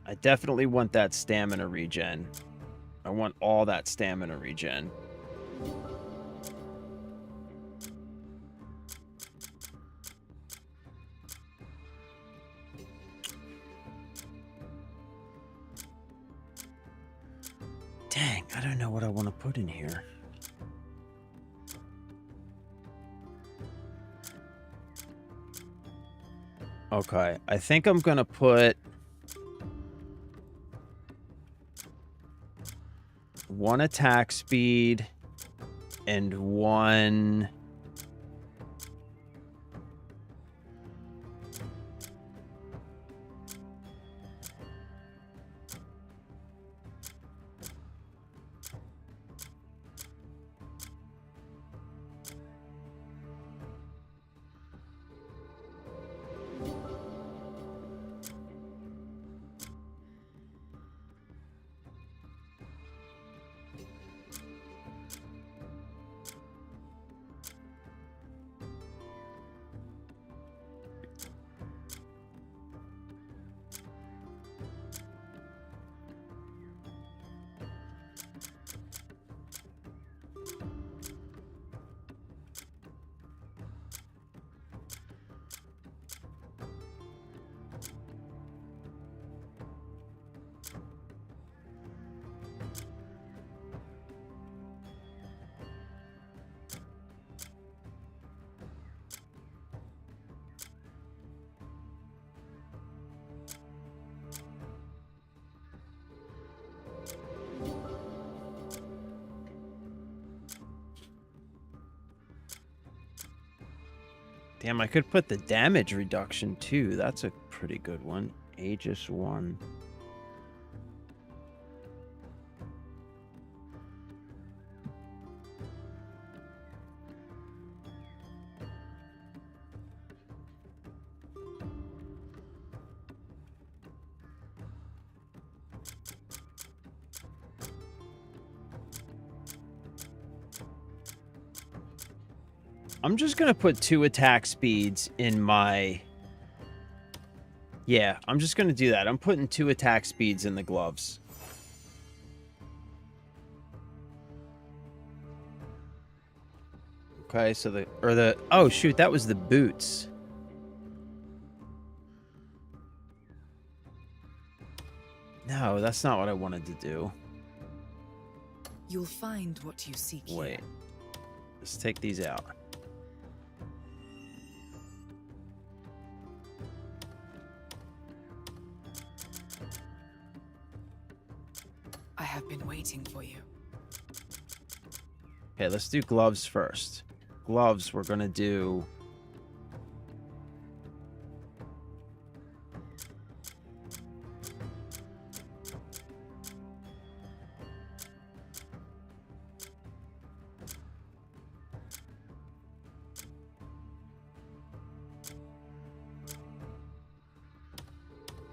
I definitely want that stamina regen. I want all that stamina regen. Dang, I don't know what I want to put in here. Okay, I think I'm going to put one attack speed and one... Damn, I could put the damage reduction too. That's a pretty good one. Aegis 1. I'm just going to put 2 attack speeds in my... Yeah, I'm just going to do that. I'm putting 2 attack speeds in the gloves. Okay, so the... Or the... Oh, shoot, that was the boots. No, that's not what I wanted to do. You'll find what you seek Wait. here. Let's take these out. I have been waiting for you. Okay, let's do gloves first. Gloves, we're going to do...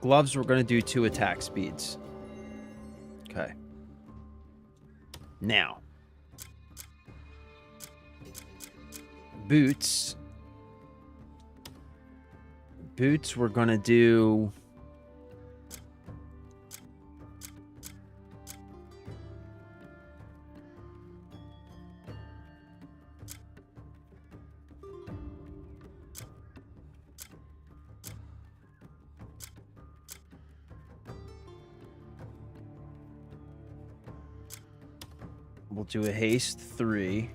Gloves, we're going to do 2 attack speeds. Okay. Now. Boots. boots, we're gonna do... We'll do a haste 3.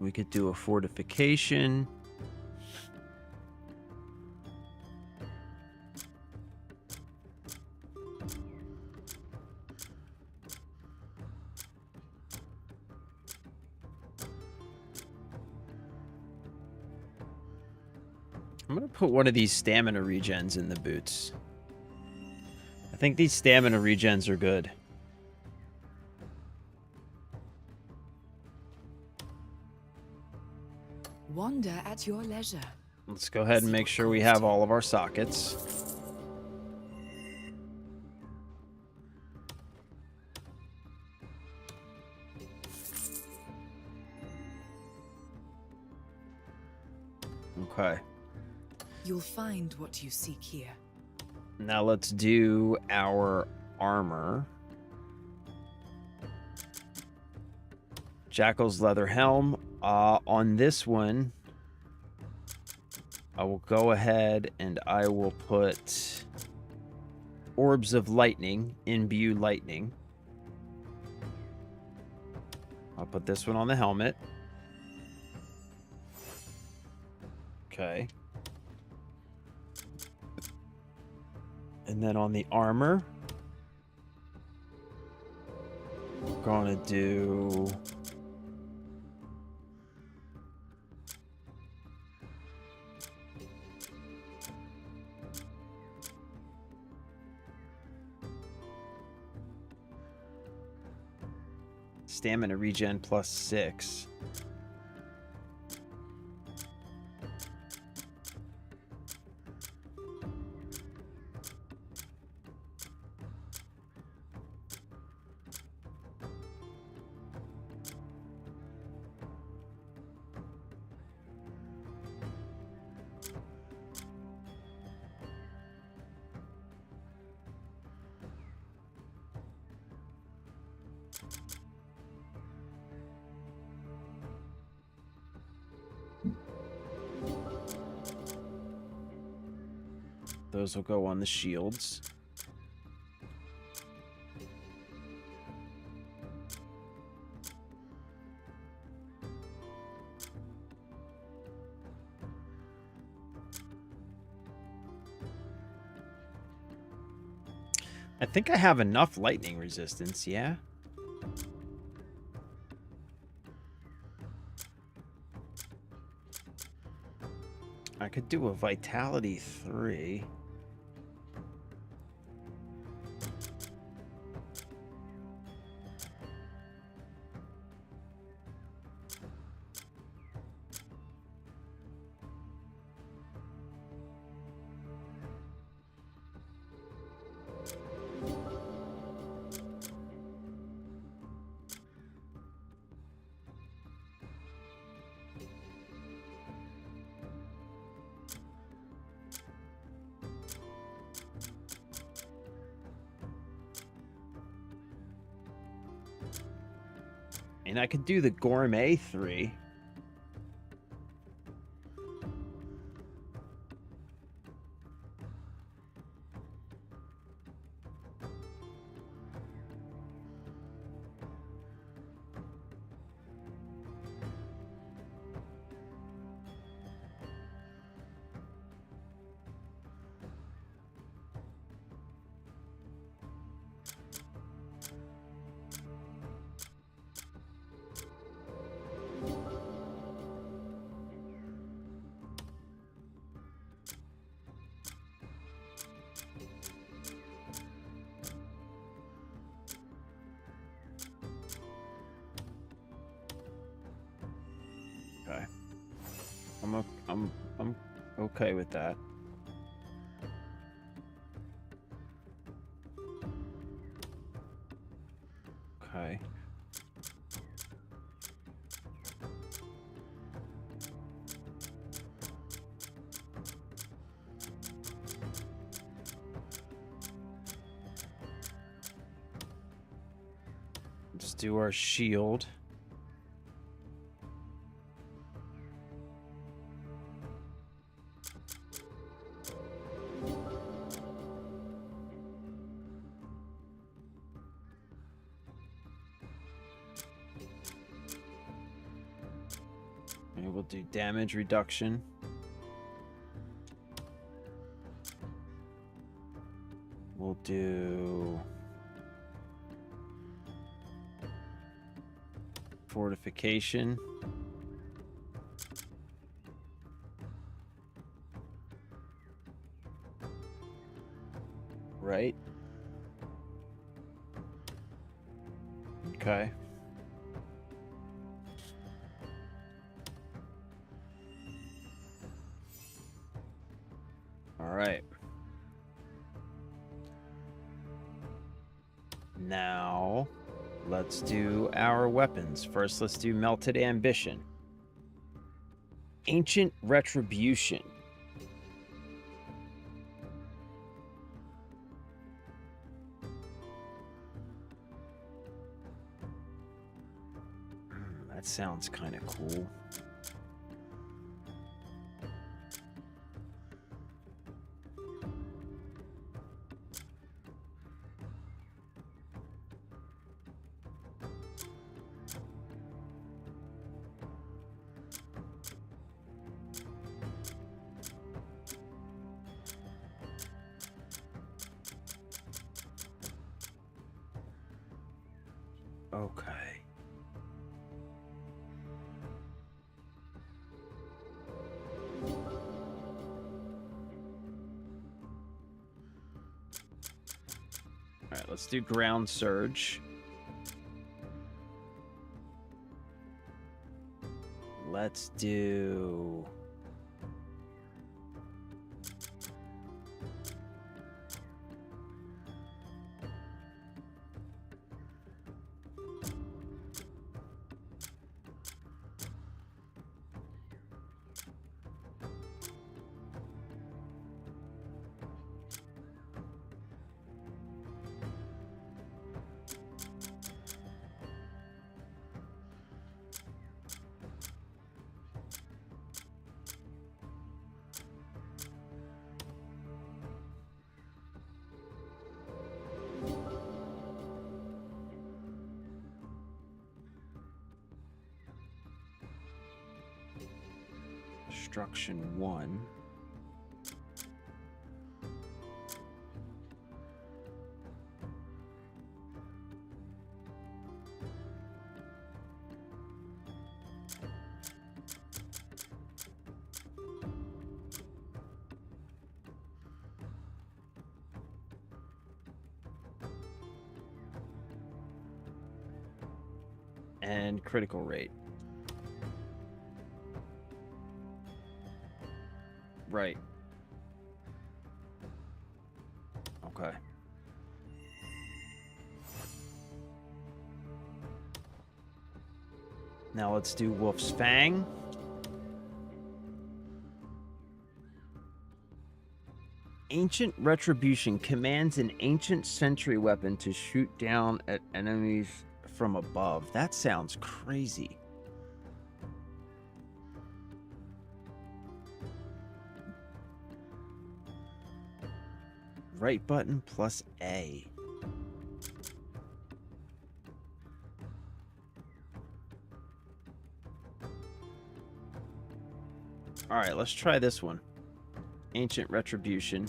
We could do a fortification. I'm going to put one of these stamina regens in the boots. I think these stamina regens are good. Wander at your leisure. Let's go ahead and make sure we have all of our sockets. Okay. You'll find what you seek here. Now let's do our armor. Jackal's leather helm. On this one, I will go ahead and I will put orbs of lightning, imbue lightning. I'll put this one on the helmet. Okay. And then on the armor, we're going to do... stamina regen +6. Those will go on the shields. I think I have enough lightning resistance, yeah? I could do a vitality 3. And I could do the gourmet 3. I'm okay with that. Okay. Let's do our shield. And we'll do damage reduction. We'll do fortification. Right? Okay. All right. Now, let's do our weapons. First, let's do Melted Ambition. Ancient Retribution. That sounds kind of cool. Okay. All right, let's do Ground Surge. Let's do... Destruction 1. And critical rate. Right. Okay. Now let's do Wolf's Fang. Ancient Retribution commands an ancient sentry weapon to shoot down at enemies from above. That sounds crazy. Right button plus A. All right, let's try this one. Ancient Retribution.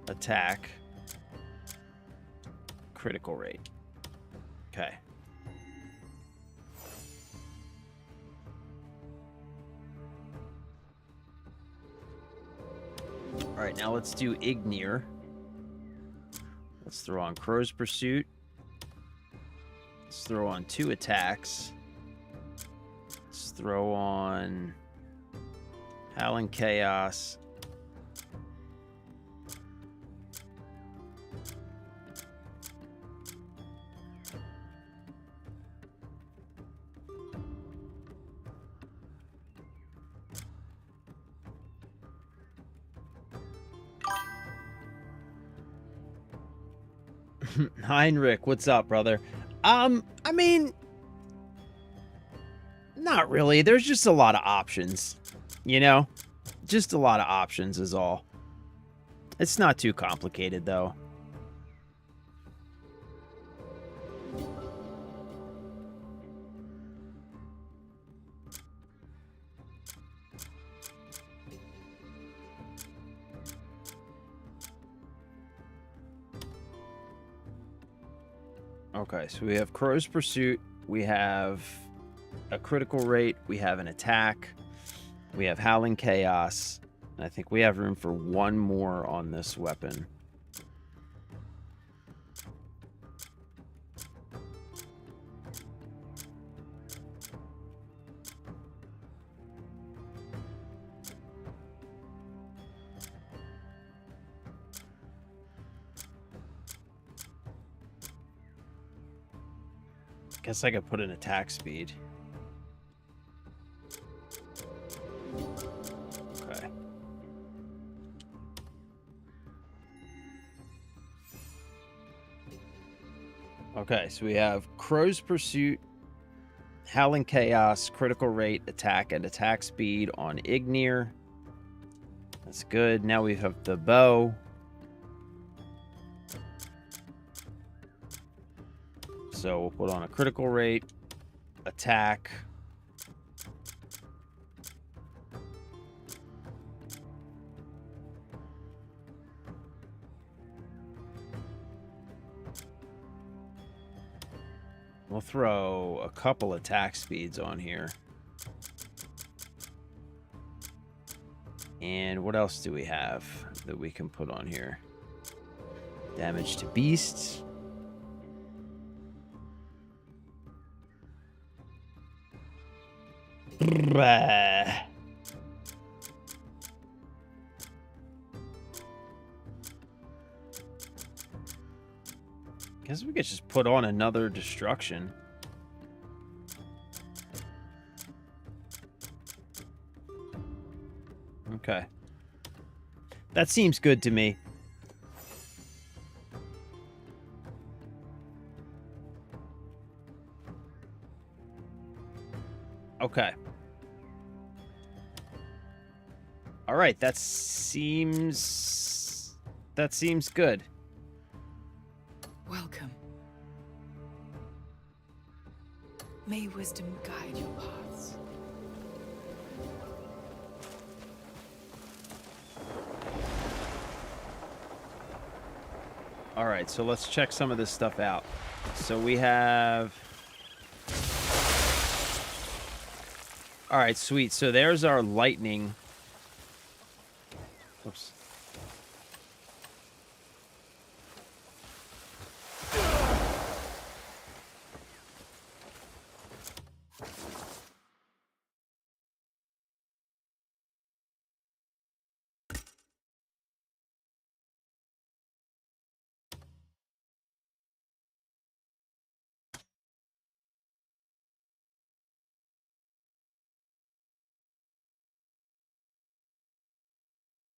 Attack. Critical rate. Okay. All right, now let's do Ignir. Let's throw on Crow's Pursuit. Let's throw on 2 attacks. Let's Let's throw on Howling Chaos. Heinrich, what's up, brother? I mean, not really. There's just a lot of options, you know? Just a lot of options is all. It's not too complicated, though. Okay, so we have Crow's Pursuit, we have a critical rate, we have an attack, we have Howling Chaos, and I think we have room for one more on this weapon. Guess I could put an attack speed. Okay. Okay, so we have Crow's Pursuit, Howling Chaos, critical rate, attack, and attack speed on Ignir. That's good. Now we have the bow. So we'll put on a critical rate, attack. We'll throw a couple attack speeds on here. And what else do we have that we can put on here? Damage to beasts. Guess we could just put on another destruction. Okay. That seems good to me. Okay. All right, that seems good. Welcome. May wisdom guide your paths. All right, so let's check some of this stuff out. So we have... All right, sweet. So there's our lightning. Oops.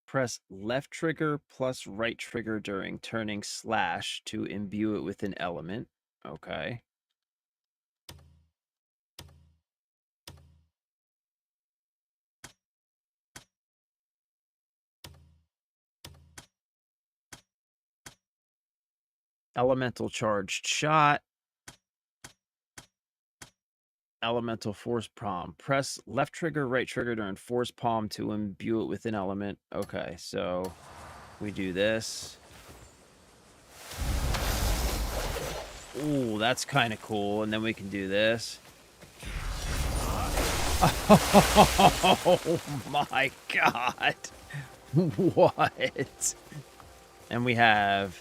Press left trigger plus right trigger during turning slash to imbue it with an element. Okay. Elemental charged shot. Elemental force palm. Press left trigger, right trigger during force palm to imbue it with an element. Okay, so we do this. Ooh, that's kind of cool. And then we can do this. Oh my god. What? And we have...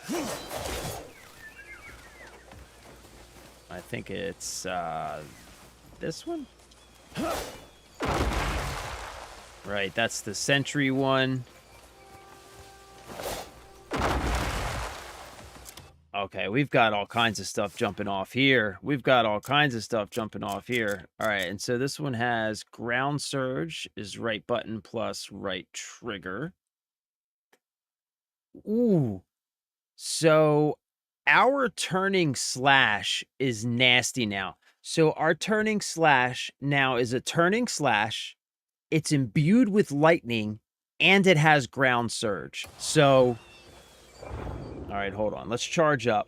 I think it's this one? Right, that's the sentry one. Okay, we've got all kinds of stuff jumping off here. We've got all kinds of stuff jumping off here. All right, and so this one has ground surge is right button plus right trigger. Ooh. So our turning slash is nasty now. So our turning slash now is a turning slash. It's imbued with lightning and it has ground surge. So, all right, hold on. Let's charge up.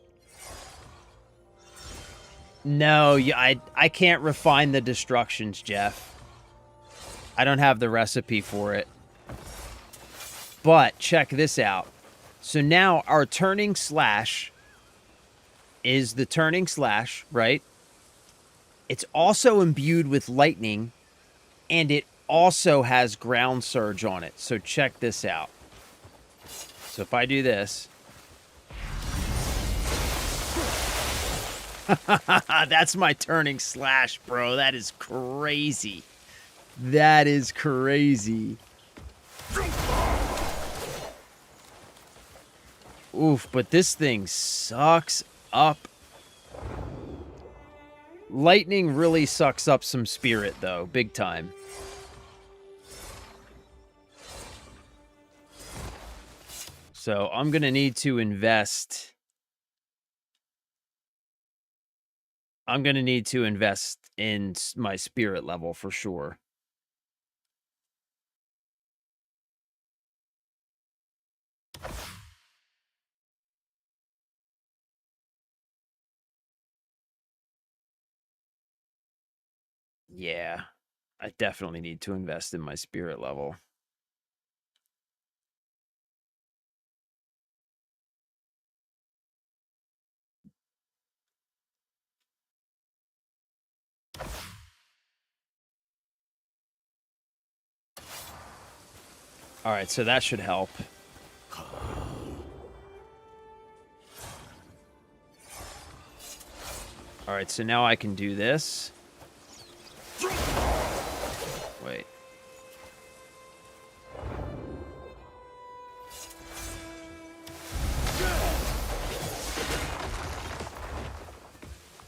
No, I can't refine the destructions, Jeff. I don't have the recipe for it. But check this out. So now our turning slash is the turning slash, right? It's also imbued with lightning, and it also has ground surge on it. So check this out. So if I do this... That's my turning slash, bro. That is crazy. That is crazy. Oof, but this thing sucks up. Lightning really sucks up some spirit, though. Big time. So I'm going to need to invest... I'm going to need to invest in my spirit level for sure. Yeah, I definitely need to invest in my spirit level. All right, so that should help. All right, so now I can do this. Wait.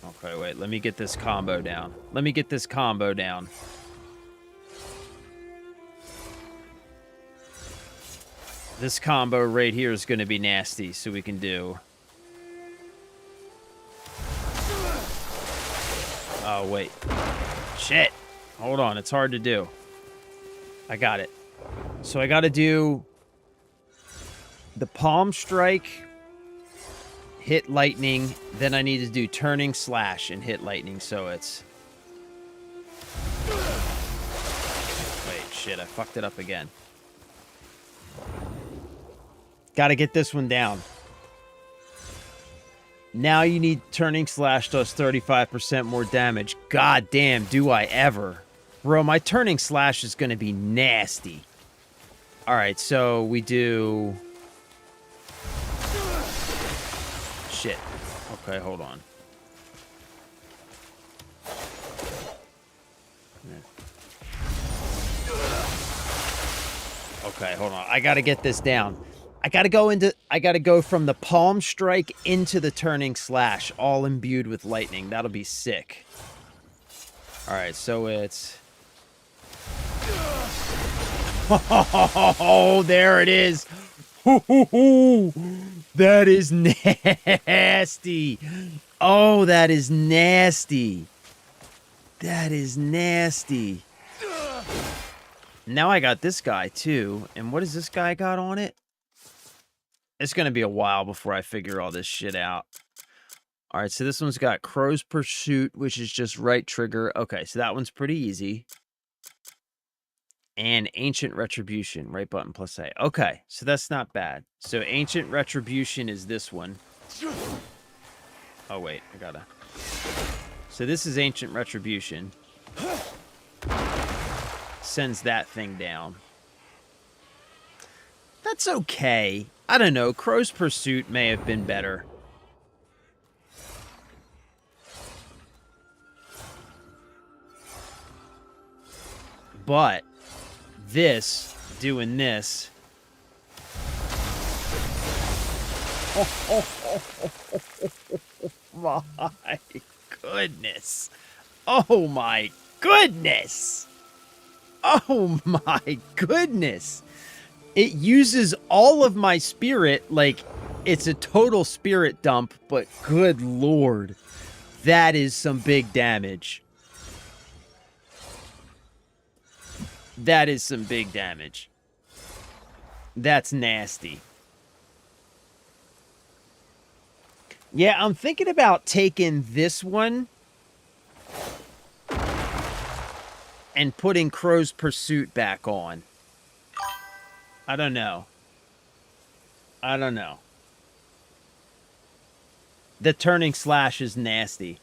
Okay, wait, let me get this combo down. Let me get this combo down. This combo right here is going to be nasty, so we can do... Oh, wait. Shit. Hold on, it's hard to do. I got it. So I got to do... the palm strike, hit lightning, then I need to do turning slash and hit lightning, so it's... Wait, shit, I fucked it up again. Gotta get this one down. Now you need turning slash does 35% more damage. God damn, do I ever. Bro, my turning slash is gonna be nasty. Alright, so we do... Shit. Okay, hold on. Okay, hold on. I gotta get this down. I gotta go from the palm strike into the turning slash, all imbued with lightning. That'll be sick. Alright, so it's... Oh, there it is. That is nasty. Oh, that is nasty. That is nasty. Now I got this guy, too. And what does this guy got on it? It's going to be a while before I figure all this shit out. All right, so this one's got Crow's Pursuit, which is just right trigger. Okay, so that one's pretty easy. And Ancient Retribution, right button plus A. Okay, so that's not bad. So Ancient Retribution is this one. Oh, wait, I gotta... So this is Ancient Retribution. Sends that thing down. That's okay. I don't know. Crow's Pursuit may have been better. But this, doing this... My goodness. Oh my goodness. Oh my goodness. It uses all of my spirit, like it's a total spirit dump, but good lord. That is some big damage. That is some big damage. That's nasty. Yeah, I'm thinking about taking this one and putting Crow's Pursuit back on. I don't know. I don't know. The turning slash is nasty.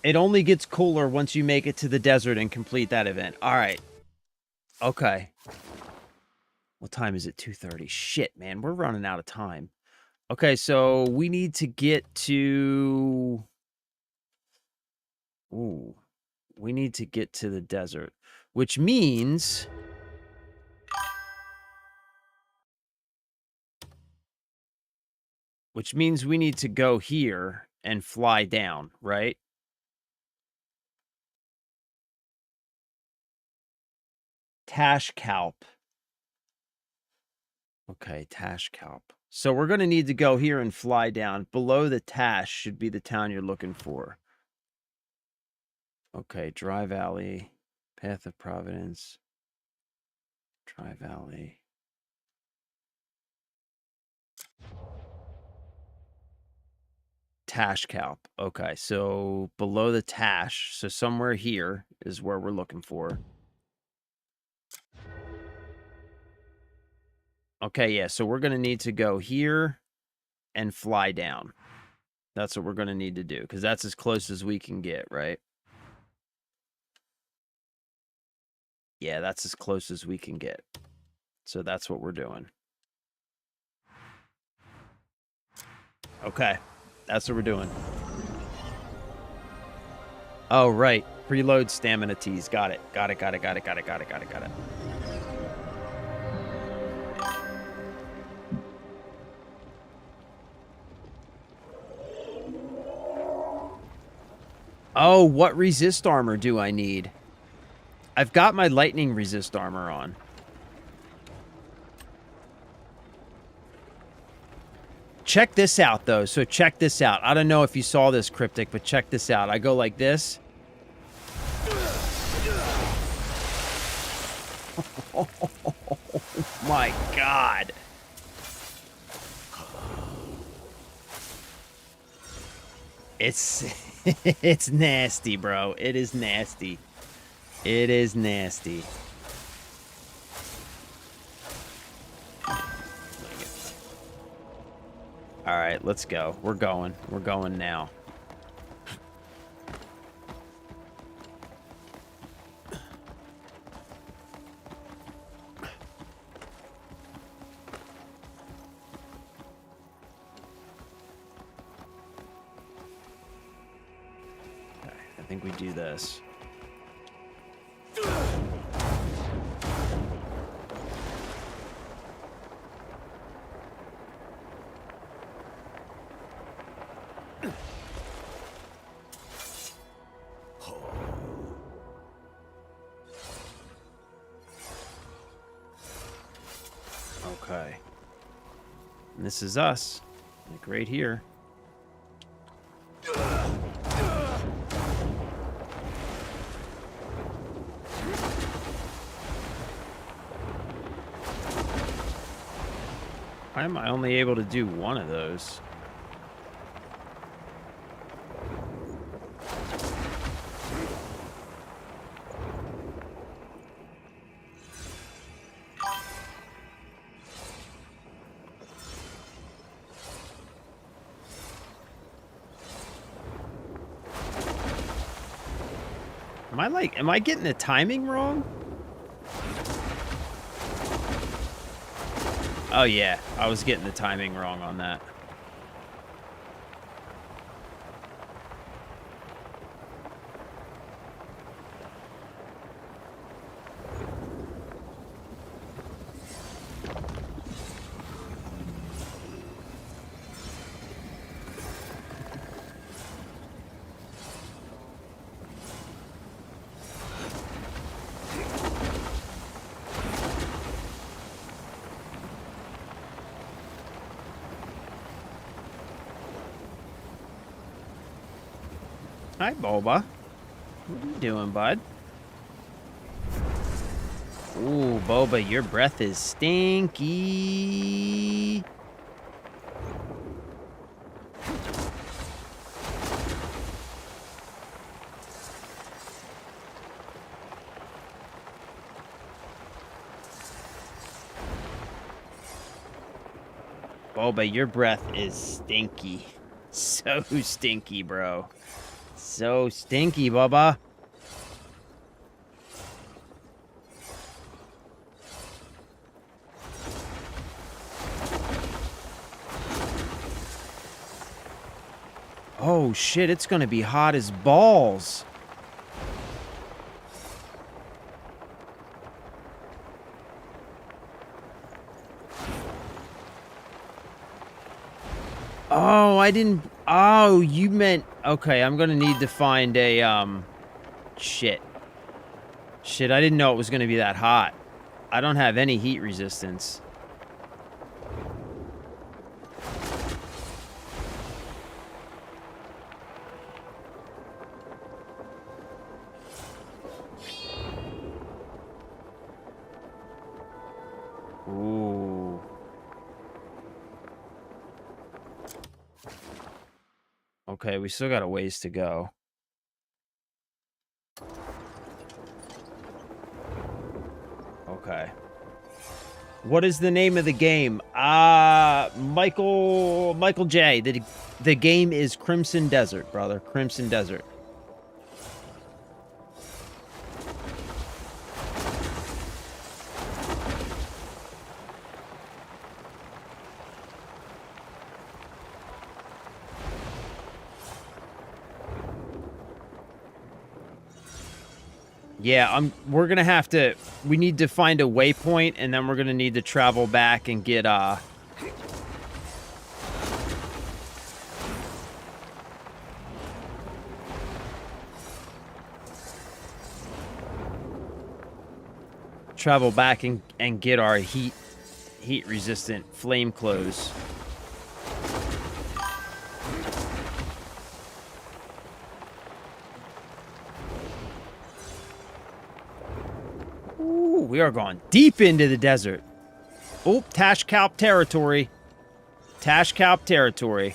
It only gets cooler once you make it to the desert and complete that event. All right. Okay. What time is it? 2:30. Shit, man. We're running out of time. Okay, so we need to get to... Ooh. We need to get to the desert, which means... Which means we need to go here and fly down, right? Tashkalp. Okay, Tashkalp. So we're going to need to go here and fly down. Below the Tash should be the town you're looking for. Okay, Dry Valley. Path of Providence. Dry Valley. Tashkalp. Okay, so below the Tash. So somewhere here is where we're looking for. Okay, yeah, so we're going to need to go here and fly down. That's what we're going to need to do, because that's as close as we can get, right? Yeah, that's as close as we can get. So that's what we're doing. Okay, that's what we're doing. Oh, right. Preload stamina teas. Got it. Got it. Oh, what resist armor do I need? I've got my lightning resist armor on. Check this out, though. So check this out. I don't know if you saw this, Cryptic, but check this out. I go like this. Oh, my God. It's it's nasty, bro. It is nasty. It is nasty. All right, let's go. We're going. We're going now. Okay, I think we do this. Okay. And this is us. Like right here. Why am I only able to do one of those? Am I getting the timing wrong? Oh yeah, I was getting the timing wrong on that. Hi, Boba. What are you doing, bud? Ooh, Boba, your breath is stinky. Boba, your breath is stinky. So stinky, bro. So stinky, Boba. Oh shit, it's gonna be hot as balls. Oh, I didn't... Oh, you meant... Okay, I'm gonna need to find a, Shit. Shit, I didn't know it was gonna be that hot. I don't have any heat resistance. Ooh. Okay, we still got a ways to go. Okay. What is the name of the game? Michael J. The game is Crimson Desert, brother. Crimson Desert. Yeah, we're gonna have to... We need to find a waypoint, and then we're gonna need to travel back and get, travel back and get our heat-resistant flame clothes. We are going deep into the desert. Oh, Tashkalp territory. Tashkalp territory.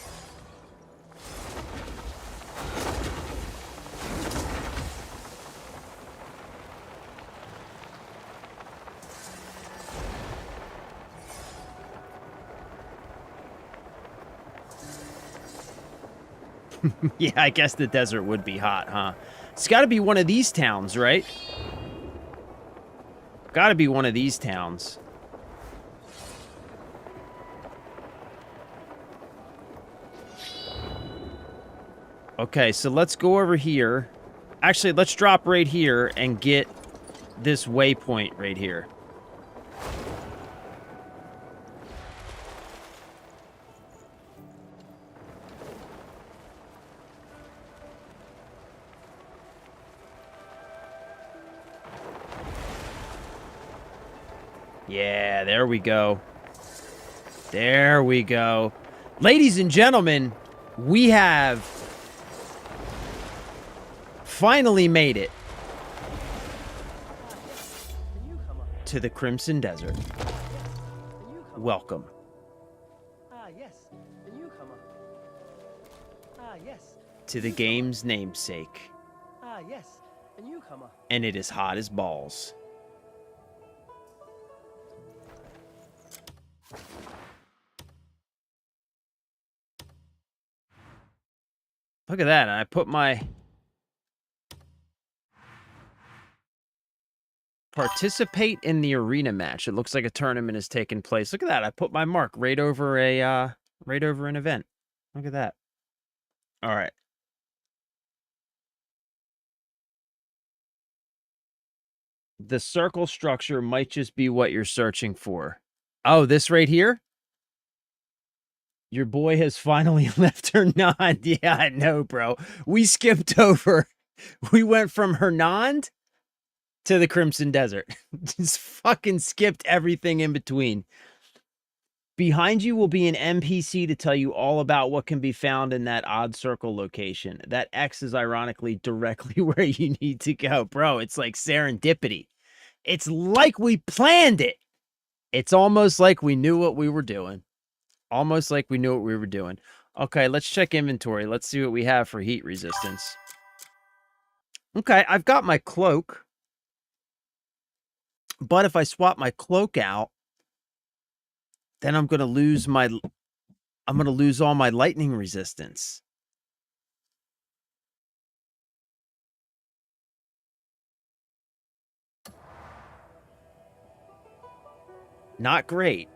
Yeah, I guess the desert would be hot, huh? It's got to be one of these towns, right? Gotta be one of these towns. Okay, so let's go over here. Actually, let's drop right here and get this waypoint right here. Yeah, there we go. There we go. Ladies and gentlemen, we have finally made it to the Crimson Desert. Welcome. Yes, the newcomer. Yes. To the game's namesake. Yes, the newcomer. And it is hot as balls. Look at that. I put my... Participate in the arena match. It looks like a tournament is taking place. Look at that. I put my mark right over right over an event. Look at that. All right. The circle structure might just be what you're searching for. Oh, this right here? Your boy has finally left Hernand. Yeah, I know, bro. We skipped over. We went from Hernand to the Crimson Desert. Just fucking skipped everything in between. Behind you will be an NPC to tell you all about what can be found in that odd circle location. That X is ironically directly where you need to go. Bro, it's like serendipity. It's like we planned it. It's almost like we knew what we were doing. Almost like we knew what we were doing. Okay, let's check inventory. Let's see what we have for heat resistance. Okay, I've got my cloak. But if I swap my cloak out, then I'm going to lose all my lightning resistance. Not great.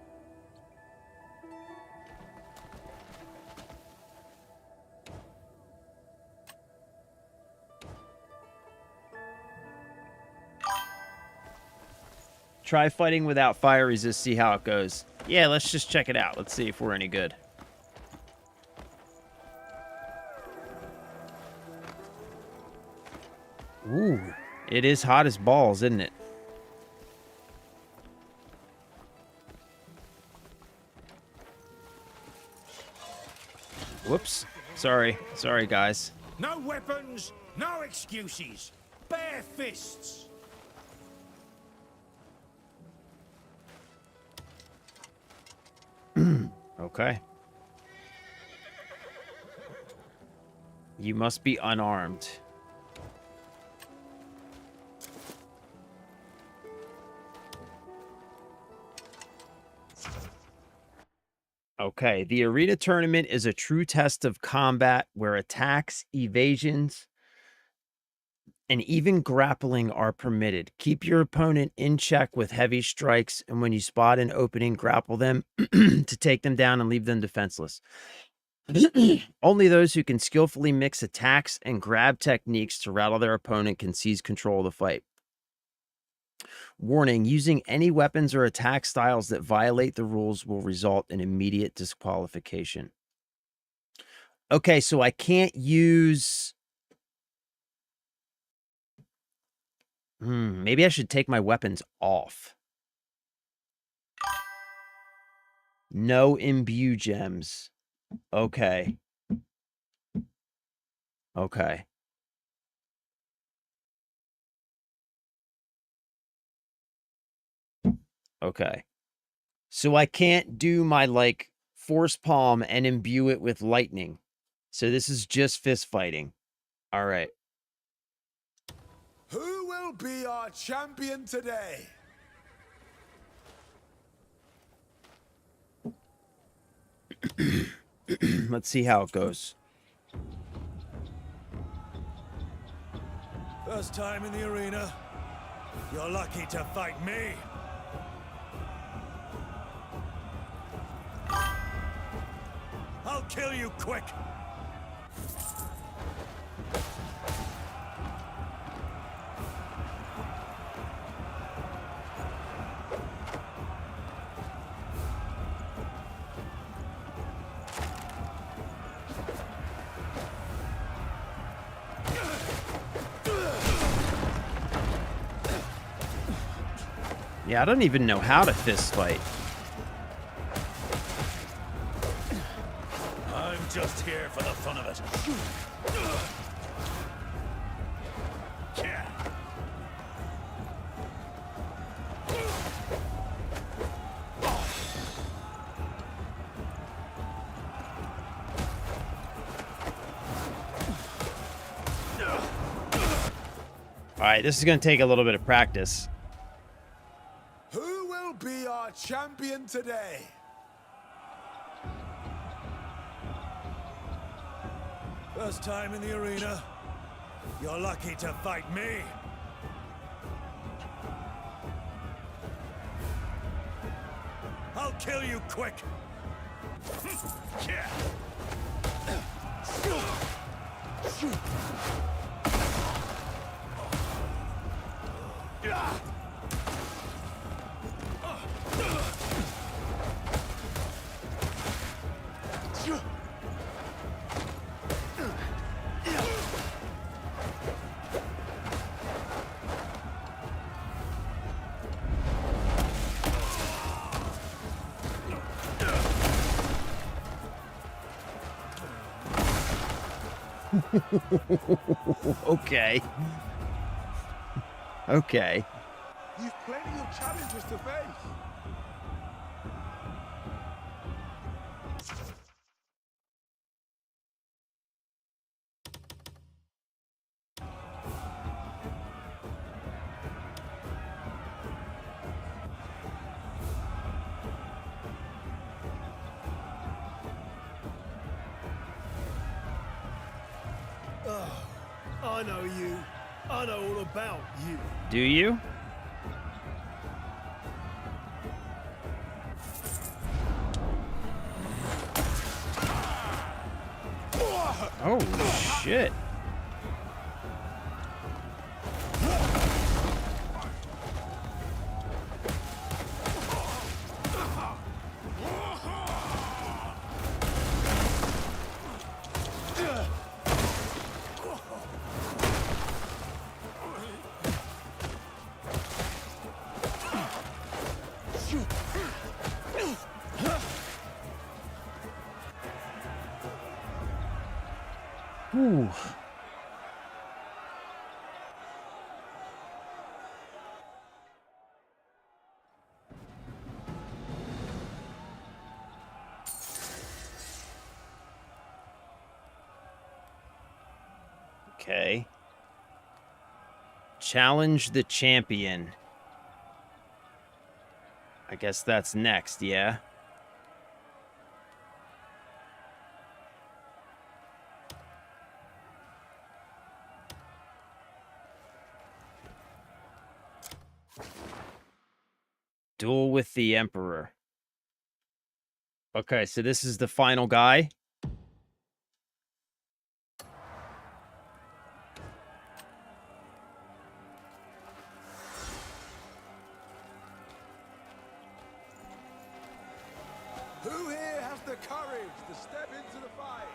Try fighting without fire resist, see how it goes. Yeah, let's just check it out. Let's see if we're any good. Ooh, it is hot as balls, isn't it? Whoops. Sorry, guys. No weapons, no excuses. Bare fists. Okay. You must be unarmed. Okay, the arena tournament is a true test of combat where attacks, evasions, and even grappling are permitted. Keep your opponent in check with heavy strikes, and when you spot an opening, grapple them to take them down and leave them defenseless. Only those who can skillfully mix attacks and grab techniques to rattle their opponent can seize control of the fight. Warning, using any weapons or attack styles that violate the rules will result in immediate disqualification. Okay, so I can't use... maybe I should take my weapons off. No imbue gems. Okay. Okay. Okay. So I can't do my, like, force palm and imbue it with lightning. So this is just fist fighting. All right. Who will be our champion today? Let's see how it goes. First time in the arena. You're lucky to fight me. I'll kill you quick. Yeah, I don't even know how to fist fight. I'm just here for the fun of it. All right, this is going to take a little bit of practice. Who will be our champion today? First time in the arena. You're lucky to fight me. I'll kill you quick. Okay. Okay. You've plenty of challenges to face. I know you. I know all about you. Do you? Oh, shit. Ooh. Okay. Challenge the champion. I guess that's next, yeah? Duel with the Emperor. Okay, so this is the final guy. Who here has the courage to step into the fight?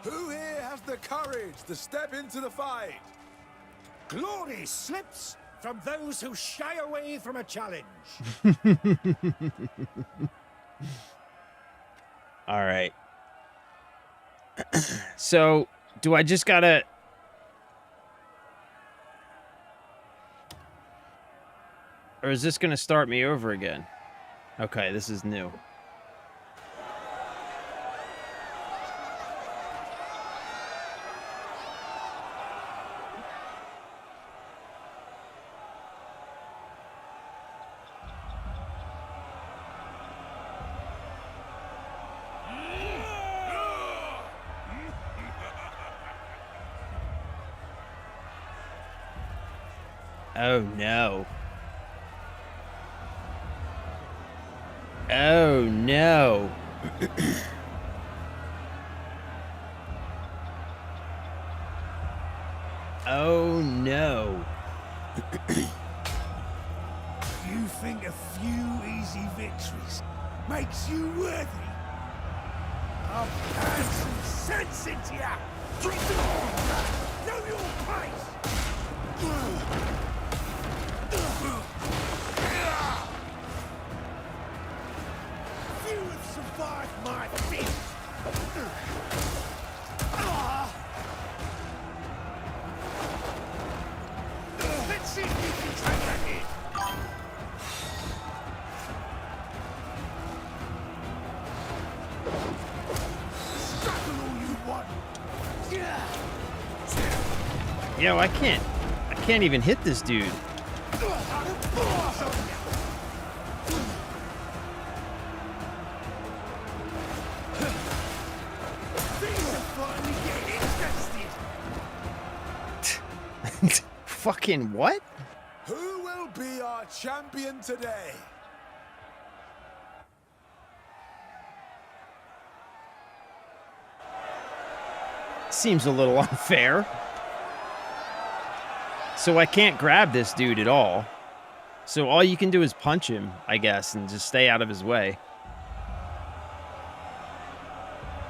Who here has the courage to step into the fight? Glory slips from those who shy away from a challenge. All right. So, do I just gotta... Or is this gonna start me over again? Okay, this is new. Oh no. Oh no. Oh no. You think a few easy victories makes you worthy? I'll burn some sense into ya! Know your place! Few have survived my fate! Let's see if you can take that hit! Struggle all you want! Yo, I can't even hit this dude. Fucking what? Who will be our champion today? Seems a little unfair. So I can't grab this dude at all. So all you can do is punch him, I guess, and just stay out of his way.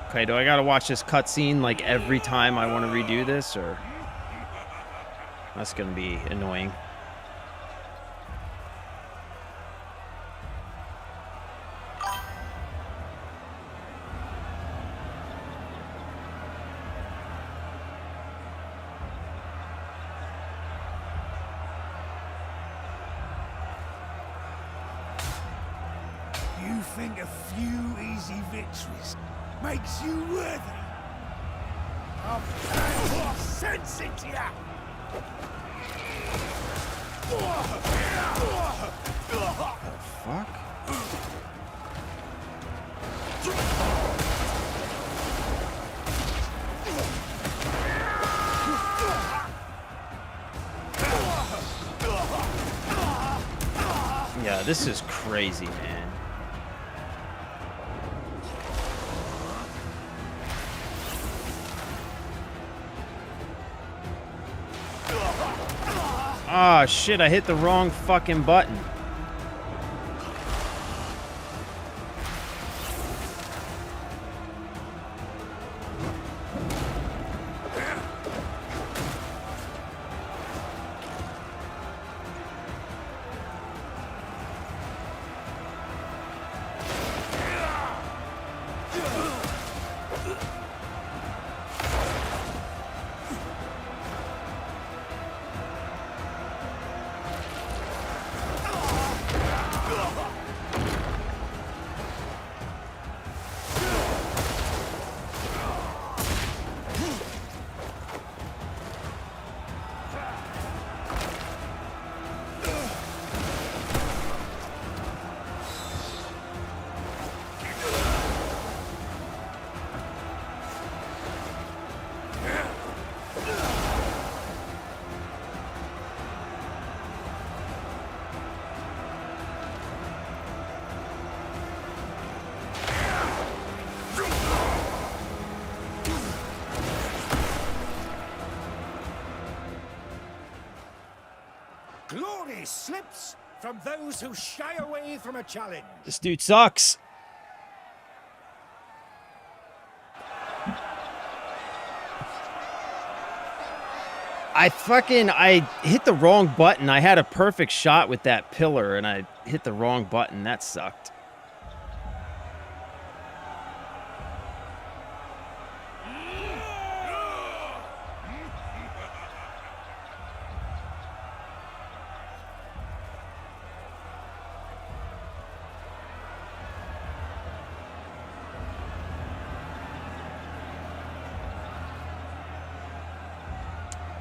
Okay, do I gotta watch this cutscene like every time I want to redo this, or... That's gonna be annoying. You think a few easy victories makes you worthy? I'll pound some sense into ya! Fuck. Yeah, this is crazy, man. Ah, shit, I hit the wrong fucking button. Glory slips from those who shy away from a challenge. This dude sucks. I hit the wrong button. I had a perfect shot with that pillar and I hit the wrong button. That sucked.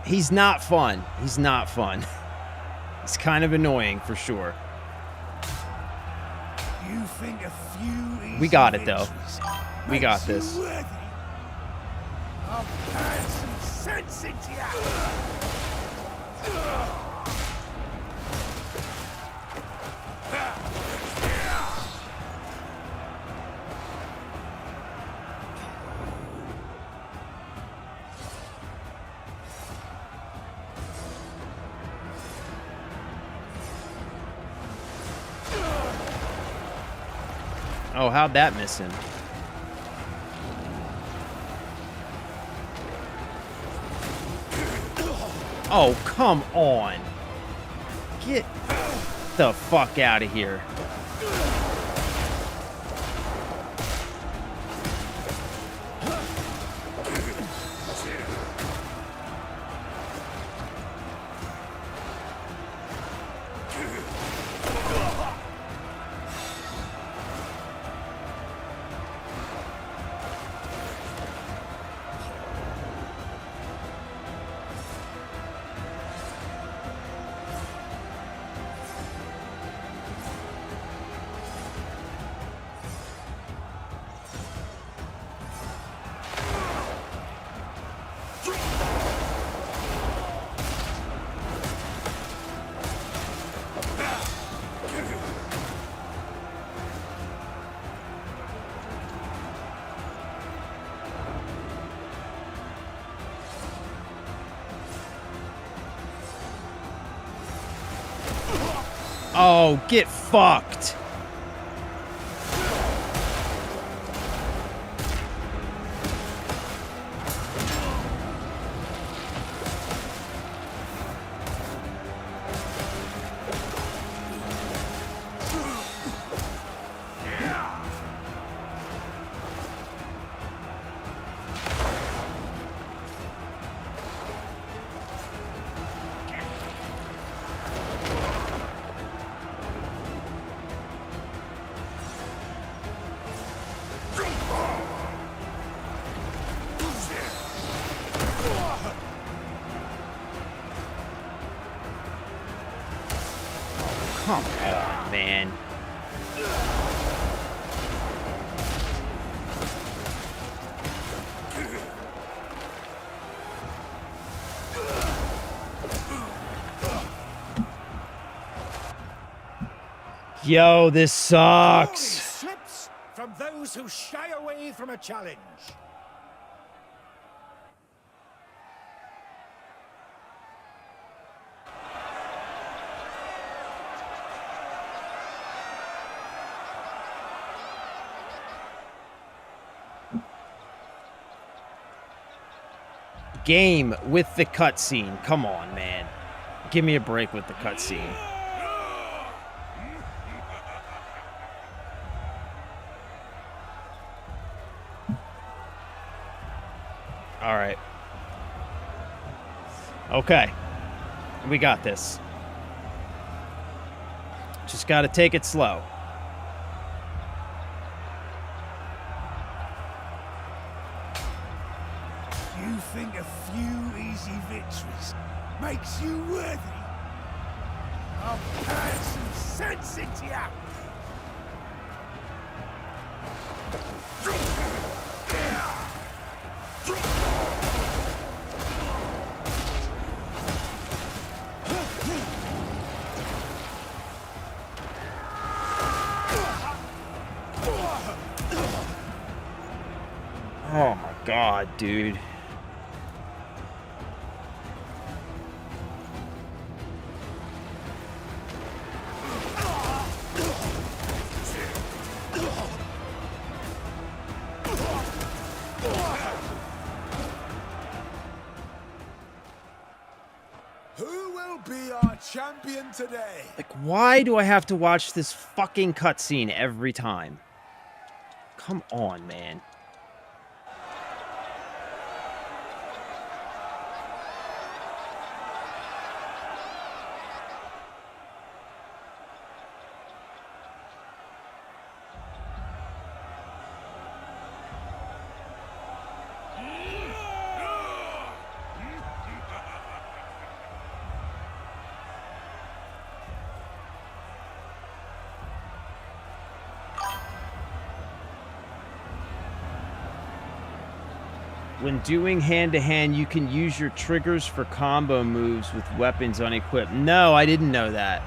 He's not fun. He's not fun. He's kind of annoying for sure. You think a few We got it though. We got makes you this. worthy? I'll pound some sense into ya! Oh, how'd that miss him? Oh, come on. Get the fuck out of here. Oh, get fucked. Come on, man. Yo, this sucks. Slips from those who shy away from a challenge. Game with the cutscene. Come on, man. Give me a break with the cutscene. All right. Okay. We got this. Just got to take it slow. You think a few easy victories makes you worthy? I'll pound some sense into you! Oh my god, dude. Who will be our champion today? Like, why do I have to watch this fucking cutscene every time? Come on, man. When doing hand-to-hand, you can use your triggers for combo moves with weapons unequipped. No, I didn't know that.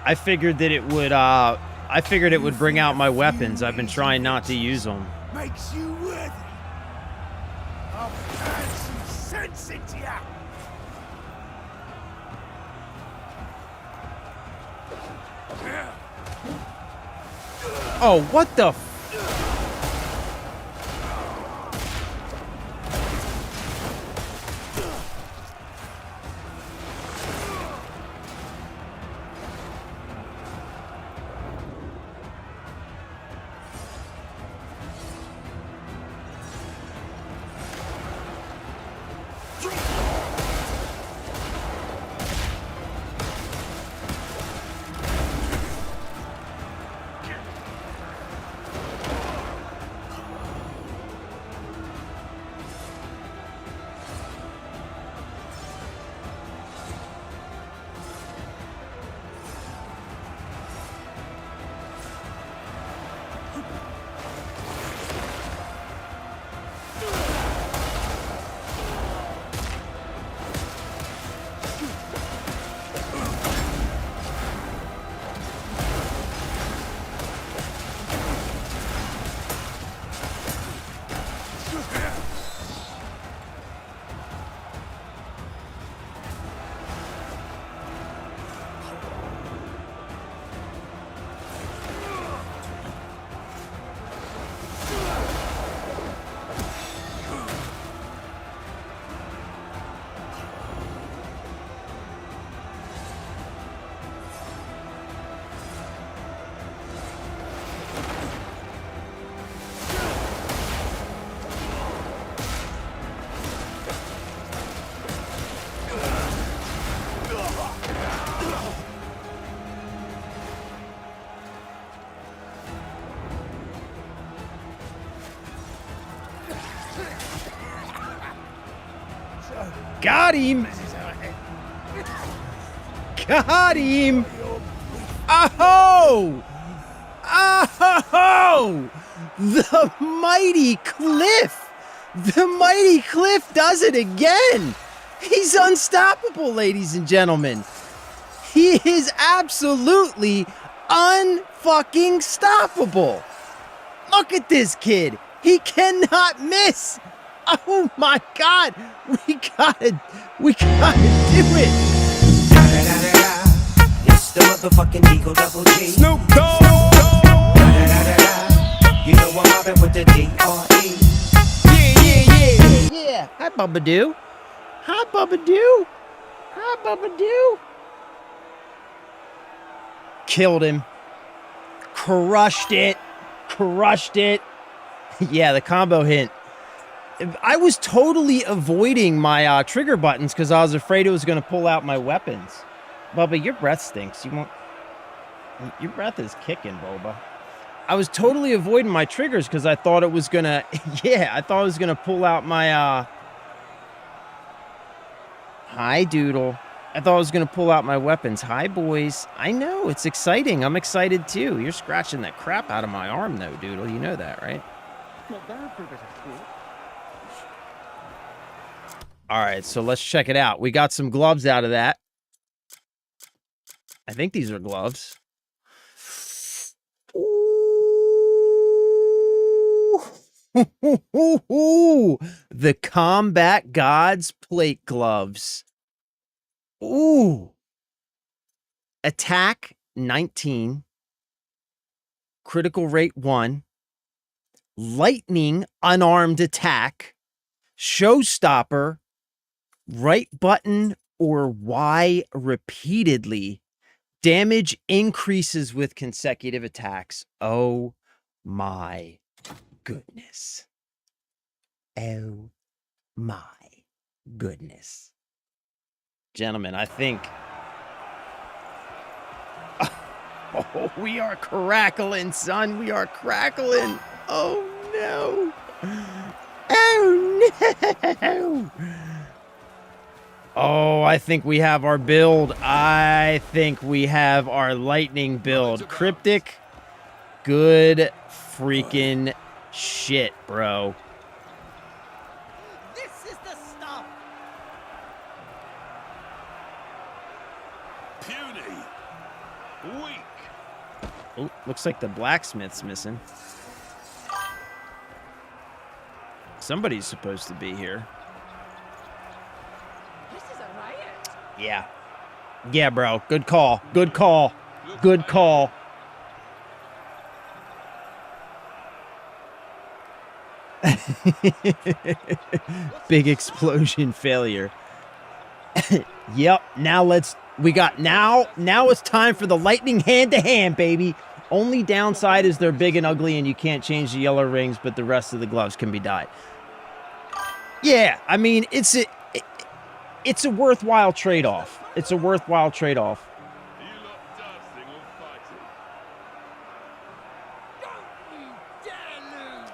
I figured that it would, bring out my weapons. I've been trying not to use them. Makes you worthy. I'll pound some sense into you! Oh, what the f- Got him! Got him! Oh! Oh! The mighty Cliff! The mighty Cliff does it again! He's unstoppable, ladies and gentlemen. He is absolutely unfucking stoppable. Look at this kid. He cannot miss. Oh my God. We gotta do it. It's the motherfucking Eagle Double G. Snoop Dogg! You know I'm mobbing with the D.R.E. Yeah. Hi, Bubba Doo. Hi, Bubba Doo. Hi, Bubba Doo. Killed him. Crushed it. Crushed it. Yeah, the combo hint. I was totally avoiding my trigger buttons because I was afraid it was going to pull out my weapons. Bubba, your breath stinks. Your breath is kicking, Boba. I was totally avoiding my triggers because I thought it was going to... Yeah, I thought it was going to pull out my... Hi, Doodle. I thought I was going to pull out my weapons. Hi, boys. I know. It's exciting. I'm excited, too. You're scratching that crap out of my arm, though, Doodle. You know that, right? Not bad for a bit of sport. All right, so let's check it out. We got some gloves out of that. I think these are gloves. Ooh. The Combat Gods plate gloves. Ooh. Attack 19. Critical rate 1. Lightning unarmed attack. Showstopper. Right button or Y repeatedly. Damage increases with consecutive attacks. Oh my goodness. Oh my goodness. Gentlemen, I think... Oh, we are crackling, son. We are crackling. Oh, no. Oh, no. Oh, I think we have our build. I think we have our lightning build. Cryptic. Good freaking shit, bro. This is the stuff. Puny. Weak. Oh, looks like the blacksmith's missing. Somebody's supposed to be here. This is a riot. Yeah. Yeah, bro. Good call. Good call. Good call. Big explosion failure. Yep. Now now it's time for the lightning hand to hand, baby. Only downside is they're big and ugly and you can't change the yellow rings, but the rest of the gloves can be dyed. Yeah, I mean, it's a worthwhile trade-off. It's a worthwhile trade-off. You lot dancing or fighting? Don't you dare lose.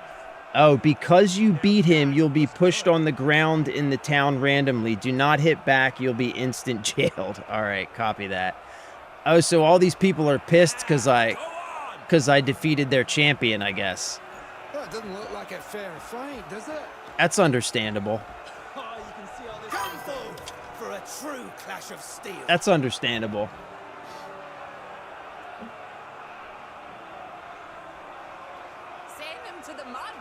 Oh, because you beat him, you'll be pushed on the ground in the town randomly. Do not hit back. You'll be instant jailed. All right, copy that. Oh, so all these people are pissed because I defeated their champion, I guess. Well, it doesn't look like a fair fight, does it? That's understandable. Oh, you can see all this. Come forth for a true clash of steel. That's understandable. Send them to the mud.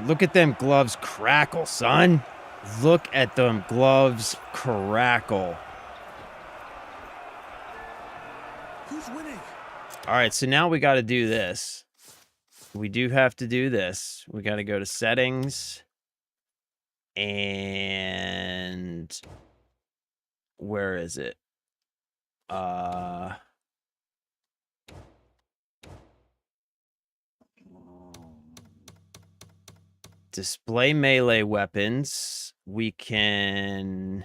Look at them gloves crackle, son. Look at them gloves crackle. Who's winning? All right, so now we got to do this. We do have to do this. We got to go to settings. And where is it? Display melee weapons. We can...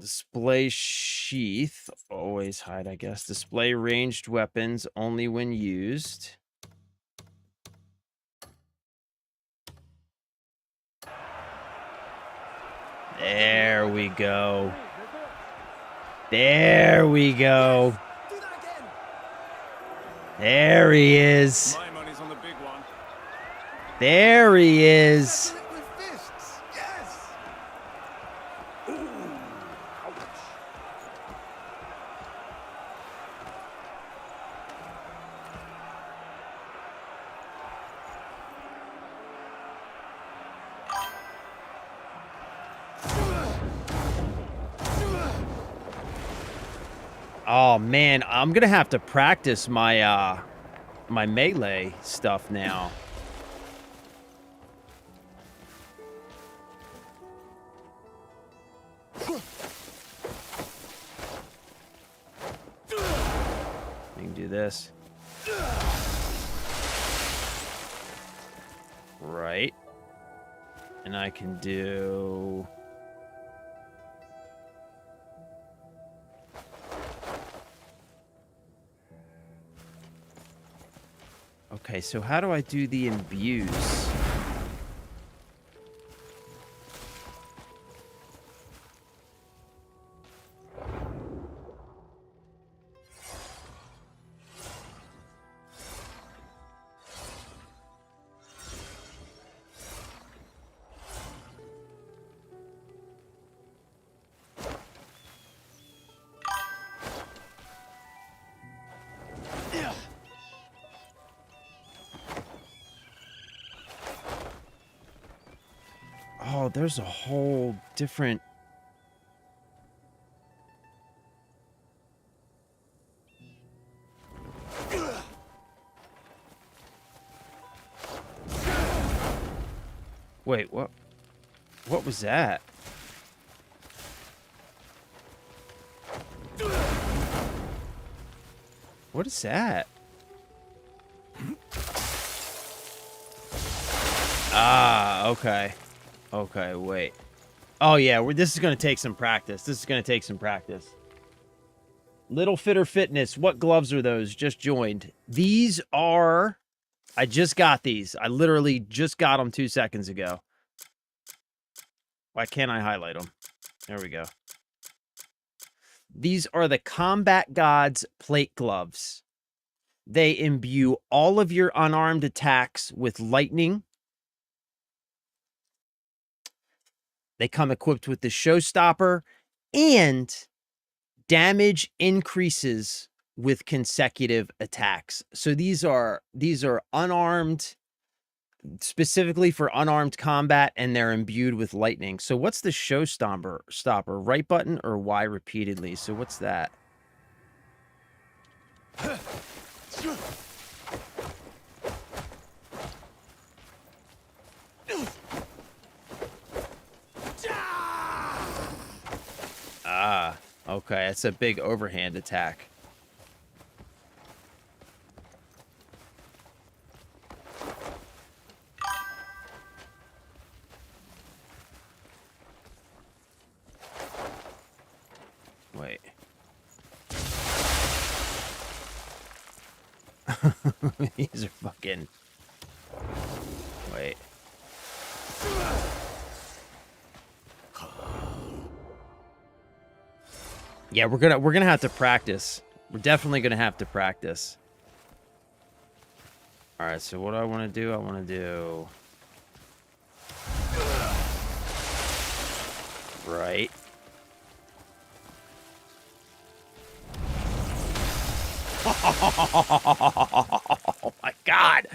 Display sheath. Always hide, I guess. Display ranged weapons only when used. There we go. There we go. There he is. My money's on the big one. There he is. With fists, yes. Oh man, I'm gonna have to practice my my melee stuff now. We can do this. Right. And I can do... Okay, so how do I do the imbues? Oh, there's a whole different... Wait, what? What was that? What is that? Ah, okay. Okay, wait. Oh, yeah, this is going to take some practice. This is going to take some practice. Little Fitter Fitness. What gloves are those? Just joined. These are... I just got these. I literally just got them 2 seconds ago. Why can't I highlight them? There we go. These are the Combat Gods plate gloves. They imbue all of your unarmed attacks with lightning. They come equipped with the Showstopper, and damage increases with consecutive attacks. So these are unarmed, specifically for unarmed combat, and they're imbued with lightning. So what's the Showstopper? Right button or Y repeatedly? So what's that? Ah, okay. It's a big overhand attack. Wait. These are fucking... Wait. Yeah, we're gonna have to practice. We're definitely gonna have to practice. All right, so what do I want to do? I want to do... Right. Oh my god.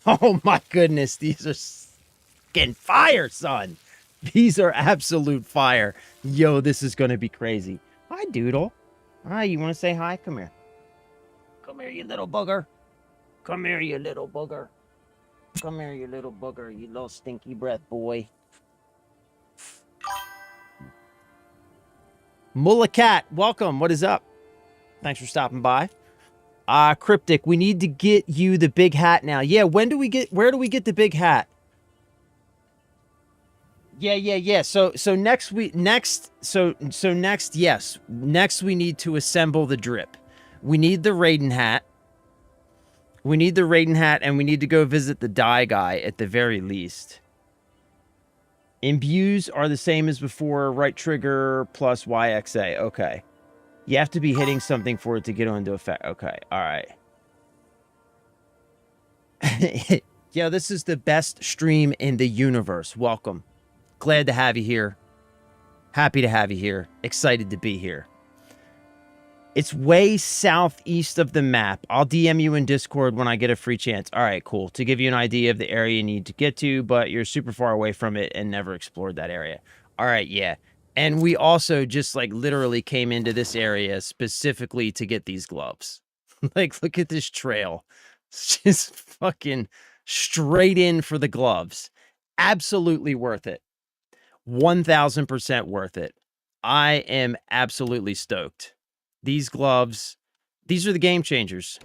Oh my goodness. These are fucking fire, son. These are absolute fire. Yo, this is going to be crazy. Hi, Doodle. Hi, you want to say hi? Come here. Come here, you little booger. Come here, you little booger. Come here, you little booger. You little stinky breath boy. Mullah Cat, welcome. What is up? Thanks for stopping by. Cryptic, we need to get you the big hat now. Yeah, where do we get the big hat? Yeah. So next we next yes. Next we need to assemble the drip. We need the Raiden hat. We need the Raiden hat, and we need to go visit the dye guy at the very least. Imbues are the same as before. Right trigger plus YXA. Okay. You have to be hitting something for it to get into effect. Okay. All right. Yeah, this is the best stream in the universe. Welcome. Glad to have you here. Happy to have you here. Excited to be here. It's way southeast of the map. I'll DM you in Discord when I get a free chance. All right, cool. To give you an idea of the area you need to get to, but you're super far away from it and never explored that area. All right, yeah. And we also just like literally came into this area specifically to get these gloves. Like, look at this trail. It's just fucking straight in for the gloves. Absolutely worth it. 1000% worth it. I am absolutely stoked. These gloves, these are the game changers.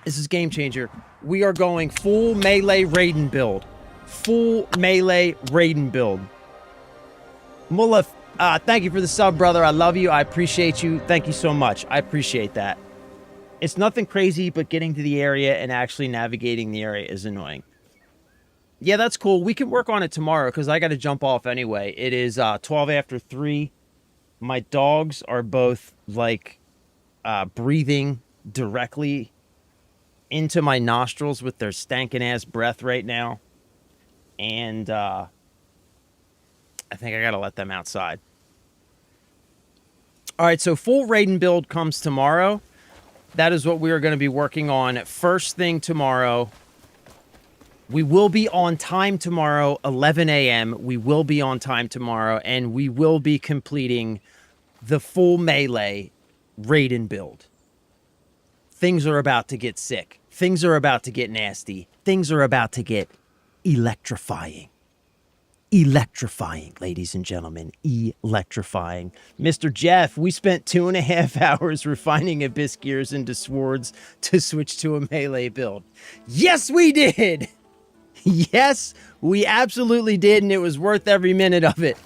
This is game changer. We are going full melee Raiden build. Full melee Raiden build. Mullah, thank you for the sub, brother. I love you. I appreciate you. Thank you so much. I appreciate that. It's nothing crazy, but getting to the area and actually navigating the area is annoying. Yeah, that's cool. We can work on it tomorrow because I got to jump off anyway. It is 12 after 3. My dogs are both, like, breathing directly into my nostrils with their stankin'-ass breath right now. And, I think I gotta let them outside. Alright, so full Raiden build comes tomorrow. That is what we are going to be working on first thing tomorrow. We will be on time tomorrow, 11 a.m. We will be on time tomorrow, and we will be completing the full melee Raiden build. Things are about to get sick. Things are about to get nasty. Things are about to get electrifying. Electrifying, ladies and gentlemen. Electrifying. Mr. Jeff, we spent 2.5 hours refining Abyss gears into swords to switch to a melee build. Yes, we did! Yes, we absolutely did, and it was worth every minute of it.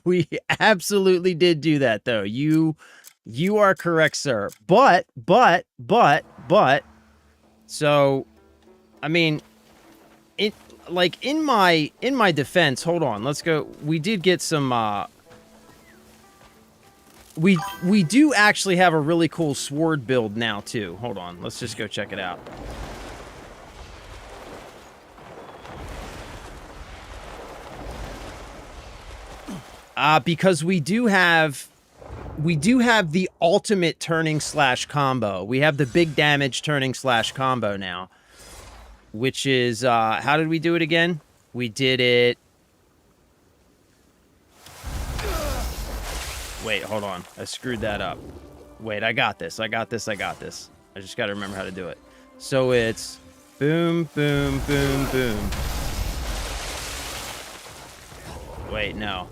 We absolutely did do that, though. You are correct, sir. But, so, I mean, it, like, in my defense, hold on, let's go, we did get some, we do actually have a really cool sword build now, too. Hold on, let's just go check it out. Because we do have the ultimate turning slash combo. We have the big damage turning slash combo now. Which is, how did we do it again? We did it... Wait, hold on. I screwed that up. Wait, I got this. I just gotta remember how to do it. So it's... boom, boom, boom, boom. Wait, no.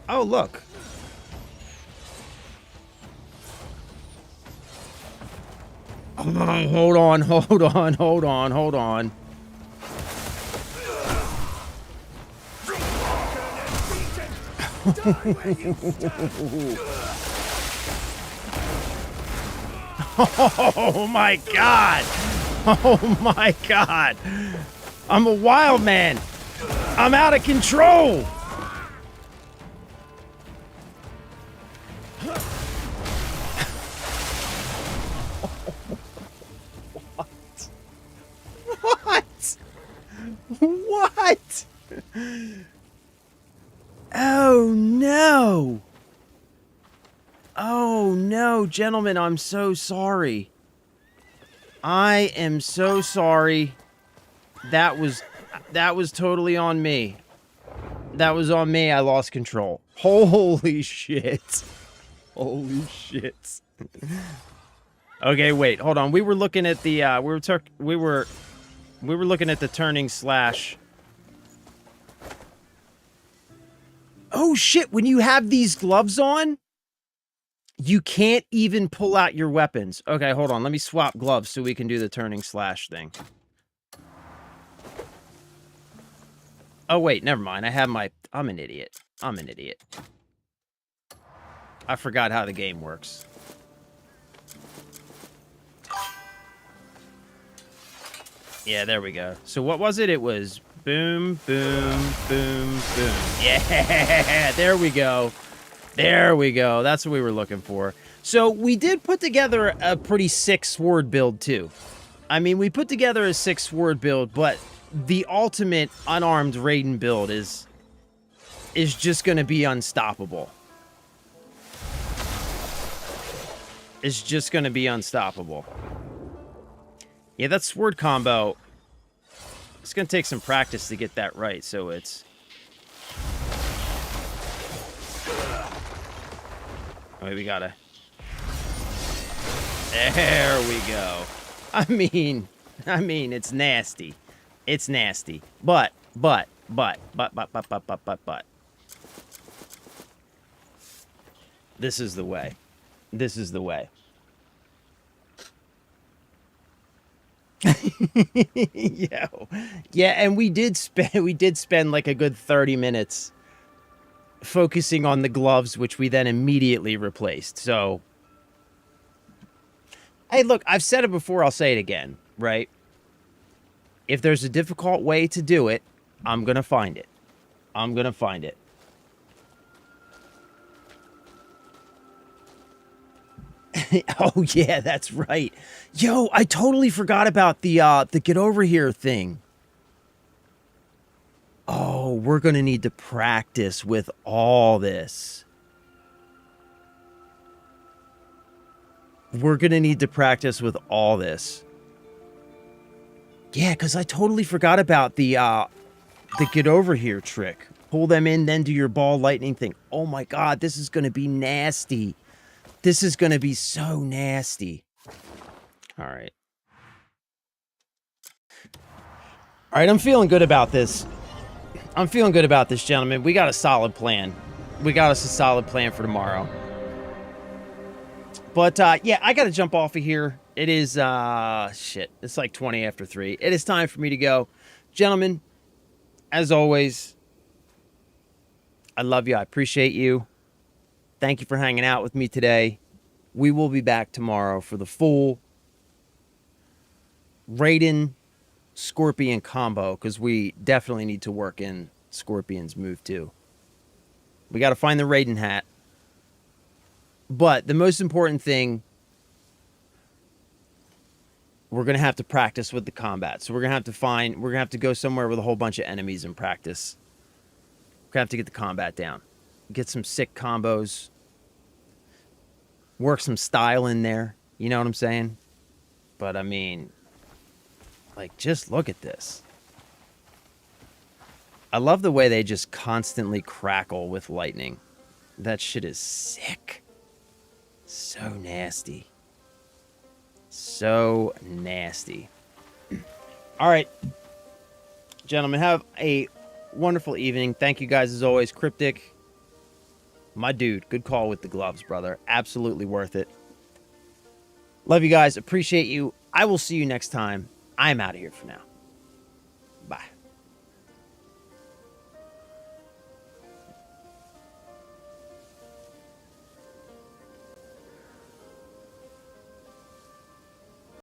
Oh, look. Hold on. Oh my god! Oh my god! I'm a wild man! I'm out of control! What? Oh no! Oh no, gentlemen, I'm so sorry. I am so sorry. That was totally on me. That was on me. I lost control. Holy shit. Holy shit. Okay, wait, hold on. We were looking at the we were looking at the turning slash. Oh shit, when you have these gloves on, you can't even pull out your weapons. Okay, hold on. Let me swap gloves so we can do the turning slash thing. Oh, wait, never mind. I have my... I'm an idiot. I'm an idiot. I forgot how the game works. Yeah, there we go. So what was it? It was boom, boom, boom, boom. Yeah, there we go. There we go. That's what we were looking for. So we did put together a pretty sick sword build, too. I mean, we put together a sick sword build, but the ultimate unarmed Raiden build is just going to be unstoppable. It's just going to be unstoppable. Yeah, that sword combo, it's going to take some practice to get that right, so it's... Oh, we gotta... There we go. I mean, it's nasty. It's nasty. But. This is the way. This is the way. Yeah, and we did spend like a good 30 minutes focusing on the gloves, which we then immediately replaced. So, hey, look, I've said it before, I'll say it again, right? If there's a difficult way to do it, I'm gonna find it. I'm gonna find it. Oh, yeah, that's right. Yo, I totally forgot about the get over here thing. Oh, we're going to need to practice with all this. We're going to need to practice with all this. Yeah, because I totally forgot about the get over here trick. Pull them in, then do your ball lightning thing. Oh my God, this is going to be nasty. This is going to be so nasty. All right. All right, I'm feeling good about this. I'm feeling good about this, gentlemen. We got a solid plan. We got us a solid plan for tomorrow. But, yeah, I got to jump off of here. It is, shit. It's like 20 after 3. It is time for me to go. Gentlemen, as always, I love you. I appreciate you. Thank you for hanging out with me today. We will be back tomorrow for the full Raiden Scorpion combo, because we definitely need to work in Scorpion's move too. We got to find the Raiden hat. But the most important thing, we're going to have to practice with the combat. So we're going to have to go somewhere with a whole bunch of enemies and practice. We're going to have to get the combat down. Get some sick combos. Work some style in there. You know what I'm saying? But I mean, like, just look at this. I love the way they just constantly crackle with lightning. That shit is sick. So nasty. So nasty. All right. Gentlemen, have a wonderful evening. Thank you guys as always. Cryptic. My dude, good call with the gloves, brother. Absolutely worth it. Love you guys. Appreciate you. I will see you next time. I'm out of here for now.